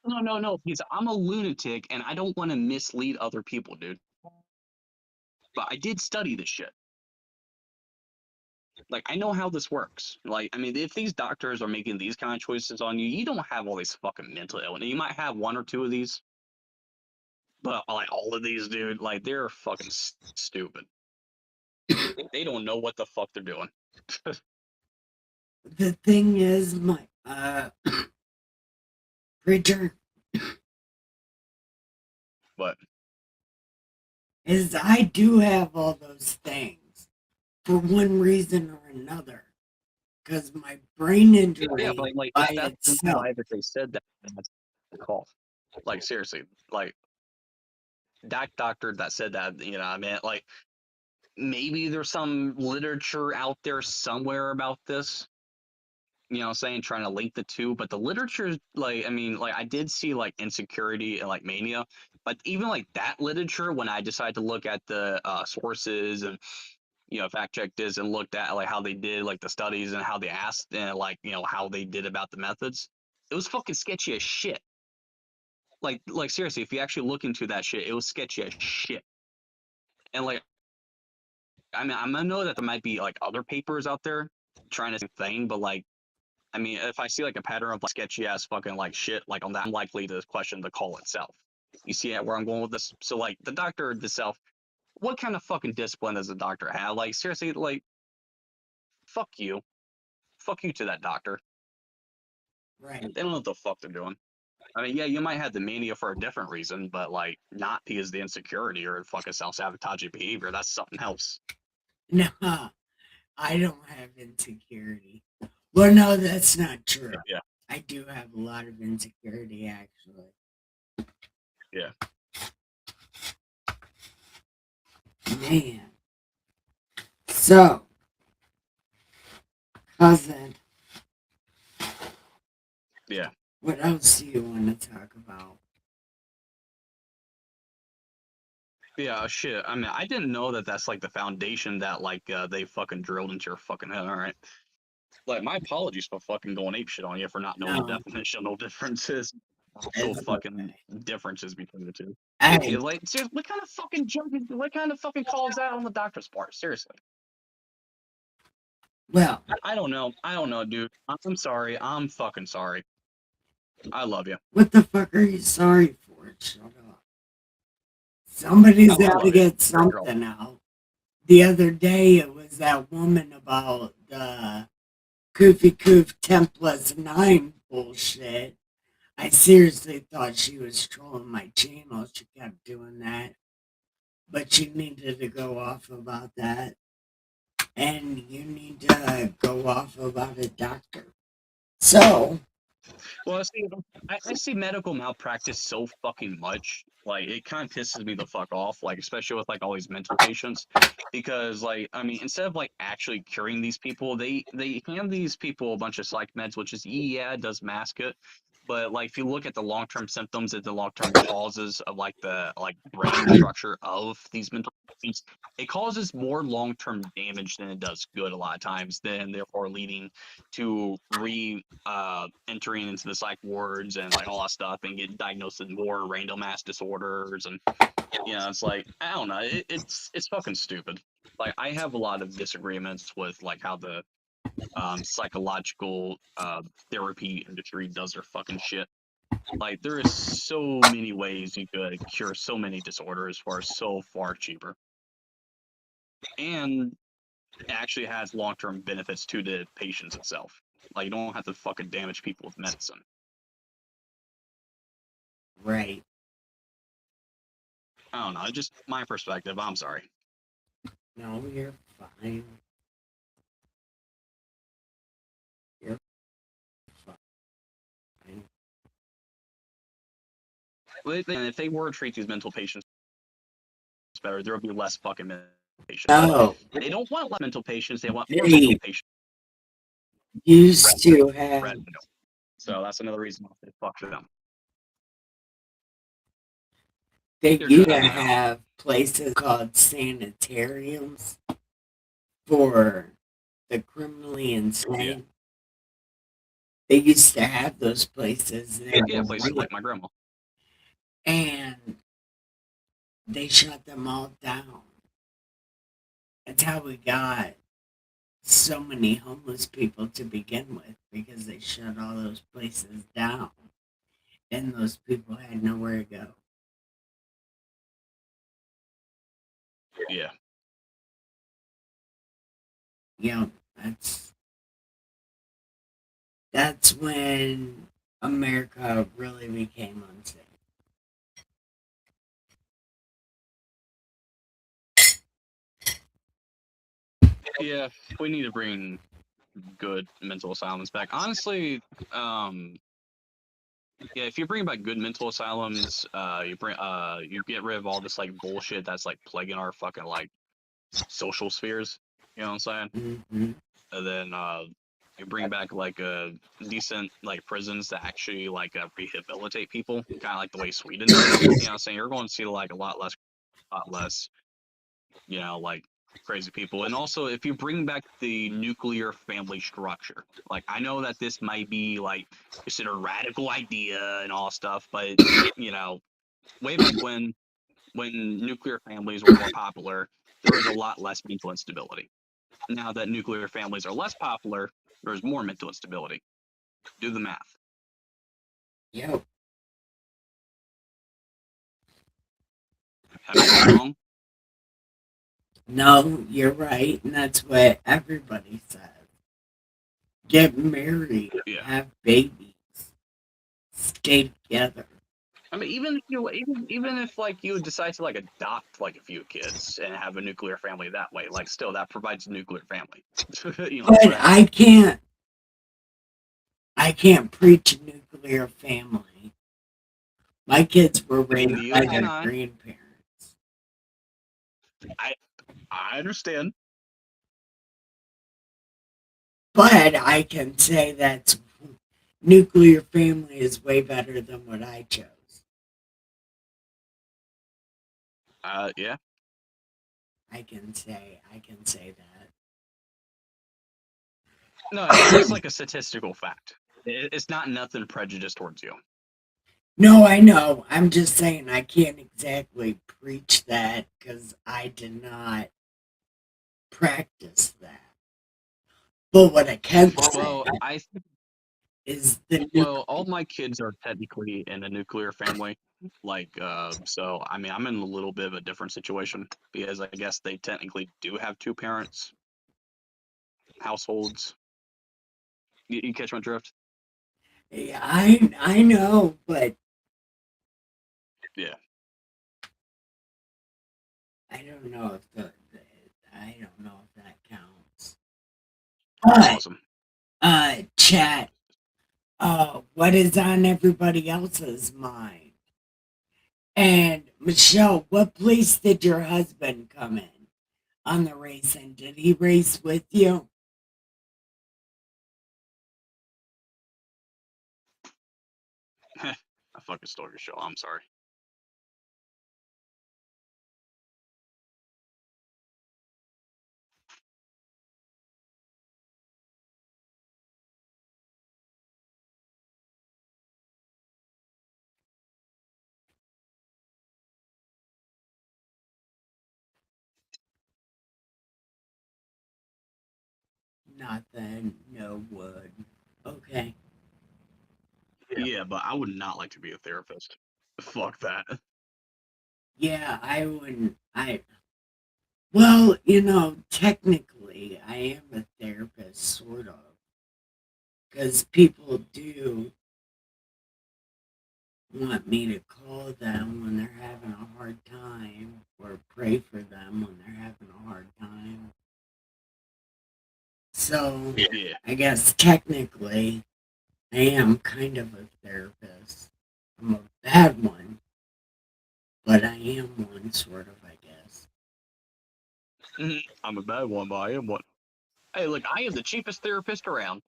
no, because I'm a lunatic and I don't want to mislead other people, dude. But I did study this shit. Like, I know how this works. Like, I mean, if these doctors are making these kind of choices on you, you don't have all these fucking mental illness. You might have one or two of these, but like all of these, dude, like they're fucking stupid. They don't know what the fuck they're doing. The thing is, my preacher, But is I do have all those things for one reason or another. Because my brain injury yeah, but like by that's itself. why that they said that. That's the call. Like seriously, like that doctor that said that, you know, I mean, like maybe there's some literature out there somewhere about this. You know what I'm saying? Trying to link the two, but the literature, like, I mean, like, I did see like insecurity and like mania, but even like that literature, when I decided to look at the sources and you know fact checked this and looked at like how they did like the studies and how they asked and like you know how they did about the methods, it was fucking sketchy as shit. Like seriously, if you actually look into that shit, it was sketchy as shit. And like, I mean, I know that there might be like other papers out there trying the same thing, but like, I mean, if I see like a pattern of like sketchy ass fucking like shit like on that, I'm likely to question the call itself. You see where I'm going with this? So like the doctor itself, what kind of fucking discipline does the doctor have? Like seriously, like fuck you to that doctor. Right. They don't know what the fuck they're doing. I mean, yeah, you might have the mania for a different reason, but like not because of the insecurity or fucking self-sabotaging behavior. That's something else. No, I don't have insecurity. Well, no, that's not true. Yeah. I do have a lot of insecurity, actually. Yeah. Man. So, cousin. Yeah. What else do you want to talk about? Yeah, shit. I mean, I didn't know that that's like the foundation that like they fucking drilled into your fucking head. All right. Like, my apologies for fucking going ape shit on you for not knowing the definitional differences, actual fucking differences between the two. Hey, Like, seriously, what kind of fucking junk is? What kind of fucking call is that on the doctor's part? Seriously. well, I don't know, dude. I'm sorry. I'm fucking sorry. I love you. what the fuck are you sorry for? Shut up. Somebody's got to get something out. The other day, it was that woman about the Koofy Koof 10+9 bullshit. I seriously thought she was trolling my channel. She kept doing that. But she needed to go off about that. And you need to go off about a doctor. So, Well, see, I see medical malpractice so fucking much. Like, it kind of pisses me the fuck off. Like, especially with like all these mental patients, because like, I mean, instead of like actually curing these people, they hand these people a bunch of psych meds, which is yeah, it does mask it. But like, if you look at the long-term symptoms and the long-term causes of like the brain structure of these mental patients, it causes more long-term damage than it does good a lot of times. Then therefore leading to entering into the psych wards and like all that stuff and getting diagnosed with more random ass disorders. And it's like, I don't know, it's fucking stupid. Like, I have a lot of disagreements with like how the psychological therapy industry does their fucking shit. Like, there is so many ways you could cure so many disorders for so far cheaper, and it actually has long-term benefits to the patients itself. Like, you don't have to fucking damage people with medicine. right. I don't know, just my perspective. I'm sorry. No, you're fine. You're fine. And if they were to treat these mental patients better, there would be less fucking mental patients. No, They don't want less mental patients. They want They- more mental patients. used to have Revenue. So that's another reason why they fuck them. they They're used good. to have places called sanitariums for the criminally insane. They used to have those places. Yeah, places like my grandma. And they shut them all down. That's how we got so many homeless people to begin with, because they shut all those places down. And those people had nowhere to go. Yeah. That's when America really became unsafe. Yeah, we need to bring good mental asylums back. Honestly, yeah, if you bring back good mental asylums, you get rid of all this like bullshit that's like plaguing our fucking like social spheres. You know what I'm saying? Mm-hmm. And then you bring back like decent like prisons that actually like rehabilitate people, kind of like the way Sweden does. You know what I'm saying? You're going to see like a lot less, like crazy people. And also, if you bring back the nuclear family structure, like, I know that this might be like considered a radical idea and all stuff, but way back when nuclear families were more popular, there was a lot less mental instability. Now that nuclear families are less popular, there's more mental instability. Do the math. Yep. Am I wrong? No, you're right, and that's what everybody says. Get married, Yeah. have babies, stay together. I mean, even if like you decide to like adopt like a few kids and have a nuclear family that way, like, still that provides a nuclear family. But I can't preach a nuclear family. My kids were raised by their grandparents. I understand. But I can say that nuclear family is way better than what I chose. Yeah. I can say that. No, it's just like a statistical fact. It's not nothing prejudiced towards you. No, I know. I'm just saying I can't exactly preach that because I did not practice that. But what I can say is all my kids are technically in a nuclear family. Like, so I mean, I'm in a little bit of a different situation because I guess they technically do have two parents households. You catch my drift? Yeah, I know, but Yeah. I don't know if I don't know if that counts. That's But awesome. chat, what is on everybody else's mind? And Michelle, what place did your husband come in on the race? And did he race with you? I fucking stole your show. I'm sorry. Nothing, no wood. Okay. Yeah, but I would not like to be a therapist. Fuck that. Yeah, I wouldn't. Well, technically, I am a therapist, sort of, because people do want me to call them when they're having a hard time or pray for them when they're having a hard time. So, Yeah. I guess technically, I am kind of a therapist. I'm a bad one, but I am one, sort of, I guess. I'm a bad one, but I am one. Hey, look, I am the cheapest therapist around.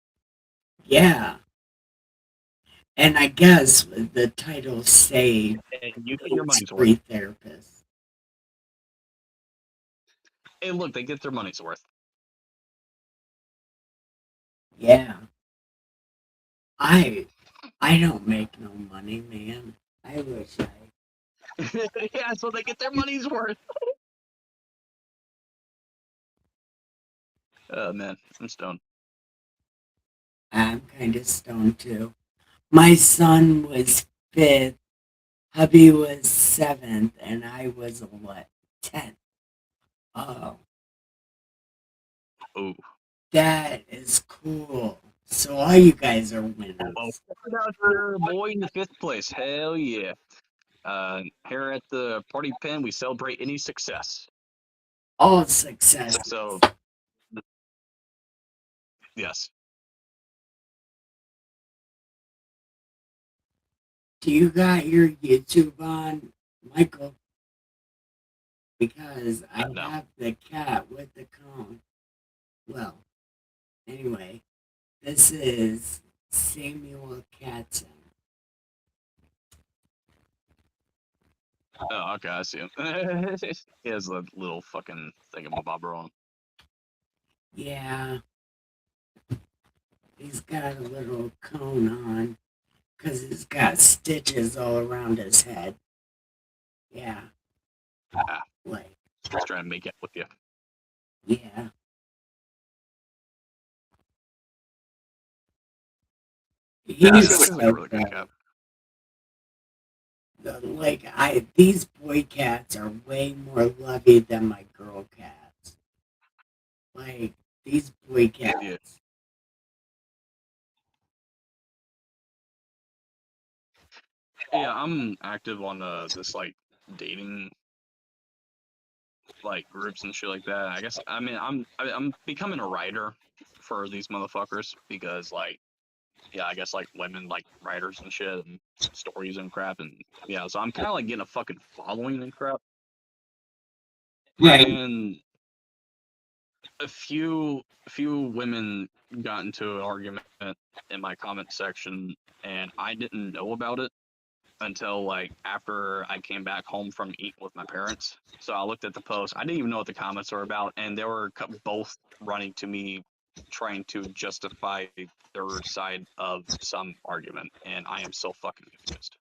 Yeah. And I guess the title say And you get your it's money's worth. free therapist. Hey, look, they get their money's worth. Yeah. I don't make no money, man. I wish I Yeah, so they get their money's worth. Oh man, I'm stoned. I'm kind of stoned too. My son was 5th, hubby was 7th, and I was 10th. Oh, Ooh. that is cool. So all you guys are Well, winners. shout out to your boy in the 5th place. Hell yeah. Here at the party pen, we celebrate any success. All success. So, yes. Do you got your YouTube on, Michael? Because I No. have the cat with the cone. Well, anyway, this is Samuel Katzen. Oh, okay, I see him. He has a little fucking thingamabobber on him. Yeah, he's got a little cone on because he's got stitches all around his head. Yeah, Ah, like, just trying to make it with you. yeah. Yeah, He's this is a so really good cat. These boy cats are way more lovey than my girl cats. Like, these boy cats. Yeah. Yeah, I'm active on this like dating like groups and shit like that. I guess I mean I'm becoming a writer for these motherfuckers because like yeah, I guess like women like writers and shit and stories and crap and yeah, so I'm kind of like getting a fucking following and crap. Right. And a few women got into an argument in my comment section and I didn't know about it until like after I came back home from eating with my parents. So I looked at the post. I didn't even know what the comments were about, and they were both running to me, trying to justify their side of some argument, and I am so fucking confused.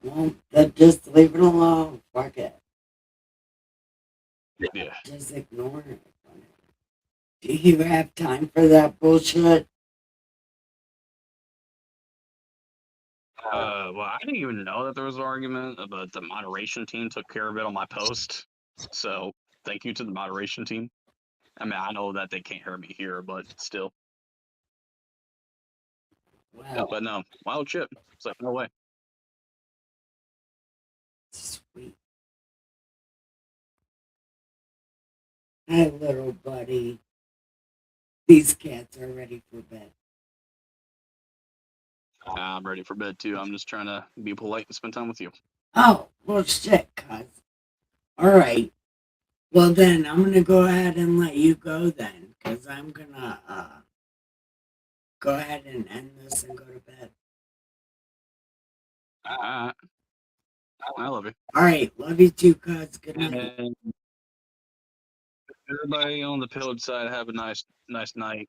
Well, then just leave it alone. Fuck it. Yeah. Just ignore it. Do you have time for that bullshit? Well, I didn't even know that there was an argument, but the moderation team took care of it on my post. So thank you to the moderation team. I mean, I know that they can't hear me here, but still. Well, But no, wild chip. It's like, no way. sweet. Hi, little buddy. These cats are ready for bed. I'm ready for bed too. I'm just trying to be polite and spend time with you. Oh, well, shit, cuz. All right. Well, then, I'm going to go ahead and let you go then, because I'm going to go ahead and end this and go to bed. I love you. All right. Love you too, cuz. Good night. And everybody on the pillage side, have a nice night.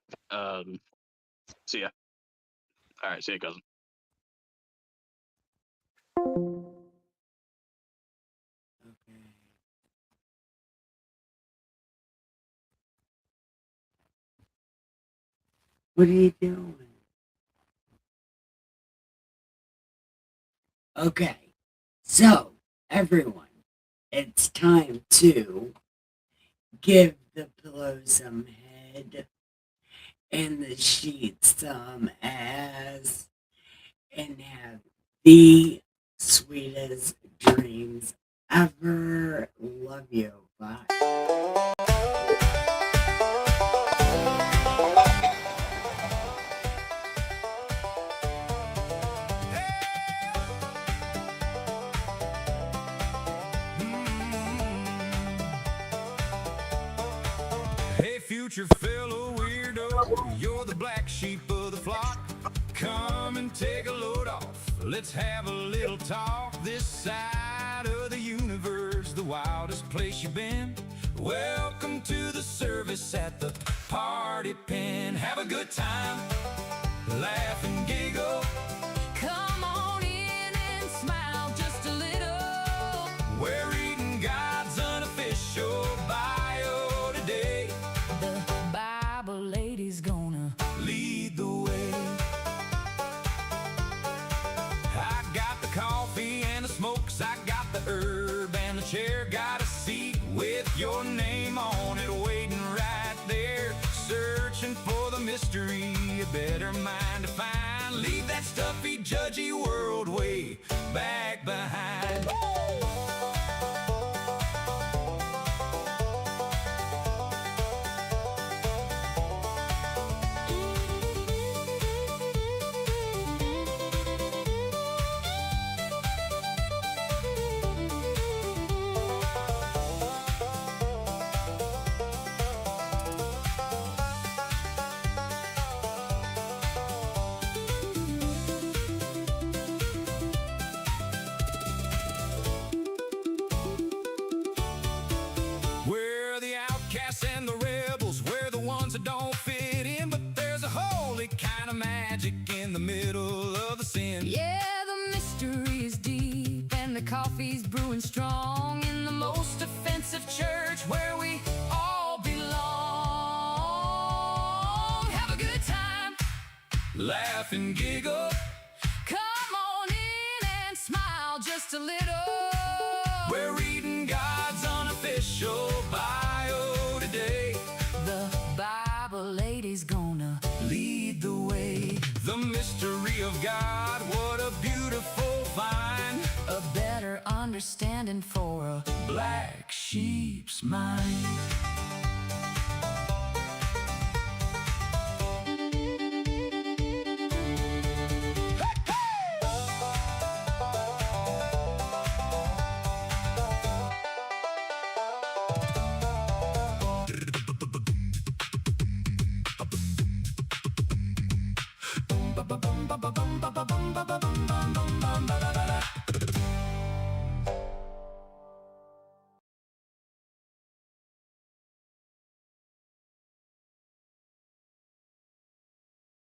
See ya. All right, see ya, cousin. Okay. What are you doing? Okay. So, everyone, it's time to give the pillow some head and the sheets some ass and have the sweetest dreams ever. Love you. Bye. Hey, future fellow weirdo, you're the black sheep of the flock. Come and take a load off. Let's have a little talk. This side of the universe, the wildest place you've been. Welcome to the service at the party pen. Have a good time, laugh and giggle. Come on in and smile just a little. We're reading God's unofficial bio today. The Bible lady's gonna Lead the way. I got the coffee and the smokes, I got the herb and the chair, got a seat with your name on it, waiting right there, searching for the mystery, a better mind to find. Leave that stuffy, judgy world way back behind. We're the outcasts and the rebels, we're the ones that don't fit in, but there's a holy kind of magic in the middle of the sin. Yeah, the mystery is deep and the coffee's brewing strong in the most offensive church where we all belong. Have a good time. Laugh and giggle. Come on in and smile just a little. We're reading God's unofficial bio today. The Bible lady's gonna Lead the way. The mystery of God, what a beautiful find. a better understanding for a Black sheep's mind. Ba-ba-bum, ba-ba-bum, ba-ba-bum, ba-ba-bum, ba.